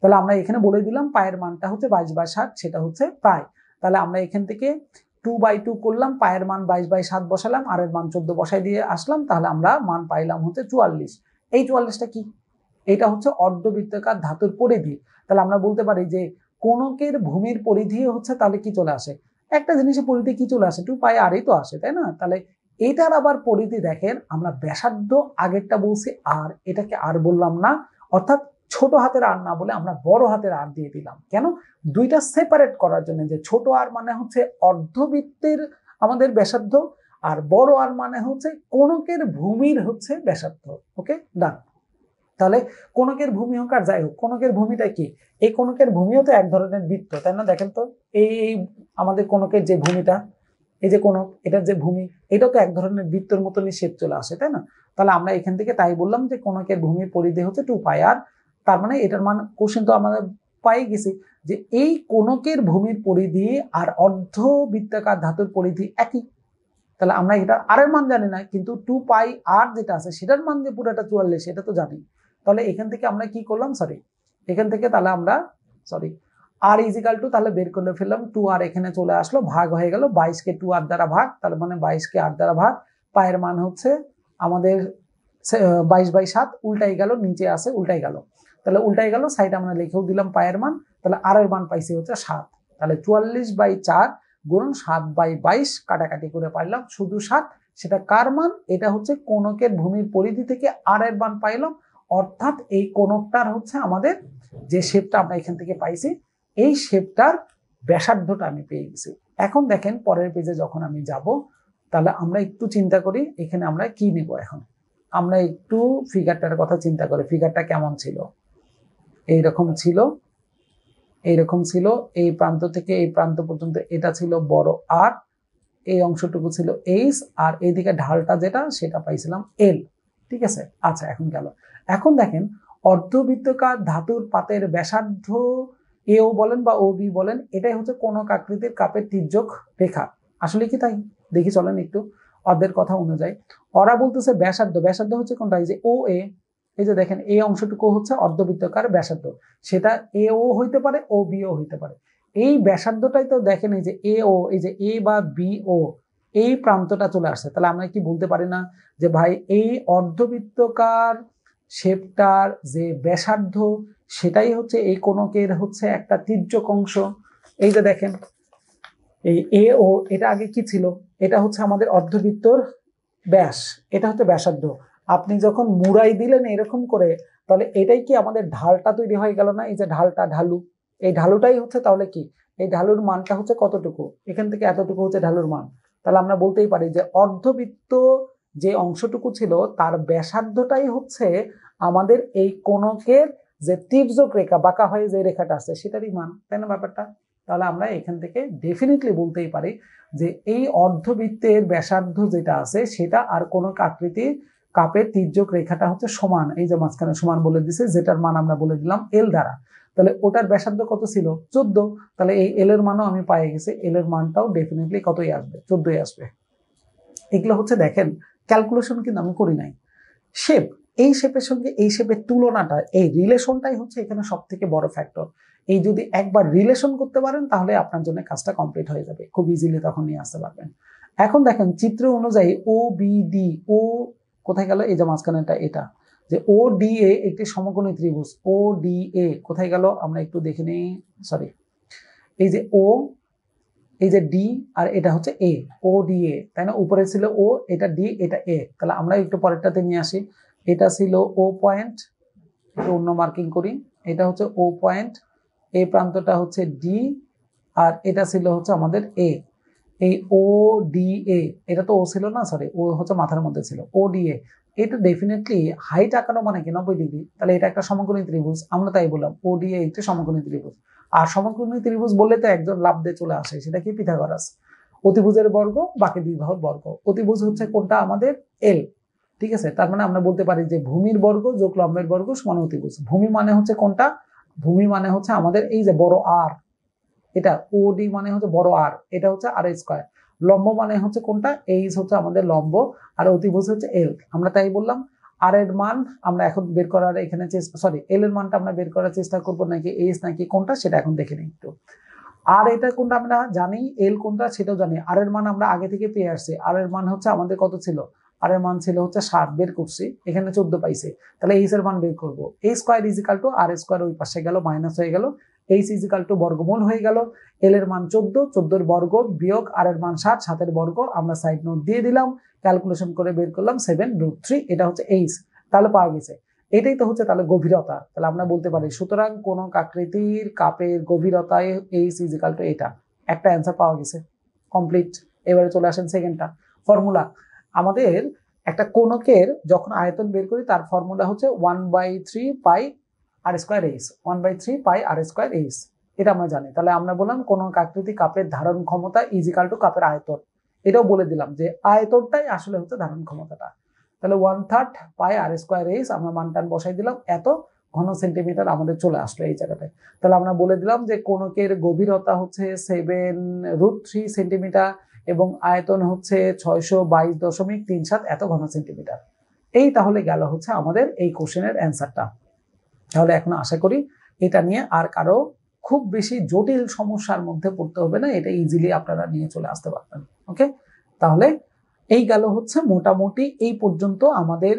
তাহলে আমরা এখানে বলে দিলাম পায়ের মানটা হচ্ছে 22/7, সেটা হচ্ছে প্রায়। তাহলে আমরা এখান থেকে 2/2 করলাম, পায়ের মান 22/7 বসালাম, আর এর মান 14 বসাই দিয়ে আসলাম। তাহলে আমরা মান পাইলাম হচ্ছে 44। এই 44টা কি? এটা হচ্ছে অর্ধবৃত্তাকার ধাতুর পরিধি। তাহলে আমরা বলতে পারি যে কোণকের ভূমির পরিধি হচ্ছে, তাহলে কি চলে আসে, একটা জিনিসের পরিধি কি চলে আসে, 2πrই তো আসে, তাই না? তাহলে এটার আবার পরিধি দেখেন, আমরা ব্যাসার্ধ আগেরটা বলছি আর, এটাকে আর বললাম না, অর্থাৎ ছোট হাতের আর না বলে আমরা বড় হাতের আর দিয়ে দিলাম। কেন? দুইটা সেপারেট করার জন্য, যে ছোট আর মানে হচ্ছে অর্ধবৃত্তের আমাদের ব্যাসার্ধ, আর বড় আর মানে হচ্ছে কোণকের ভূমির হচ্ছে ব্যাসার্ধ। ওকে, ডান। তাহলে কোণকের ভূমি হোক আর যাই হোক, কোণকের ভূমিটা কি? এই কোণকের ভূমিও তো এক ধরনের বৃত্ত, তাই না? দেখেন তো এই আমাদের কোণকের যে ভূমিটা, এই যে কোণক, এটার যে ভূমি, এটা তো এক ধরনের বৃত্তের মতনই শেপ চলে আসে, তাই না? তাহলে আমরা এখান থেকে তাই বললাম যে কোণকের ভূমির পরিধি হচ্ছে 2π r। তার মানে এটার মান কোশ্চেন তো আমরা পাই গেছি যে এই কোণকের ভূমির পরিধি আর অর্ধবৃত্তাকার ধাতুর পরিধি একই। তাহলে আমরা এটা আর এর মান জানি না, কিন্তু 2π r যেটা আছে সেটার মান যে পুরোটা 44 সেটা তো জানি। তাহলে এখান থেকে আমরা কি করলাম, এখান থেকে তাহলে আমরা r ইজিক্যাল টু তাহলে বের করে ফেললাম 2r, এখানে চলে আসলো, ভাগ হয়ে গেল 22 কে 2r দ্বারা ভাগ, তাহলে মানে 22 কে r দ্বারা ভাগ, পায়ের মান হচ্ছে আমাদের 22/7, উল্টাই গেল, নিচে আসে উল্টাই গেল, তাহলে উল্টাই গেল, সাইড আমরা লিখেও দিলাম পায়ের মান, তাহলে r এর মান পাইছি হচ্ছে 7। তাহলে 44/4 গুণন 7/22 কাটাকাটি করে পাইলাম শুধু 7। সেটা কার মান? এটা হচ্ছে কোণকের ভূমির পরিধি থেকে r এর মান পাইলাম, অর্থাৎ এই কোণকটার হচ্ছে আমাদের যে শেপটা আমরা এখান থেকে পাইছি, এই শেপটার ব্যাসার্ধটা আমি পেয়ে গেছি। এখন দেখেন পরের পেজে যখন আমি যাব, তাহলে আমরা একটু চিন্তা করি এখানে আমরা কি নিব। এখন আমরা একটু ফিগারটার কথা চিন্তা করি, ফিগারটা কেমন ছিল? এইরকম ছিল, এইরকম ছিল, এই প্রান্ত থেকে এই প্রান্ত পর্যন্ত এটা ছিল বড় আর, এই অংশটুকু ছিল এইচ, আর এইদিকে ঢালটা যেটা সেটা পাইছিলাম এল। ঠিক আছে, আচ্ছা এখন গেল। এখন দেখেন অর্ধবৃত্তাকার ধাতুর পাতের ব্যাসার্ধ এও বলেন বা ও বি বলেন, এটাই হচ্ছে কোণক আকৃতির কাপের তির্যক রেখা। আসলে কি তাই? দেখি চলেন একটু ওদের কথা অনুযায়ী। ওরা বলতেছে ব্যাসার্ধ, ব্যাসার্ধ হচ্ছে কোনটা? এই যে ও এ, এই যে দেখেন এই অংশটুকু হচ্ছে অর্ধবৃত্তাকার ব্যাসার্ধ, সেটা এ ও হইতে পারে, ও বি ও হইতে পারে। এই ব্যাসার্ধটাই তো দেখেন এই যে এ ও, এই যে এ বা বি ও, এই প্রান্তটা চলে আসছে। তাহলে আমরা কি বলতে পারি না যে ভাই এই অর্ধবৃত্তাকার শেপটার যে ব্যাসার্ধ সেটাই হচ্ছে এই কোণকের হচ্ছে একটা তির্যক অংশ। এই যে দেখেন এই এ ও, এটা আগে কি ছিল? এটা হচ্ছে আমাদের অর্ধবৃত্তর ব্যাস, এটা হচ্ছে ব্যাসার্ধ। আপনি যখন মুড়াই দিলেন এরকম করে, তাহলে এটাই কি আমাদের ঢালটা তৈরি হয়ে গেল না? এই যে ঢালটা, ঢালু, এই ঢালুটাই হচ্ছে তাহলে কি, এই ঢালুর মানটা হচ্ছে কতটুকু? এখান থেকে এতটুকু হচ্ছে ঢালুর মান। তাহলে আমরা বলতেই পারি যে অর্ধবৃত্ত যে অংশটুকু ছিল তার ব্যাসার্ধটাই হচ্ছে আমাদের এই কোণকের যে তির্যক রেখা, বাঁকা হয়ে যে রেখাটা আছে সেটারই মান, তাই না ব্যাপারটা? তাহলে আমরা এখান থেকে ডেফিনেটলি বলতেই পারি যে এই অর্ধবৃত্তের ব্যাসার্ধ যেটা আছে সেটা আর কোণক আকৃতির কাপের তির্যক রেখাটা হচ্ছে সমান। এই যে মাঝখানে সমান বলে দিছে, যেটার মান আমরা বলে দিলাম এল দ্বারা। তাহলে ওটার ব্যাসার্ধ কত ছিল? 14। তাহলে এই এল এর মানও আমি পাই গেছি, এল এর মানটাও ডেফিনেটলি কতই আসবে? 14ই আসবে। এগুলো হচ্ছে দেখেন ক্যালকুলেশন কিন্তু আমি করি নাই। শেপ, এই শেপের সঙ্গে এই শেপের তুলনাটা, এই রিলেশনটাই হচ্ছে এখানে সব থেকে বড় ফ্যাক্টর। এই যদি একবার রিলেশন করতে পারেন তাহলে আপনার জন্য কাজটা কমপ্লিট হয়ে যাবে, খুব ইজিলি তখন নিয়ে আসতে পারবেন। এখন দেখেন চিত্র অনুযায়ী ও বি ডি, ও কোথায় গেল? এই যে মাঝখানেটা, এটা যে ও ডি এ একটি সমকোণী ত্রিভুজ, ও ডি এ কোথায় গেল আমরা একটু দেখে নিই। এই যে ও, এই যে ডি, আর এটা হচ্ছে এ, ও ডি এ, তাই না? উপরে ছিল ও, এটা ডি, এটা এ। তাহলে আমরা একটু পরেরটাতে নিয়ে আসি। এটা ছিল ও পয়েন্ট, একটু অন্য মার্কিং করি, এটা হচ্ছে ও পয়েন্ট, এই প্রান্তটা হচ্ছে ডি, আর এটা ছিল হচ্ছে আমাদের এ। এই ও ডি এ, এটা তো ও ছিল না, ও হচ্ছে মাথার মধ্যে ছিল, ও ডি এ, এটা ডেফিনেটলি হাইট আঁকানো মানে কি 90 ডিগ্রি। তাহলে এটা একটা সমকোণী ত্রিভুজ, আমরা তাই বললাম ও ডি এ একটি সমকোণী ত্রিভুজ। আর সমকোণী ত্রিভুজ বললে তো একজন লাভ দিয়ে চলে আসে, সেটা কি? পিথাগোরাস। অতিভুজের বর্গ বাকি দুই বাহুর বর্গ। অতিভুজ হচ্ছে কোনটা? আমাদের এল। ঠিক আছে, তার মানে আমরা বলতে পারি যে ভূমির বর্গ যোগ লম্বের বর্গ সমান অতিভুজ। ভূমি মানে হচ্ছে কোনটা? ভূমি মানে হচ্ছে আমাদের এই যে বড় আর, এটা ও ডি মানে হচ্ছে বড় আর, এটা হচ্ছে আর স্কয়ার। লম্ব মানে হচ্ছে কোনটা? এইচ হচ্ছে আমাদের লম্ব, আর অতিভুজ হচ্ছে এল। আমরা তাই বললাম আর এর মান আমরা এখন বের করার এখানে এল এর মানটা আমরা বের করার চেষ্টা করবো, নাকি এইচ নাকি কোনটা সেটা এখন দেখে নিই একটু। আর এটা কোনটা আমরা জানি, এল কোনটা সেটাও জানি। আর এর মান আমরা আগে থেকে পেয়ে আসছি, আর এর মান হচ্ছে আমাদের কত ছিল? আর এর মান ছিল হচ্ছে 7, বের করছি, এখানে 14 পাইছে। তাহলে এইচ এর মান বের করবো, এই square is equal to R square, ওই পাশে গেল মাইনাস হয়ে গেল, এইচ ইজ ইকাল টু বর্গমূল হয়ে গেল, এল এর মান 14, 14 বর্গ বিয়োগ আর এর মান 7, 7 এর বর্গ আমরা সাইড নোট দিয়ে দিলাম, ক্যালকুলেশন করে বের করলাম 7√3, এটা হচ্ছে এইচ। তাহলে পাওয়া গেছে, এটাই তো হচ্ছে তাহলে গভীরতা। তাহলে আমরা বলতে পারি সুতরাং কোন আকৃতির কাপের গভীরতায় এইচ ইজ ইকাল টু এটা। একটা অ্যান্সার পাওয়া গেছে, কমপ্লিট। এবারে চলে আসেন সেকেন্ডটা, ফর্মুলা। আমাদের একটা কোণকের যখন আয়তন বের করি তার ফর্মুলা হচ্ছে 1/3 পাই আর স্কোয়ার এইচ, 1/3 পাই আর স্কোয়ার এইচ, এটা আমরা জানি। তাহলে আমরা বললাম কোন আকৃতি কাপের ধারণ ক্ষমতা ইজিক্যাল টু কাপের আয়তন, এটাও বলে দিলাম যে আয়তনটাই আসলে হচ্ছে ধারণ ক্ষমতাটা। তাহলে 1/3 পাই আর স্কোয়ার এইচ আমরা মানটান বসাই দিলাম, এত ঘন সেন্টিমিটার আমাদের চলে আসলো এই জায়গাটায়। তাহলে আমরা বলে দিলাম যে কোণকের গভীরতা হচ্ছে 7√3 সেন্টিমিটার এবং আয়তন হচ্ছে 622.37 এত ঘন সেন্টিমিটার। এই তাহলে গেল হচ্ছে আমাদের এই কোশ্চেনের অ্যান্সারটা। তাহলে এখন আশা করি এটা নিয়ে আর কারো খুব বেশি জটিল সমস্যার মধ্যে পড়তে হবে না, এটা ইজিলি আপনারা নিয়ে চলে আসতে পারবেন। ওকে, তাহলে এই গেল হচ্ছে মোটামুটি এই পর্যন্ত আমাদের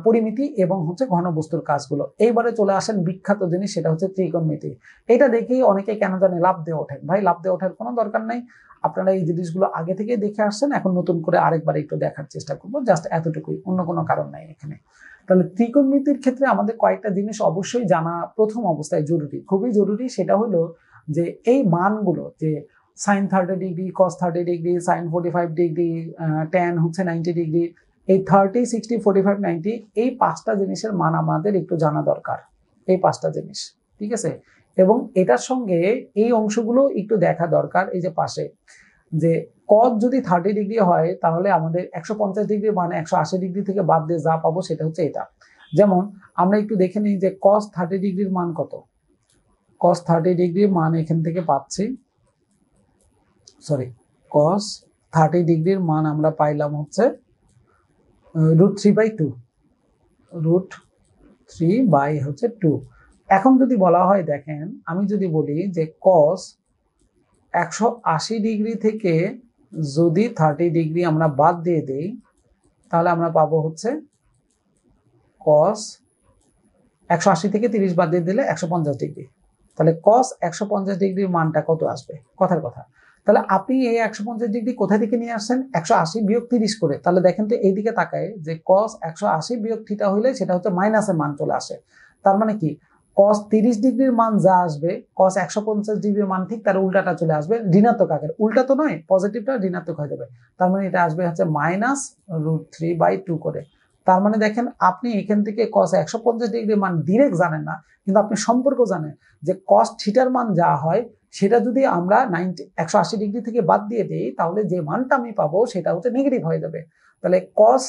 পরিমিতি এবং হচ্ছে ঘনবস্তুর কাজগুলো। এইবারে চলে আসেন বিখ্যাত জিনিস, সেটা হচ্ছে ত্রিকোণমিতি। এটা দেখেই অনেকে কেন জানে লাফ দিয়ে ওঠেন। ভাই লাফ দিয়ে ওঠার কোনো দরকার নাই, আপনারা এই জিনিসগুলো আগে থেকে দেখে আসছেন, এখন নতুন করে আরেকবার একটু দেখার চেষ্টা করবো, জাস্ট এতটুকুই, অন্য কোনো কারণ নাই এখানে। তাহলে ত্রিকোণমিতির ক্ষেত্রে আমাদের কয়েকটা জিনিস অবশ্যই জানা প্রথম অবস্থায় জরুরি, খুবই জরুরি। সেটা হলো যে এই মানগুলো, যে সাইন 30 ডিগ্রি, কস 30 ডিগ্রি, সাইন 45 ডিগ্রি, ট্যান হচ্ছে 90 ডিগ্রি, এই 30, 60, 45, 90 এই পাঁচটা জিনিসের মান আমাদের একটু জানা দরকার, এই পাঁচটা জিনিস, ঠিক আছে। এবং এটার সঙ্গে এই অংশগুলো একটু দেখা দরকার। এই যে পাশে যে কস যদি 30 ডিগ্রি হয় তাহলে আমাদের 150 ডিগ্রি মানে 180 ডিগ্রি থেকে বাদ দিয়ে যা পাবো সেটা হচ্ছে এটা। যেমন আমরা একটু দেখে নিই যে কস 30 ডিগ্রির মান কত। কস 30 ডিগ্রির মান এখান থেকে পাচ্ছি, সরি, কস 30 ডিগ্রির মান আমরা পাইলাম হচ্ছে √3/2, √3/2। এখন যদি বলা হয়, দেখেন আমি যদি বলি যে কস 180 ডিগ্রি থেকে যদি 30 ডিগ্রি আমরা বাদ দিয়ে দেই তাহলে আমরা পাবো হচ্ছে কস 180 থেকে 30 বাদ দিয়ে দিলে 150 ডিগ্রি। তাহলে কস 150 ডিগ্রির মানটা কত আসবে? কথার কথা। তাহলে আপনি এই 150 ডিগ্রি কোথা থেকে নিয়ে আসছেন? 180 বিয়োগ 30 করে। তাহলে দেখেন তো এইদিকে তাকায় যে কস 180 বিয়োগ থিটা হইলে সেটা হচ্ছে মাইনাসের মান চলে আসে। তার মানে কি কস 30 ডিগ্রির মান যা আসবে কস 150 ডিগ্রির মান ঠিক তার উল্টাটা চলে আসবে, ঋণাত্মক আকার। উল্টা তো নয়, পজিটিভটা ঋণাত্মক হয়ে যাবে। তার মানে এটা আসবে হচ্ছে -√3/2 করে। তার মানে দেখেন আপনি এখান থেকে কস 150 ডিগ্রির মান ডিরেক্ট জানেন না, কিন্তু আপনি সম্পর্ক জানেন যে কস থিটার মান যা হয় সেটা যদি আমরা 180 ডিগ্রি থেকে বাদ দিয়ে দিই তাহলে যে মানটা আমি পাবো সেটা হচ্ছে নেগেটিভ হয়ে যাবে। তাহলে কস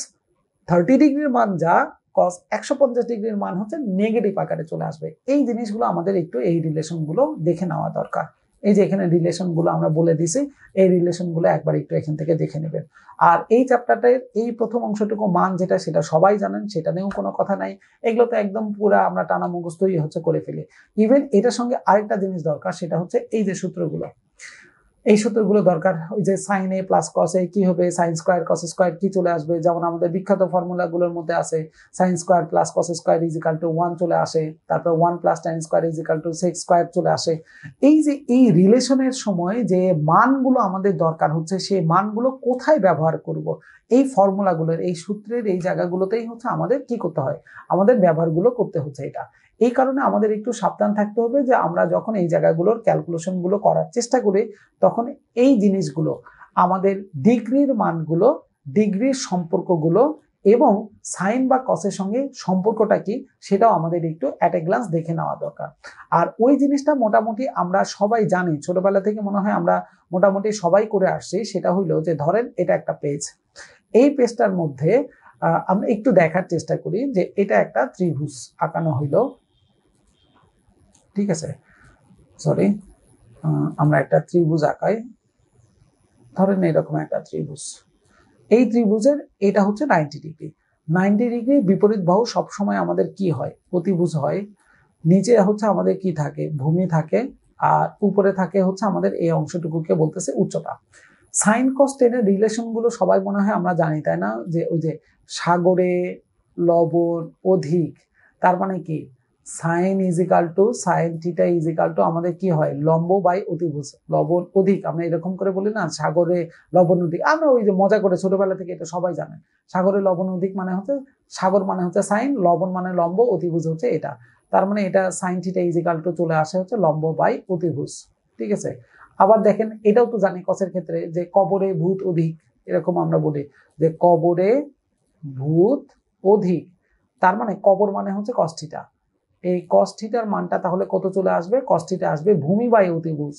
30 ডিগ্রির মান যা, কস 150 ডিগ্রির মান হচ্ছে নেগেটিভ আকারে চলে আসবে। এই জিনিসগুলো আমাদের একটু এই রিলেশনগুলো দেখে নেওয়া দরকার। এই যে এখানে রিলেশনগুলো আমরা বলে দিছি, এই রিলেশনগুলো একবার একটু এখান থেকে দেখে নেবেন। আর এই চ্যাপ্টারটার এই প্রথম অংশটুকু মান যেটা সেটা সবাই জানেন, সেটা নিয়েও কোনো কথা নাই। এগুলো তো একদম পুরা আমরা টানা মুখস্থই হচ্ছে করে ফেলি। ইভেন এটার সঙ্গে আরেকটা জিনিস দরকার, সেটা হচ্ছে এই যে সূত্রগুলো, এই সূত্রগুলো দরকার। ওই যে সাইন এ প্লাস কস এ কি হবে, সাইন স্কোয়ার কস স্কোয়ার কি চলে আসবে, যেমন আমাদের বিখ্যাত ফর্মুলাগুলোর মধ্যে আছে sine square plus cos square is equal to 1 চলে আসে, তারপর 1 plus tan square is equal to 6 square চলে আসে। এই যে এই রিলেশনের সময় যে মানগুলো আমাদের দরকার হচ্ছে, সেই মানগুলো কোথায় ব্যবহার করব, এই ফর্মুলাগুলোর এই সূত্রের এই জায়গাগুলোতেই হচ্ছে আমাদের কি করতে হয়, আমাদের ব্যবহারগুলো করতে হচ্ছে। এটা এই কারণে আমাদের একটু সাবধান থাকতে হবে যে আমরা যখন এই জায়গাগুলোর ক্যালকুলেশন গুলো করার চেষ্টা করি তখন এই জিনিসগুলো আমাদের ডিগ্রির মানগুলো, ডিগ্রির সম্পর্কগুলো এবং সাইন বা কসের সঙ্গে সম্পর্কটা কি সেটাও আমাদের একটু অ্যাট এ গ্লান্স দেখে নেওয়া দরকার। আর ওই জিনিসটা মোটামুটি আমরা সবাই জানি, ছোটবেলা থেকে মনে হয় আমরা মোটামুটি সবাই করে আসছি। সেটা হইলো যে ধরেন এটা একটা পেজ, এই পেজটার মধ্যে আমরা একটু দেখার চেষ্টা করি যে এটা একটা ত্রিভুজ আঁকানো হইলো, ঠিক আছে, সরি, আমরা একটা ত্রিভুজ আঁকাই, ধরেন এরকম একটা ত্রিভুজ। এই ত্রিভুজের এটা হচ্ছে 90 ডিগ্রি। 90 ডিগ্রি বিপরীত বাহু সবসময় আমাদের কি হয়, অতিভুজ হয়। নিচে হচ্ছে আমাদের কি থাকে, ভূমি থাকে, আর উপরে থাকে হচ্ছে আমাদের এই অংশটুকুকে বলতেছে উচ্চতা। সাইন কস টেনের রিলেশন গুলো সবাই মনে হয় আমরা জানি, তাই না? যে ওই যে সাগরে লবণ অধিক, তার মানে কি sine is equal to sine theta is equal to আমাদের কি হয়, লম্ব বাই অতিভুজ। লবণ অধিক আমরা এরকম করে বলি না, সাগরে লবণ অধিক। আমরা ওই যে মজা করে ছোটবেলা থেকে এটা সবাই জানে, সাগরে লবণ অধিক মানে হচ্ছে সাগর মানে হচ্ছে সাইন, লবণ মানে লম্ব, অতিভুজ হচ্ছে এটা। তার মানে এটা সাইন থিটা ইজিক্যাল টু চলে আসে হচ্ছে লম্ব বাই অতিভুজ, ঠিক আছে। আবার দেখেন এটাও তো জানি কসের ক্ষেত্রে যে কবরে ভূত অধিক, এরকম আমরা বলি যে কবরে ভূত অধিক, তার মানে কবর মানে হচ্ছে cos θ। এই cos θ এর মানটা তাহলে কত চলে আসবে? cos θ আসবে ভূমি বাই অতিভুজ।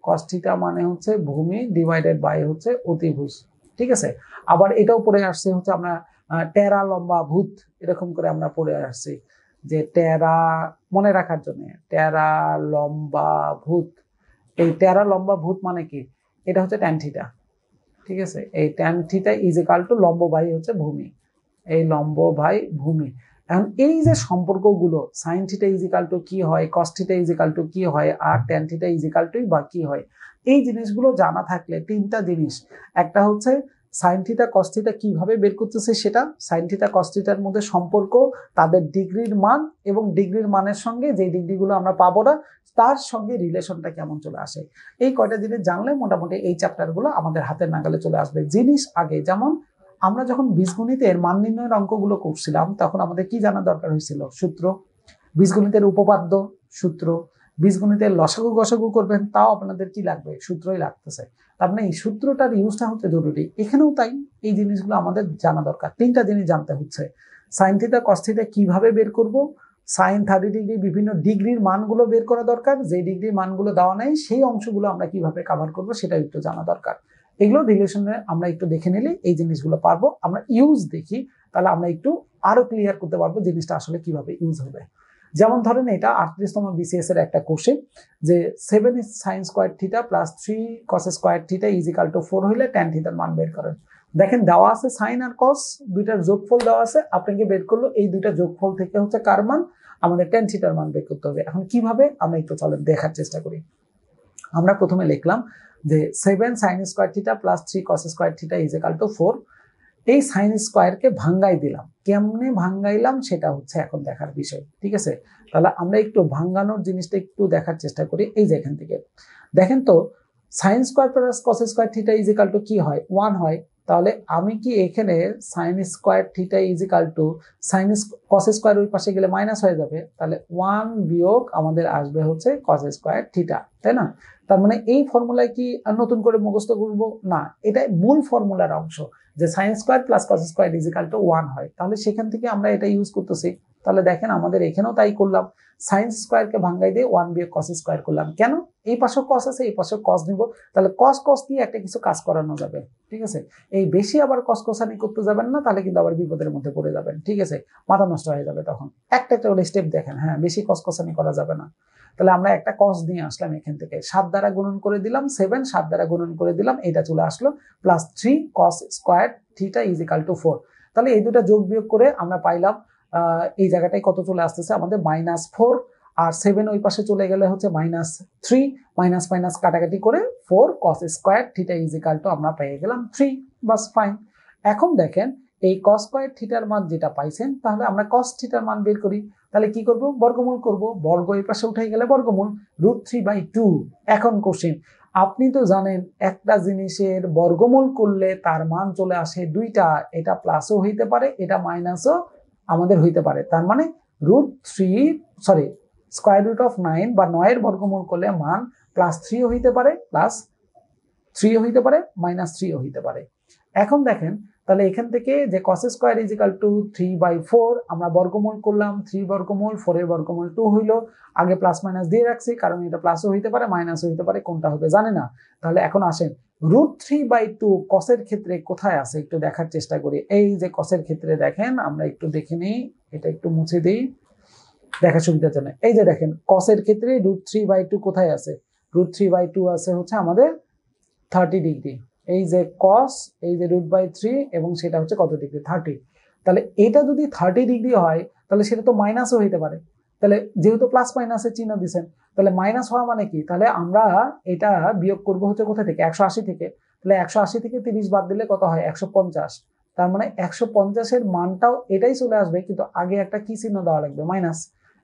cos θ মানে হচ্ছে ভূমি ডিভাইডেড বাই হচ্ছে অতিভুজ, ঠিক আছে। আবার এটাও পড়ে আসছে হচ্ছে আমরা টেরা লম্বা ভূত, এরকম করে আমরা পড়ে আসছি যে টেরা, মনে রাখার জন্য টেরা লম্বা ভূত। এই টেরা লম্বা ভূত মানে কি? এটা হচ্ছে ট্যান থিটা, ঠিক আছে। এই tan theta is equal two লম্ব বাই হচ্ছে ভূমি, এই লম্ব বাই ভূমি। এখন এই যে সম্পর্কগুলো sine theta is equal to কি হয়, cos theta is equal to কি হয়, আর tan theta is equal to বা কি হয়, এই জিনিসগুলো জানা থাকলে তিনটা জিনিস, একটা হচ্ছে সাইন থিটা কস থিটা কিভাবে বের করতেছে সেটা, সাইন থিটা কস থিটার মধ্যে সম্পর্ক, তাদের ডিগ্রির মান এবং ডিগ্রির মানের সঙ্গে যে ডিগ্রিগুলো আমরা পাবো না তার সঙ্গে রিলেশনটা কেমন চলে আসে, এই কয়টা জিনিস জানলে মোটামুটি এই চ্যাপ্টারগুলো আমাদের হাতের নাগালে চলে আসবে। জিনিস আগে যেমন আমরা যখন বীজগণিতের মান নির্ণয়ের অঙ্কগুলো করছিলাম তখন আমাদের কি জানা দরকার হয়েছিল? সূত্র। বীজগণিতের উপপাদ্য, সূত্র। বীজগণিতের লসাগু গসাগু করবেন তাও আপনাদের কি লাগবে? সূত্রই লাগতেছে। তার মানে এই সূত্রটার ইউজটা হচ্ছে জরুরি, এখানেও তাই। এই জিনিসগুলো আমাদের জানা দরকার। তিনটা জিনিস জানতে হচ্ছে, সাইন থিটা কস থিটা কিভাবে বের করব, সাইন 30 ডিগ্রি বিভিন্ন ডিগ্রির মানগুলো বের করা দরকার, যে ডিগ্রির মানগুলো দেওয়া নাই সেই অংশগুলো আমরা কিভাবে কভার করব সেটা একটু জানা দরকার। এগুলো রিলেশনে আমরা একটু দেখে নিলে এই জিনিসগুলো পারবো। আমরা ইউজ দেখি তাহলে আমরা একটু আরো ক্লিয়ার করতে পারবো জিনিসটা আসলে কিভাবে ইউজ হবে। যেমন ধরেন এটা 38তম বিসিএস এর একটা কোশ্চেন যে 7 sin square theta plus 3 cos square theta is equal two 4 হইলে tan থিটার মান বের করেন। দেখেন দেওয়া আছে সাইন আর কস, দুইটার যোগফল দেওয়া আছে, আপনাকে বের করলো এই দুইটা যোগফল থেকে হচ্ছে কার মান? আমাদের tan থিটার মান বের করতে হবে। এখন কিভাবে আমরা একটু চলেন দেখার চেষ্টা করি। আমরা প্রথমে লিখলাম যে 7 sin square theta plus 3 cos square theta is equal two 4। এই সাইন স্কয়ারকে ভাঙ্গাই দিলাম, কেমনে ভাঙ্গাইলাম সেটা হচ্ছে এখন দেখার বিষয়, ঠিক আছে। তাহলে আমরা একটু ভাঙ্গানোর জিনিসটা একটু দেখার চেষ্টা করি। এই যে এখান থেকে দেখেন তো sine square plus cos square theta is equal to কি হয়? 1 হয়। তাহলে আমি কি এখানে sine square theta is equal two sign cos square ওই পাশে গেলে মাইনাস হয়ে যাবে, তাহলে 1 বিয়োগ আমাদের আসবে হচ্ছে কস স্কয়ার থিটা, তাই না? তার মানে এই ফর্মুলায় কি নতুন করে মুখস্থ করব না, এটাই মূল ফর্মুলার অংশ যে sine square plus cos square is equal two 1 হয়। তাহলে সেখান থেকে আমরা এটা ইউজ করতেছি। তাহলে দেখেন আমাদের এখানেও তাই করলাম, সাইন স্কয়ারকে ভাঙাই দিয়ে 1 বিয়োগ কস স্কয়ার করলাম। কেন? এই পাশে কস আছে, এই পাশে কস নিব, তাহলে কস কস দিয়ে একটা কিছু কাজ করানো যাবে, ঠিক আছে। এই বেশি আবার কস কসানি করতে যাবেন না, তাহলে কিন্তু আবার বিপদের মধ্যে পড়ে যাবেন, ঠিক আছে, মাথা নষ্ট হয়ে যাবে তখন। একটা একটা করে স্টেপ দেখেন, হ্যাঁ বেশি কস কসানি করা যাবে না। তাহলে আমরা একটা কস নিয়ে আসলাম এখান থেকে, 7 দ্বারা গুণন করে দিলাম, 7 7 দ্বারা গুণন করে দিলাম, এটা চলে আসলো plus 3 cos square theta is equal two 4। তাহলে এই দুটো যোগ বিয়োগ করে আমরা পাইলাম এই জায়গাটায় কত চলে আসতেছে আমাদের -4, আর 7 ওই পাশে চলে গেলে হচ্ছে -3, মাইনাস মাইনাস কাটাকাটি করে 4 cos square theta is equal two আমরা পেয়ে গেলাম 3, বাস ফাইন। এখন দেখেন এই cos স্কয়ার থিটার মান যেটা পাইছেন, তাহলে আমরা cos থিটার মান বের করি। তাহলে কি করব? বর্গমূল করব, বর্গ এই পাশে উঠে গেলে বর্গমূল √3/2। এখন কোশ্চেন, আপনি তো জানেন একটা জিনিসের বর্গমূল করলে তার মান চলে আসে দুইটা, এটা প্লাসও হইতে পারে, এটা মাইনাসও আমাদের হইতে পারে। তার মানে √9 বা 9 এর বর্গমূল করলে মান +3 হইতে পারে, +3 হইতে পারে, -3 হইতে পারে। এখন দেখেন তাহলে এখান থেকে যে cos square is equal two 3/4 আমরা বর্গমূল করলাম, 3 বর্গমূল 4 এর বর্গমূল 2 হইল। আগে প্লাস মাইনাস দিয়ে রাখছি কারণ এটা প্লাসও হইতে পারে মাইনাসও হইতে পারে, কোনটা হবে জানি না। তাহলে এখন আসেন √3/2 cos এর ক্ষেত্রে কোথায় আছে একটু দেখার চেষ্টা করি। এই যে cos এর ক্ষেত্রে দেখেন, আমরা একটু দেখে নিই, এটা একটু মুছে দিই দেখার সুবিধার জন্য। এই যে দেখেন cos এর ক্ষেত্রে √3/2 কোথায় আছে? √3/2 আছে হচ্ছে আমাদের 30 ডিগ্রি। এই যে cos, এই যে √3 এবং সেটা হচ্ছে কত ডিগ্রি? 30। তাহলে এটা যদি 30 ডিগ্রি হয় তাহলে সেটা তো মাইনাসও হইতে পারে। তাহলে যেহেতু প্লাস মাইনাসের চিহ্ন দিচ্ছেন, তাহলে মাইনাস হওয়া মানে কি? তাহলে আমরা এটা বিয়োগ করব হচ্ছে কোথা থেকে? 180 থেকে। তাহলে 180 থেকে 30 বাদ দিলে কত হয়? 150। তার মানে 150 এর মানটাও এটাই চলে আসবে, কিন্তু আগে একটা কি চিহ্ন দেওয়া লাগবে? মাইনাস।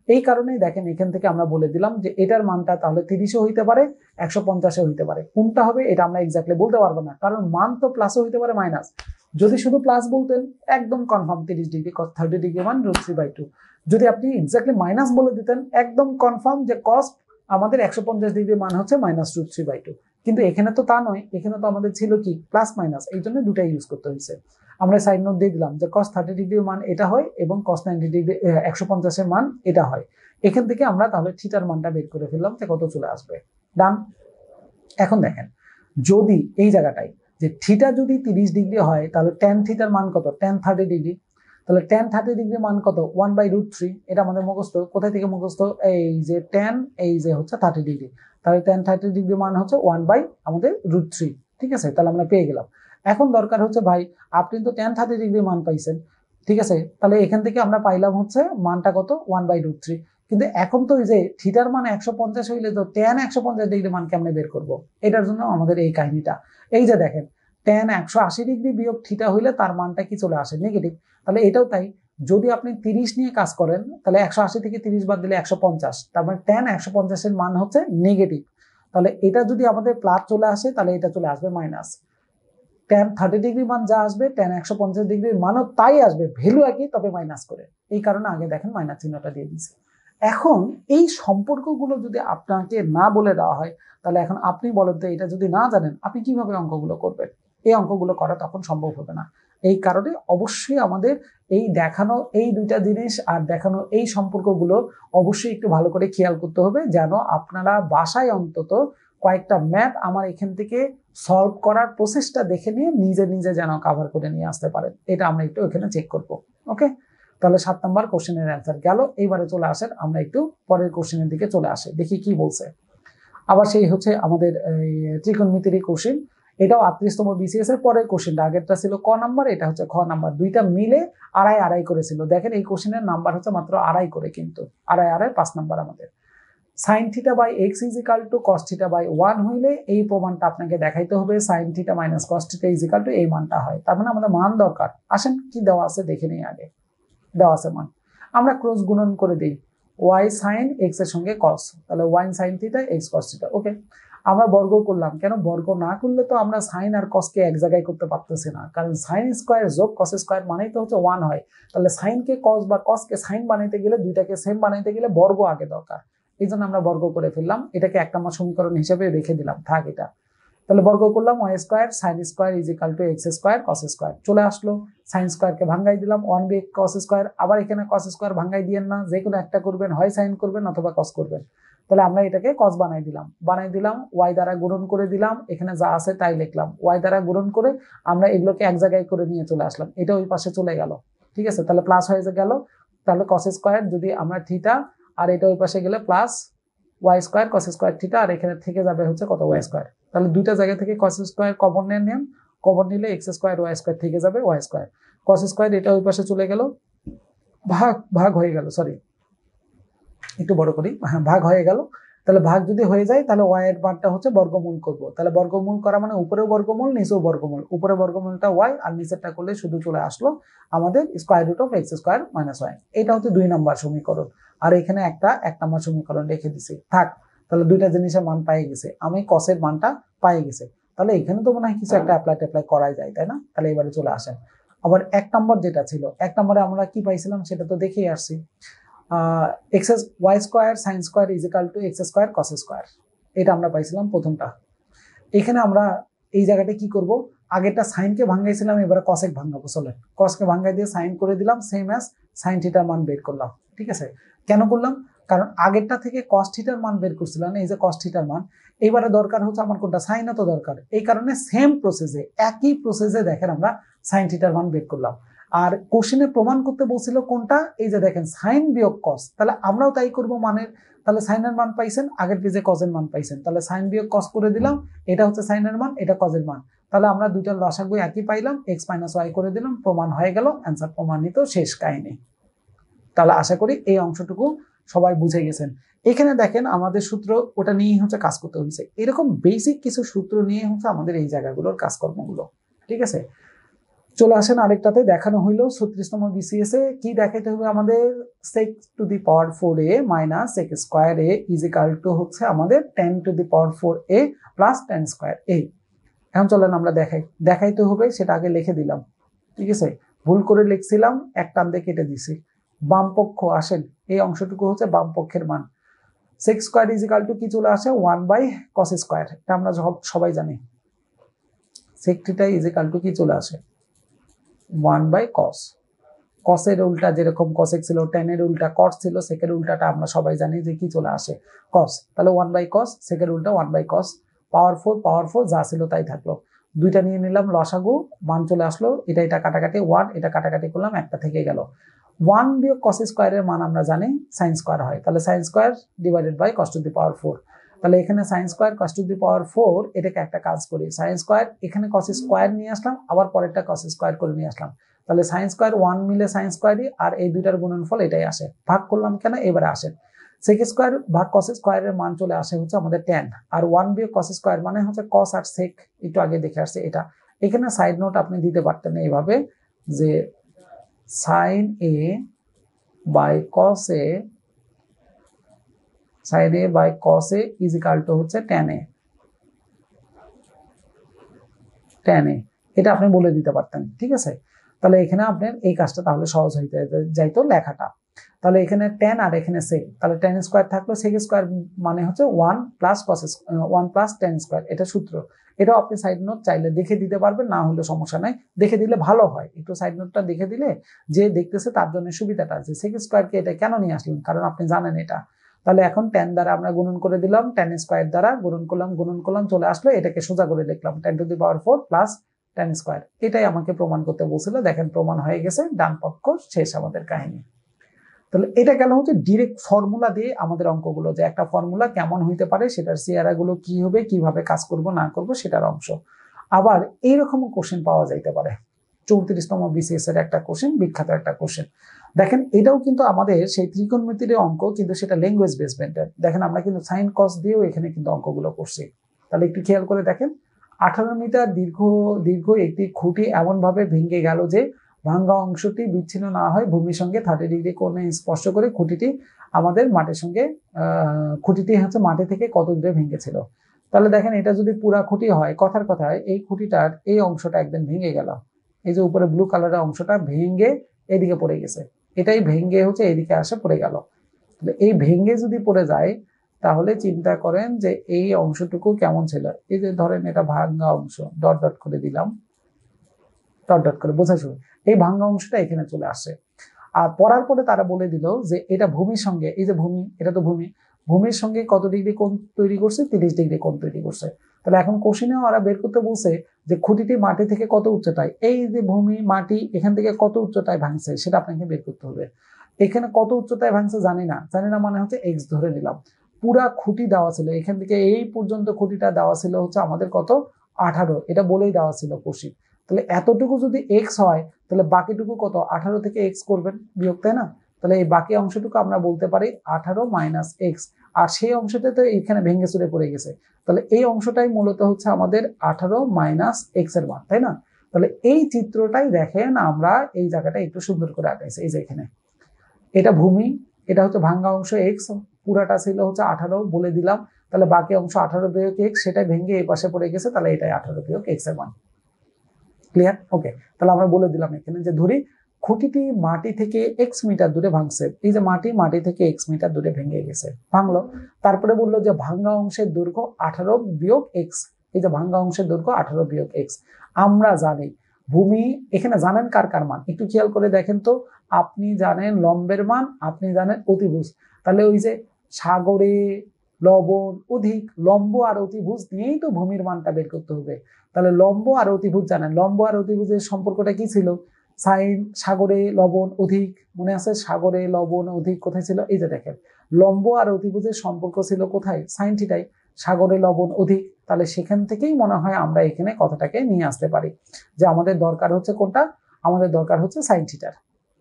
এই কারণেই দেখেন এখান থেকে আমরা বলে দিলাম যে এটার মানটা তাহলে 30ও হইতে পারে, 150ও হইতে পারে। কোনটা হবে এটা আমরা এক্স্যাক্টলি বলতে পারবো না, কারণ মান তো প্লাসও হইতে পারে মাইনাস। যদি শুধু প্লাস বলতেন একদম কনফার্ম 30 ডিগ্রি, 30 ডিগ্রি মান √3/2। যদি আপনি এক্স্যাক্টলি মাইনাস বলে দিতেন একদম কনফার্ম যে cos আমাদের 150 ডিগ্রি মান হচ্ছে -√3/2। কিন্তু এখানে তো তা নয়, এখানে তো আমাদের ছিল কি প্লাস মাইনাস, এই জন্য দুটাই ইউজ করতে হয়েছে। আমরা সাইড নোট দিয়ে দিলাম যে cos 30 ডিগ্রির মান এটা হয় এবং cos 90 ডিগ্রি 150 এর মান এটা হয়। এখান থেকে আমরা তাহলে থিটার মানটা বের করে ফেললাম যে কত চলে আসবে। ডান। এখন দেখেন, যদি এই জায়গাটায় যে থিটা যদি 30 ডিগ্রি হয় তাহলে tan থিটার মান কত, tan 30 ডিগ্রি। তাহলে tan 30 ডিগ্রি মান কত, 1/√3। এটা আমাদের মুখস্থ। কোথায় থেকে মুখস্থ, এই যে tan, এই যে হচ্ছে 30 ডিগ্রি, তাহলে tan 30 ডিগ্রি মান হচ্ছে 1/√3। ঠিক আছে, তাহলে আমরা পেয়ে গেলাম। এখন দরকার হচ্ছে ভাই আপনি তো tan 30 ডিগ্রি মান পাইছেন, ঠিক আছে, তাহলে এখান থেকে আমরা পাইলাম হচ্ছে মানটা কত, 1/√3। কিন্তু এখন তো এই যে থিটার মান 150 হইলে তো tan 150 ডিগ্রি মান কেমনে বের করব, এটার জন্য আমাদের এই কাহিনীটা। এই যে দেখেন, tan 180 ডিগ্রি বিয়োগ থিটা হইলে তার মানটা কি চলে আসে, নেগেটিভ। তাহলে এটাও তাই, যদি আপনি 30 নিয়ে কাজ করেন তাহলে 180 থেকে 30 বাদ দিলে 150, তার মানে tan 150 এর মান হচ্ছে নেগেটিভ। তাহলে এটা যদি আমাদের প্লাস চলে আসে তাহলে এটা চলে আসবে মাইনাস। tan 30 ডিগ্রি মান যা আসবে tan 150 ডিগ্রির মানও তাই আসবে, ভ্যালু একই তবে মাইনাস করে। এই কারণে আগে দেখেন মাইনাস চিহ্নটা দিয়ে দিয়েছি। এখন এই সম্পর্কগুলো যদি আপনাকে না বলে দেওয়া হয় তাহলে এখন আপনি বলেন তো, এটা যদি না জানেন আপনি কিভাবে অঙ্কগুলো করবেন? এই অঙ্কগুলো করা তখন সম্ভব হবে না। এই কারণে অবশ্যই আমাদের এই দেখানো এই দুইটা জিনিস আর দেখানো এই সম্পর্কগুলো অবশ্যই একটু ভালো করে খেয়াল করতে হবে, যেন আপনারা বাসায় অন্তত কয়েকটা ম্যাথ আমার এখান থেকে সলভ করার প্রসেসটা দেখে নিয়ে নিজে নিজে যেন কভার করে নিয়ে আসতে পারেন। এটা আমরা একটু এখানে চেক করব। ওকে, তাহলে 7 নম্বর কোশ্চেনের অ্যান্সার গেল। এইবারে চলে আসেন আমরা একটু পরের কোশ্চেনের দিকে চলে আসি, দেখি কি বলছে। আবার সেই হচ্ছে আমাদের ত্রিকোণমিতির কোশ্চেন। এটাও 38তম বিসিএস এর পরের কোশ্চেনটা, আগেরটা ছিল ক নাম্বার, এটা হচ্ছে খ নাম্বার। দুইটা মিলে আড়াই আড়াই করেছিল। দেখেন এই কোশ্চেনের নাম্বার হচ্ছে মাত্র আড়াই করে, কিন্তু আড়াই আড়াই 5 নাম্বার আমাদের। Sine theta by X is equal to cos theta by 1 হইলে এই প্রমাণটা আপনাকে দেখাইতে হবে sine theta minus cos theta is equal to এই মানটা হয়। তার মানে আমাদের মান দরকার। আসেন কি দেওয়া আছে দেখে নিই আগে। দেওয়া আছে মান, আমরা ক্রস গুণন করে দিই ওয়াই সাইন এক্স এর সঙ্গে কস, তাহলে Y sine theta X cos theta. Okay, আমরা বর্গ করলাম, কেন বর্গ না করলে তো আমরা সাইন আর কসকে এক জায়গায় করতে পারতেছি না, কারণ সাইন স্কোয়ার যোগ কস স্কোয়ার মানেই তো হচ্ছে 1 হয়। তাহলে সাইনকে কস বা কসকে সাইন বানাইতে গেলে, দুইটাকে সেম বানাইতে গেলে বর্গ আগে দরকার। এই জন্য আমরা বর্গ করে ফেললাম, এটাকে 1 নম্বর সমীকরণ হিসেবে রেখে দিলাম, থাক এটা। তাহলে বর্গ করলাম Y square sine square is equal to X square cos square, চলে আসলো। সাইন স্কোয়ারকে ভাঙ্গাই দিলাম 1 বাই কস স্কোয়ার, আবার এখানে কস স্কোয়ার ভাঙ্গাই দিয়েন না, যে কোনো একটা করবেন, হয় সাইন করবেন অথবা কস করবেন। তাহলে আমরা এটাকে কস বানাই দিলাম, ওয়াই দ্বারা গুণন করে দিলাম, এখানে যা আছে তাই লিখলাম, ওয়াই দ্বারা গুণন করে আমরা এগুলোকে এক জায়গায় করে নিয়ে চলে আসলাম, এটা ওই পাশে চলে গেল। ঠিক আছে, তাহলে প্লাস হয়ে গেল। তাহলে কস স্কোয়ার যদি আমরা থিটা, আর এটা ওই পাশে গেলে plus Y square cos square theta, আর এখানে থেকে যাবে হচ্ছে কত, ওয়াই স্কোয়ার। তাহলে দুইটা জায়গা থেকে কস স্কোয়ার কমন নেন, কমন নিলে এক্স স্কোয়ার ওয়াই স্কোয়ার থেকে যাবে ওয়াই স্কোয়ার কস স্কোয়ার, এটা ওই পাশে চলে গেল, ভাগ ভাগ হয়ে গেল, সরি একটু বড় করি, হ্যাঁ ভাগ হয়ে গেল। তাহলে ভাগ যদি হয়ে যায় তাহলে ওয়াই এর মানটা হচ্ছে বর্গমূল করব। তাহলে বর্গমূল করা মানে উপরেও বর্গমূল নিচেও বর্গমূল, উপরে বর্গমূলটা ওয়াই আর নিচেরটা করলে শুধু চলে আসলো আমাদের square root of X square minus Y. এটা হচ্ছে 2 নম্বর সমীকরণ, আর এখানে একটা 1 নম্বর সমীকরণ রেখে দিছি, থাক। তাহলে দুইটা জিনিসের মান পাই গেছে, আমি কসের মানটা পাই গেছে। তাহলে এখানে তো মনে হয় কিছু একটা অ্যাপ্লাই করাই যায়, তাই না? তাহলে এবারে চলে আসেন আবার 1 নম্বর যেটা ছিল, 1 নম্বরে আমরা কি পাইছিলাম সেটা তো দেখেই আসছি, X Y square sine square is equal to X square cos square, এটা আমরা পাইছিলাম প্রথমটা। এখানে আমরা এই জায়গাটা কি করব, আগেরটা সাইনকে ভাঙাইছিলাম, এবারে কসেক ভাঙাবো। চলেন কসকে ভাঙাই দিয়ে সাইন করে দিলাম, সেম অ্যাজ সাইন থিটার মান বের করলাম। ঠিক আছে, কেন করলাম, কারণ আগেরটা থেকে কস থিটার মান বের করছিলাম, এই যে কস থিটার মান, এবারে দরকার হচ্ছে আমার কোনটা, সাইন তো দরকার। এই কারণে সেম প্রসেসে, একই প্রসেসে দেখেন আমরা সাইন থিটার মান বের করলাম। আর কোশ্চেনে প্রমাণ করতে বলছিল কোনটা, এই যে দেখেন সাইন বিয়োগ কস, তাহলে আমরাও তাই করবো মানের। তাহলে সাইনের মান পাইছেন, আগের পেজে কজের মান পাইছেন, তাহলে সাইন বিয়োগ কস করে দিলাম, এটা হচ্ছে সাইনের মান, এটা কজের মান। তাহলে আমরা দুইটার লসাগু একই পাইলাম, এক্স মাইনাস ওয়াই করে দিলাম, প্রমাণ হয়ে গেল, অ্যান্সার প্রমাণিত, শেষ কাহিনী। তাহলে আশা করি এই অংশটুকু সবাই বুঝে গেছেন। এখানে দেখেন আমাদের সূত্র ওটা নিয়ে হচ্ছে কাজ করতে হয়েছে, এরকম বেসিক কিছু সূত্র নিয়ে হচ্ছে আমাদের এই জায়গাগুলোর কাজকর্মগুলো। ঠিক আছে, চলে আসেন আরেকটাতে, দেখানো হইলো 36তম বিসিএস এ কি দেখাইতে হবে আমাদের, sec two the power 4a minus sec square a is equal to হচ্ছে আমাদের 10 two the power 4a plus 10 square a। এখন চলেন আমরা দেখাইতে হবে, সেটা আগে লিখে দিলাম। ঠিক আছে, ভুল করে লিখছিলাম, এক টান দিয়ে কেটে দিছি। বাম পক্ষ আসেন, এই অংশটুকু হচ্ছে বাম পক্ষের মান, sec square is equal to কি চলে আসে 1/cos স্কোয়ার, এটা আমরা সবাই জানি। Sec theta is equal to কি চলে আসে 1/cos। কসের উল্টা যেরকম কসেক ছিল, টেনের উল্টা কট ছিল, সেকের উল্টাটা আমরা সবাই জানি যে কি চলে আসে কস। তাহলে 1/cos, সেকের উল্টা 1/cos, পাওয়ার 4 যা ছিল তাই থাকলো। দুইটা নিয়ে নিলাম লসাগু, মান চলে আসলো, এটা কাটাকাটি 1, এটা কাটাকাটি করলাম, একটা থেকে গেল। 1 বিয়োগ cos স্কোয়ারের মান আমরা জানি সাইন স্কোয়ার হয়, তাহলে sine square divided by cos to the power 4। তাহলে এখানে sine square cos to the power 4, এটাকে একটা কাজ করি, সাইন স্কোয়ার এখানে cos স্কোয়ার নিয়ে আসলাম, আবার পরেরটা cos স্কোয়ার করে নিয়ে আসলাম। তাহলে সাইন স্কোয়ার 1 মিলে সাইন স্কোয়ারই, আর এই দুইটার গুণনফল এটাই আসে। ভাগ করলাম কেন, এবারে আসে সেক স্কোয়ার ভাগ cos স্কোয়ারের মান চলে আসে হচ্ছে আমাদের tan, আর 1 বিয়োগ cos স্কোয়ার মানে হচ্ছে cos আর sec, একটু আগে দেখে আসছে এটা। এখানে সাইড নোট আপনি দিতে পারতেন এইভাবে যে sin a by cos a, sin a by cos a is equal to হচ্ছে tan a, tan a, এটা আপনি বলে দিতে পারতেন, ঠিক আছে। তাহলে এখানে আপনার এই কাজটা তাহলে সহজ হইতে যাইতো লেখাটা। তাহলে এখানে tan আর এখানে sec, তাহলে tan স্কোয়ার থাকলো, sec স্কোয়ার মানে হচ্ছে 1 plus cos 1 plus tan square, এটা সূত্র। এটাও আপনি সাইড নোট চাইলে দেখে দিতে পারবেন, না হলে সমস্যা নাই, দেখে দিলে ভালো হয়। একটু সাইড নোটটা দেখে দিলে যে দেখতেছে তার জন্য সুবিধাটা আছে। sec স্কোয়ারকে এটা কেন নিয়ে আসলেন, কারণ আপনি জানেন এটা। তাহলে এখন tan দ্বারা আমরা গুণন করে দিলাম, tan স্কোয়ার দ্বারা গুণন করলাম চলে আসলো, এটাকে সোজা করে লিখলাম tan two the power 4 plus tan square. এটাই আমাকে প্রমাণ করতে বলছিল, দেখেন প্রমাণ হয়ে গেছে, ডান পক্ষ শেষ আমাদের কাহিনী। তাহলে এটা গেল হচ্ছে ডিরেক্ট ফর্মুলা দিয়ে আমাদের অঙ্কগুলো, যে একটা ফর্মুলা কেমন হইতে পারে, সেটার চেহারা গুলো কি হবে, কিভাবে কাজ করব না করব সেটার অংশ। আবার এইরকম কোশ্চেন পাওয়া যাইতে পারে, 34তম বিসিএস এর একটা কোশ্চেন, বিখ্যাত একটা কোশ্চেন। দেখেন এটাও কিন্তু আমাদের সেই ত্রিকোণমিতির অঙ্ক, কিন্তু সেটা ল্যাঙ্গুয়েজ বেসমেন্টের। দেখেন আমরা কিন্তু সাইন কস দিয়েও এখানে কিন্তু অঙ্কগুলো করছি। তাহলে একটু খেয়াল করে দেখেন, 18 মিটার দীর্ঘ একটি খুঁটি এমন ভাবে ভেঙে গেল যে ভাঙ্গা অংশটি বিচ্ছিন্ন না হয় ভূমির সঙ্গে 30 ডিগ্রি কোণে স্পর্শ করে খুঁটিটি আমাদের মাটির সঙ্গে খুঁটিটি হচ্ছে মাটি থেকে কত দূরে ভেঙেছিল। তাহলে দেখেন এটা যদি পুরা খুঁটি হয়, কথার কথা এই খুঁটিটার এই অংশটা একদম ভেঙে গেল, এই যে উপরে ব্লু কালারের অংশটা ভেঙে এদিকে পড়ে গেছে, এটাই ভেঙে হচ্ছে এদিকে আসে পড়ে গেল। এই ভেঙে যদি পড়ে যায় তাহলে চিন্তা করেন যে এই অংশটুকু কেমন ছিল। এই যে ধরেন এটা ভাঙ্গা অংশ, ডট ডট করে দিলাম, ডট ডট করে বোঝা শুরু, এই ভাঙ্গা অংশটা এখানে চলে আসে। আর পড়ার পরে তারা বলে দিল যে এটা ভূমির সঙ্গে, এই যে ভূমি, এটা তো ভূমির সঙ্গে কত ডিগ্রি কোণ তৈরি করছে, 30 ডিগ্রি কোণ তৈরি করছে। তাহলে এখন কোশ্চেনে ওরা বের করতে বলছে যে খুঁটিটি মাটি থেকে কত উচ্চতায়, এই যে ভূমি মাটি এখান থেকে কত উচ্চতায় ভাঙছে সেটা আপনাকে বের করতে হবে। এখানে কত উচ্চতায় ভাঙছে জানি না মানে হচ্ছে এক্স ধরে নিলাম। পুরা খুঁটি দেওয়া ছিল, এখান থেকে এই পর্যন্ত খুঁটিটা দেওয়া ছিল হচ্ছে আমাদের কত 18, এটা বলেই দেওয়া ছিল কোশ্চেন। তাহলে এতটুকু যদি এক্স হয় তাহলে বাকিটুকু কত, 18 থেকে এক্স করবেন বিয়োগ, তাই না। তাহলে এই বাকি অংশটুকু আমরা বলতে পারি 18 মাইনাস এক্স, আর সেই অংশটা তো এখানে ভেঙে চুরে পড়ে গেছে। তাহলে এই অংশটাই মূলত হচ্ছে আমাদের 18 মাইনাস এক্স এর মান, তাই না। তাহলে এই চিত্রটাই দেখেন আমরা এই জায়গাটা একটু সুন্দর করে আঁকাইছি, এই যে এখানে এটা ভূমি, এটা হচ্ছে ভাঙ্গা অংশ এক্স, পুরাটা ছিল হচ্ছে 18 বলে দিলাম। তাহলে বাকি অংশ 18 বিয়োগ এক্স, সেটা ভেঙে এই পাশে পড়ে গেছে, তাহলে এটাই 18 বিয়োগ এক্স এর মান। ক্লিয়ার? ওকে, তাহলে আমরা বলে দিলাম এখানে যে ধরি খুঁটিটি মাটি থেকে এক্স মিটার দূরে ভাঙছে, এই যে মাটি থেকে এক্স মিটার দূরে ভেঙে গেছে, ভাঙলো। তারপরে বললো যে ভাঙ্গা অংশের দৈর্ঘ্য 18 বিয়োগ এক্স, এই যে ভাঙ্গা অংশের দৈর্ঘ্য 18 বিয়োগ এক্স। আমরা জানি ভূমি, এখানে জানেন কার কার মান একটু খেয়াল করে দেখেন তো, আপনি জানেন লম্বের মান, আপনি জানেন অতিভুজ। তাহলে ওই যে সাগরে লবণ অধিক, লম্ব আর অতিভুজ দিয়েই তো ভূমির মানটা বের করতে হবে। তাহলে লম্ব আর অতিভুজ জানেন, লম্ব আর অতিভুজের সম্পর্কটা কি ছিল, সাইন সাগরে লবণ অধিক, মনে আছে সাগরে লবণ অধিক কোথায় ছিল, এই যে দেখেন লম্ব আর অতিভুজের সম্পর্ক ছিল কোথায়, সাইন থিটায়, সাগরে লবণ অধিক। তাহলে সেখান থেকেই মনে হয় আমরা এখানে কথাটাকে নিয়ে আসতে পারি যে আমাদের দরকার হচ্ছে কোনটা, আমাদের দরকার হচ্ছে সাইন থিটার,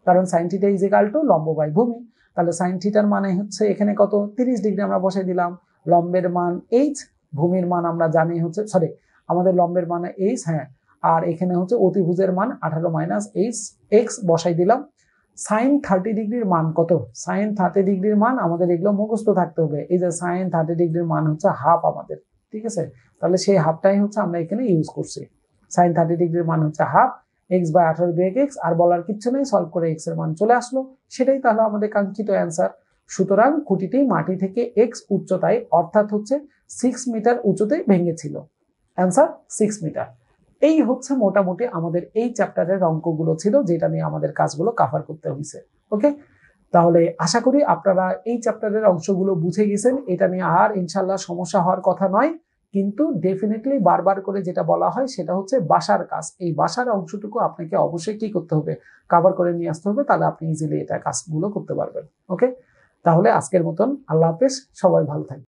কারণ sign theta is equal to লম্ব বাই ভূমি। তাহলে সাইন থিটার মানে হচ্ছে এখানে কত 30 ডিগ্রি আমরা বসাই দিলাম, লম্বের মান এইচ, ভূমির মান আমরা জানি হচ্ছে সরি আমাদের লম্বের মান এইচ, হ্যাঁ, আর এখানে হচ্ছে অতিভুজের মান 18 মাইনাস এইচ এক্স বসাই দিলাম। সাইন 30 ডিগ্রির মান কত, সাইন 30 ডিগ্রির মান আমাদের এগুলো মুখস্থ থাকতে হবে। এই যে সাইন 30 ডিগ্রির মান হচ্ছে হাফ আমাদের, ঠিক আছে। তাহলে সেই হাফটাই হচ্ছে আমরা এখানে ইউজ করছি, সাইন 30 ডিগ্রির মান হচ্ছে হাফ, এক্স বাই 18 বিয়োগ এক্স, আর বলার কিচ্ছু নেই, সলভ করে এক্স এর মান চলে আসলো, সেটাই তাহলে আমাদের কাঙ্ক্ষিত অ্যান্সার। সুতরাং খুঁটিটি মাটি থেকে এক্স উচ্চতায় অর্থাৎ হচ্ছে 6 মিটার উঁচুতে ভেঙেছিল। Answer 6 metre. এই হচ্ছে মোটামুটি আমাদের এই চ্যাপ্টারের অঙ্কগুলো ছিল, যেটা নিয়ে আমাদের কাজগুলো কভার করতে হয়েছে। ওকে, তাহলে আশা করি আপনারা এই চ্যাপ্টারের অংশগুলো বুঝে গেছেন। এটা নিয়ে আর ইনশাল্লাহ সমস্যা হওয়ার কথা নয়, কিন্তু ডেফিনেটলি বারবার করে যেটা বলা হয় সেটা হচ্ছে বাসার কাজ। এই বাসার অংশটুকু আপনাকে অবশ্যই কি করতে হবে, কভার করে নিয়ে আসতে হবে, তাহলে আপনি ইজিলি এটা কাজগুলো করতে পারবেন। ওকে, তাহলে আজকের মতন আল্লাহ হাফেজ, সবাই ভালো থাকবেন।